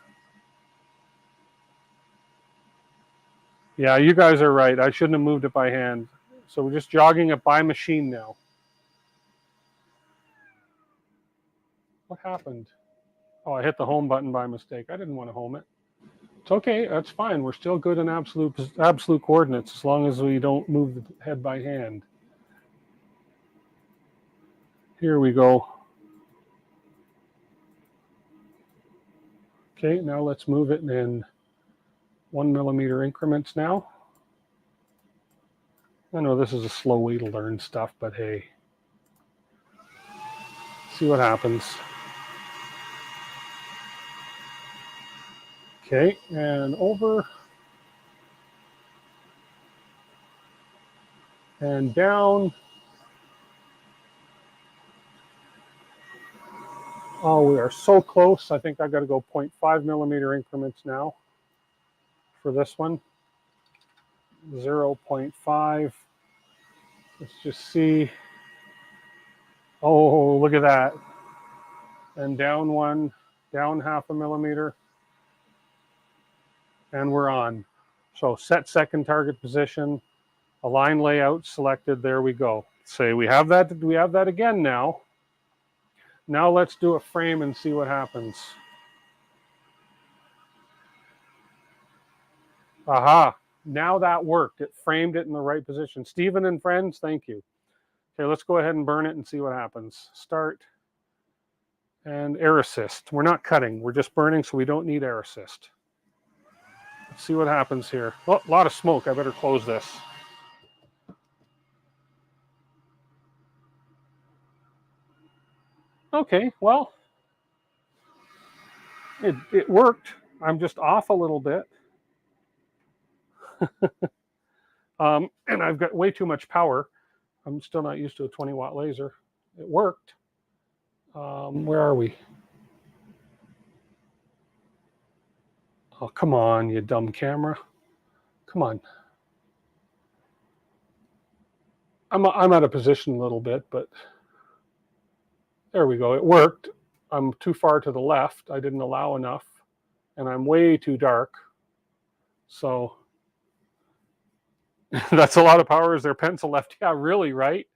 Yeah, you guys are right. I shouldn't have moved it by hand. So we're just jogging it by machine now. What happened? Oh, I hit the home button by mistake. I didn't want to home it. It's okay. That's fine. We're still good in absolute coordinates as long as we don't move the head by hand. Here we go. Okay, now let's move it in 1 millimeter increments now. I know this is a slow way to learn stuff, but hey, see what happens. Okay, and over and down. Oh, we are so close. I think I got to go 0.5 millimeter increments now for this one. 0.5. Let's just see. Oh, look at that. And down one, down 0.5 millimeter. And we're on. So set second target position, align layout selected. There we go. Say we have that again now. Now let's do a frame and see what happens. Aha, now that worked. It framed it in the right position. Stephen and friends, thank you. Okay, let's go ahead and burn it and see what happens. Start and air assist. We're not cutting, we're just burning, so we don't need air assist. Let's see what happens here. Oh, a lot of smoke. I better close this. Okay, well, it worked. I'm just off a little bit. And I've got way too much power. I'm still not used to a 20-watt laser. It worked. Where are we? Oh, come on, you dumb camera. Come on. I'm out of position a little bit, but there we go. It worked. I'm too far to the left. I didn't allow enough, and I'm way too dark. So that's a lot of power. Is there pencil left? Yeah, really, right?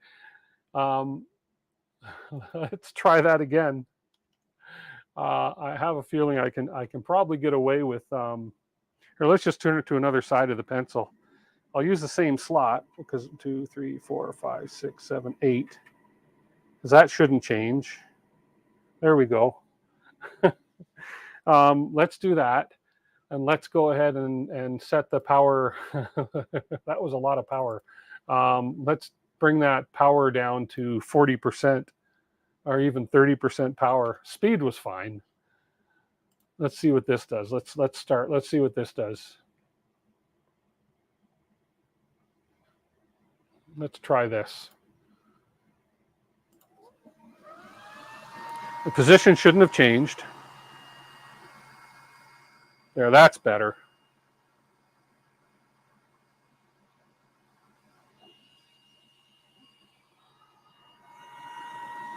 Let's try that again. I have a feeling I can probably get away with. Here, let's just turn it to another side of the pencil. I'll use the same slot because 2, 3, 4, 5, 6, 7, 8. Because that shouldn't change. There we go. Let's do that. And let's go ahead and set the power. That was a lot of power. Let's bring that power down to 40% or even 30% power. Speed was fine. Let's see what this does. Let's start. Let's see what this does. Let's try this. The position shouldn't have changed. There, that's better.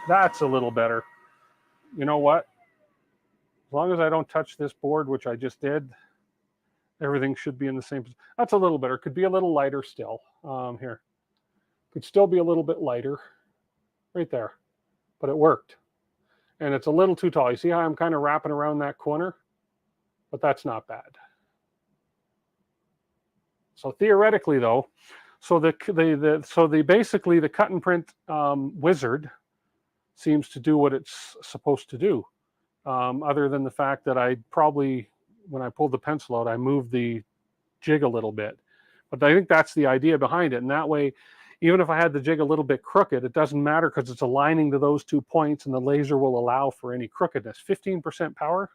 That's a little better. You know what? As long as I don't touch this board, which I just did, everything should be in the same position. That's a little better. Could be a little lighter still. Here. Could still be a little bit lighter. Right there. But it worked. And it's a little too tall. You see how I'm kind of wrapping around that corner? But that's not bad. So theoretically, though, so basically the cut and print wizard seems to do what it's supposed to do. Other than the fact that I probably, when I pulled the pencil out, I moved the jig a little bit. But I think that's the idea behind it. And that way, even if I had the jig a little bit crooked, it doesn't matter because it's aligning to those 2 points and the laser will allow for any crookedness. 15% power?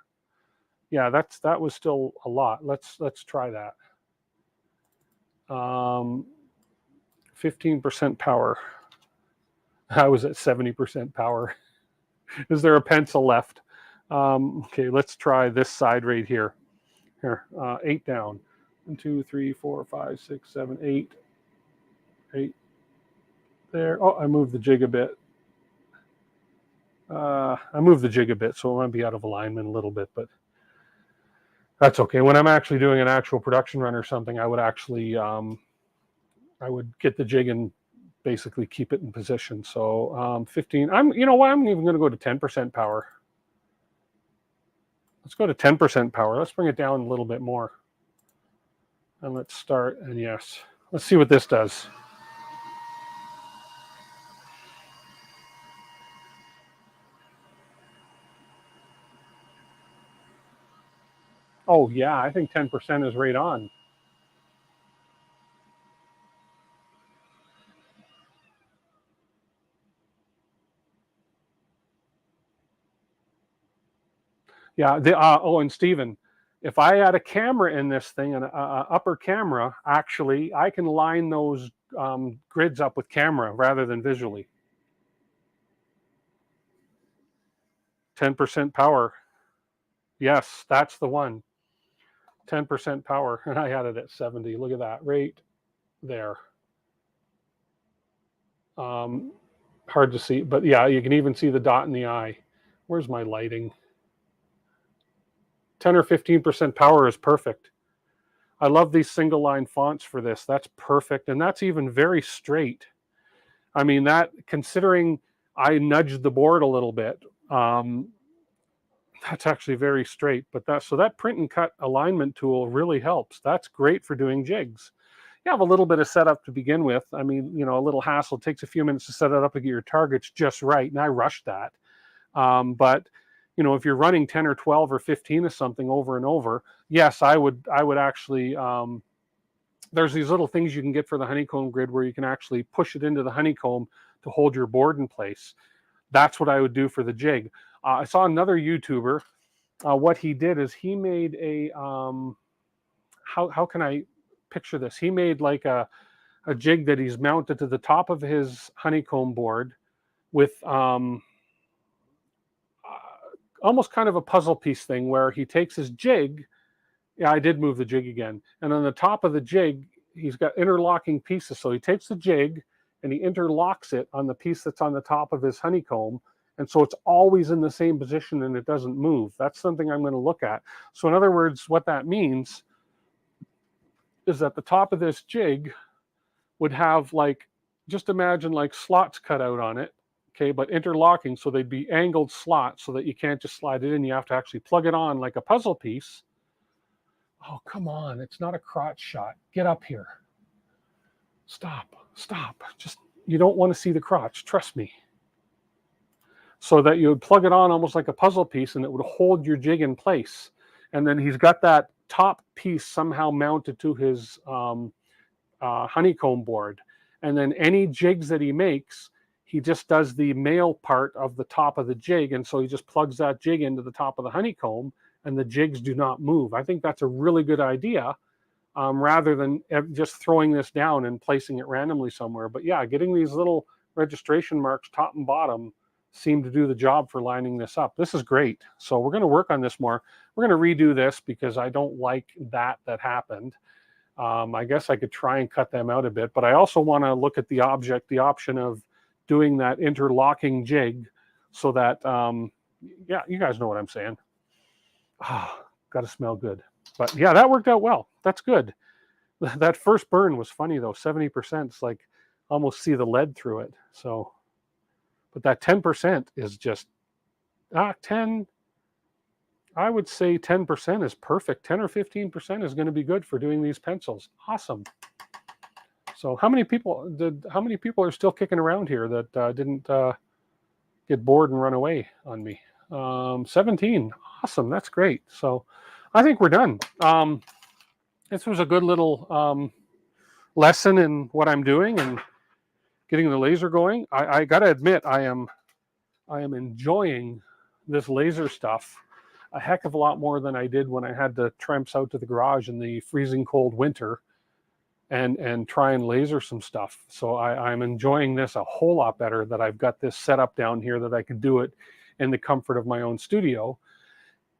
Yeah, that was still a lot. Let's try that. 15% power. I was at 70% power. Is there a pencil left? Okay, let's try this side right here. Here, 8 down. 1, 2, 3, 4, 5, 6, 7, 8. 8. There. Oh, I moved the jig a bit. So it might be out of alignment a little bit, but that's okay. When I'm actually doing an actual production run or something, I would actually, I would get the jig and basically keep it in position. So 15. You know what? I'm even going to go to 10% power. Let's go to 10% power. Let's bring it down a little bit more. And let's start. And yes, let's see what this does. Oh, yeah, I think 10% is right on. Yeah. And Stephen, if I had a camera in this thing, an upper camera, actually, I can line those grids up with camera rather than visually. 10% power. Yes, that's the one. 10% power. And I had it at 70. Look at that. Right there. Hard to see. But yeah, you can even see the dot in the eye. Where's my lighting? 10 or 15% power is perfect. I love these single line fonts for this. That's perfect. And that's even very straight. I mean, that, considering I nudged the board a little bit, that's actually very straight. But that print and cut alignment tool really helps. That's great for doing jigs. you have a little bit of setup to begin with. I mean, a little hassle. It takes a few minutes to set it up to get your targets just right, and I rushed that. But if you're running 10 or 12 or 15 of something over and over, yes, I would actually. There's these little things you can get for the honeycomb grid where you can actually push it into the honeycomb to hold your board in place. That's what I would do for the jig. I saw another YouTuber. What he did is he made a how can I picture this? He made like a jig that he's mounted to the top of his honeycomb board with almost kind of a puzzle piece thing where he takes his jig. Yeah, I did move the jig again. And on the top of the jig, he's got interlocking pieces. So he takes the jig and he interlocks it on the piece that's on the top of his honeycomb. And so it's always in the same position and it doesn't move. That's something I'm going to look at. So in other words, what that means is that the top of this jig would have just imagine like slots cut out on it. Okay, but interlocking. So they'd be angled slots so that you can't just slide it in. You have to actually plug it on like a puzzle piece. Oh, come on. It's not a crotch shot. Get up here. Stop. Just, you don't want to see the crotch. Trust me. So that you would plug it on almost like a puzzle piece and it would hold your jig in place. And then he's got that top piece somehow mounted to his honeycomb board. And then any jigs that he makes, he just does the male part of the top of the jig. And so he just plugs that jig into the top of the honeycomb and the jigs do not move. I think that's a really good idea, rather than just throwing this down and placing it randomly somewhere. But yeah, getting these little registration marks top and bottom seem to do the job for lining this up. This is great. So we're going to work on this more. We're going to redo this because I don't like that happened. I guess I could try and cut them out a bit, but I also want to look at the option of doing that interlocking jig so that, yeah, you guys know what I'm saying. Got to smell good. But yeah, that worked out well. That's good. That first burn was funny though. 70%, it's like almost see the lead through it. So, but that 10% is just 10. I would say 10% is perfect. 10 or 15% is going to be good for doing these pencils. Awesome. So how many people are still kicking around here that didn't get bored and run away on me? 17. Awesome. That's great. So I think we're done. This was a good little lesson in what I'm doing and getting the laser going. I got to admit, I am enjoying this laser stuff a heck of a lot more than I did when I had to tramps out to the garage in the freezing cold winter and try and laser some stuff. So I'm enjoying this a whole lot better that I've got this set up down here that I can do it in the comfort of my own studio.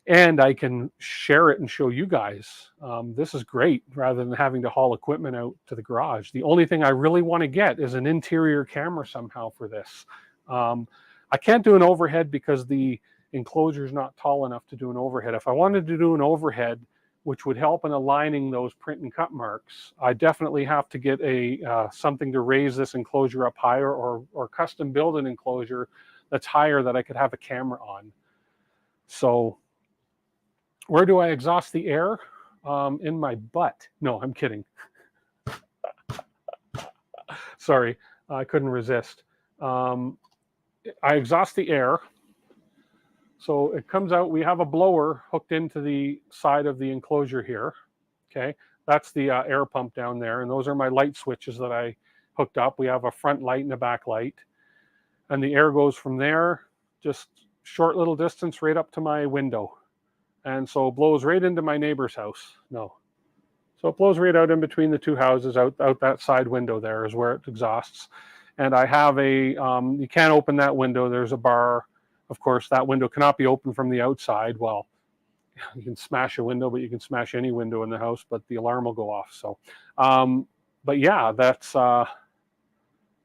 And I can share it and show you guys. This is great rather than having to haul equipment out to the garage. The only thing I really want to get is an interior camera somehow for this. I can't do an overhead because the enclosure is not tall enough to do an overhead. If I wanted to do an overhead, which would help in aligning those print and cut marks, I definitely have to get a something to raise this enclosure up higher or custom build an enclosure that's higher that I could have a camera on. So where do I exhaust the air? In my butt. No, I'm kidding. Sorry, I couldn't resist. I exhaust the air. So it comes out, we have a blower hooked into the side of the enclosure here. Okay, that's the air pump down there. And those are my light switches that I hooked up. We have a front light and a back light. And the air goes from there, just short little distance right up to my window. And so it blows right into my neighbor's house. No. So it blows right out in between the two houses, out that side window there is where it exhausts. And I have a, you can't open that window. There's a bar. Of course, that window cannot be opened from the outside. Well, you can smash a window, but you can smash any window in the house, but the alarm will go off. So, but yeah, that's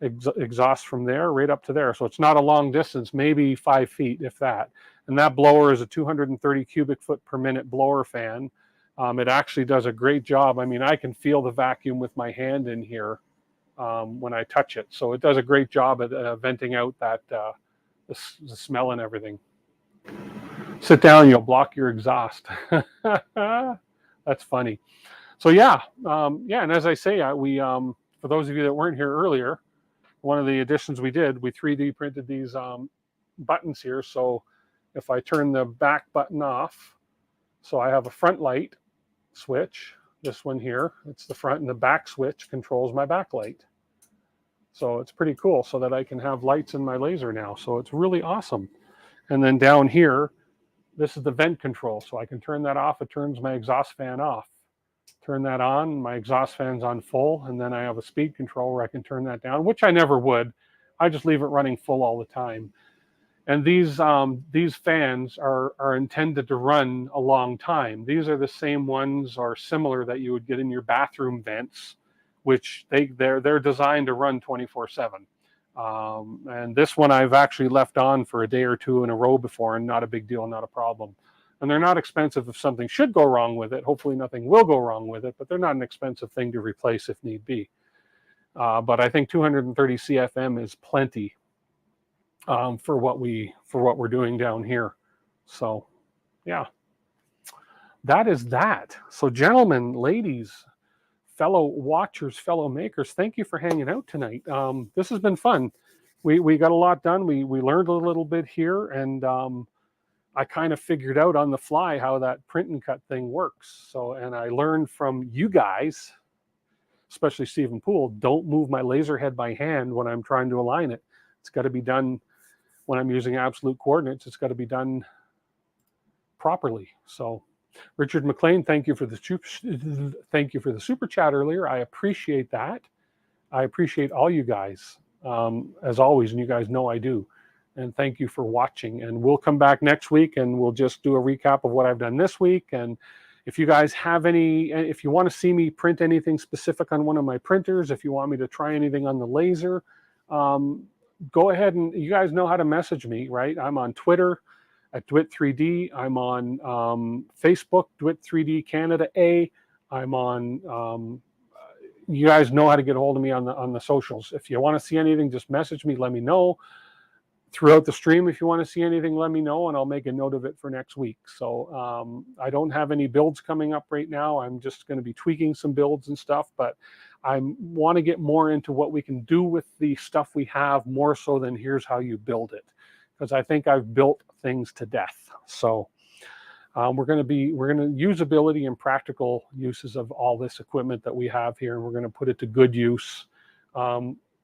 exhaust from there right up to there. So it's not a long distance, maybe 5 feet, if that. And that blower is a 230 cubic foot per minute blower fan. It actually does a great job. I mean, I can feel the vacuum with my hand in here when I touch it. So it does a great job at venting out that the smell and everything. Sit down, you'll block your exhaust. That's funny. So yeah, and as I say, we for those of you that weren't here earlier, one of the additions we did, we 3D printed these buttons here. So if I turn the back button off, so I have a front light switch, this one here, it's the front, and the back switch controls my backlight. So it's pretty cool, so that I can have lights in my laser now. So it's really awesome. And then down here, this is the vent control. So I can turn that off. It turns my exhaust fan off. Turn that on, my exhaust fan's on full, and then I have a speed control where I can turn that down, which I never would. I just leave it running full all the time. And these fans are intended to run a long time. These are the same ones or similar that you would get in your bathroom vents, which they're designed to run 24/7. And this one I've actually left on for a day or two in a row before, and not a big deal, not a problem. And they're not expensive if something should go wrong with it. Hopefully nothing will go wrong with it, but they're not an expensive thing to replace if need be. But I think 230 CFM is plenty for what we're doing down here. So yeah, that is that. So gentlemen, ladies, fellow watchers, fellow makers, thank you for hanging out tonight. This has been fun. We got a lot done. We learned a little bit here, and I kind of figured out on the fly how that print and cut thing works. So, and I learned from you guys, especially Stephen Poole, don't move my laser head by hand when I'm trying to align it. It's got to be done when I'm using absolute coordinates. It's got to be done properly. So Richard McLean, thank you for the super chat earlier. I appreciate that. I appreciate all you guys, as always, and you guys know I do. And thank you for watching. And we'll come back next week and we'll just do a recap of what I've done this week. And if you guys have if you want to see me print anything specific on one of my printers, if you want me to try anything on the laser, go ahead, and you guys know how to message me, right? I'm on Twitter at DeWitt3D. I'm on Facebook, DeWitt3D Canada A. I'm on, you guys know how to get a hold of me on the socials. If you want to see anything, just message me, let me know. Throughout the stream, if you want to see anything, let me know, and I'll make a note of it for next week. So I don't have any builds coming up right now. I'm just going to be tweaking some builds and stuff, but I want to get more into what we can do with the stuff we have, more so than here's how you build it, because I think I've built things to death. So we're going to usability and practical uses of all this equipment that we have here, and we're going to put it to good use,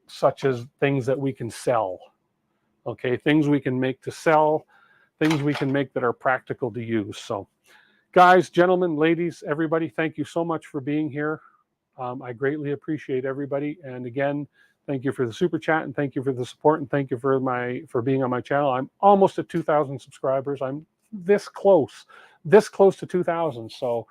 such as things that we can sell. Okay, things we can make to sell, things we can make that are practical to use. So guys, gentlemen, ladies, everybody, thank you so much for being here. I greatly appreciate everybody. And again, thank you for the super chat, and thank you for the support, and thank you for being on my channel. I'm almost at 2,000 subscribers. I'm this close to 2,000. So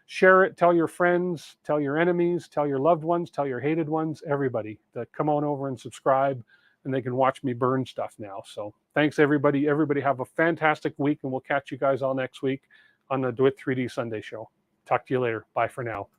share it, tell your friends, tell your enemies, tell your loved ones, tell your hated ones, everybody, that come on over and subscribe, and they can watch me burn stuff now. So thanks, everybody. Everybody have a fantastic week, and we'll catch you guys all next week on the DeWitt 3D Sunday show. Talk to you later. Bye for now.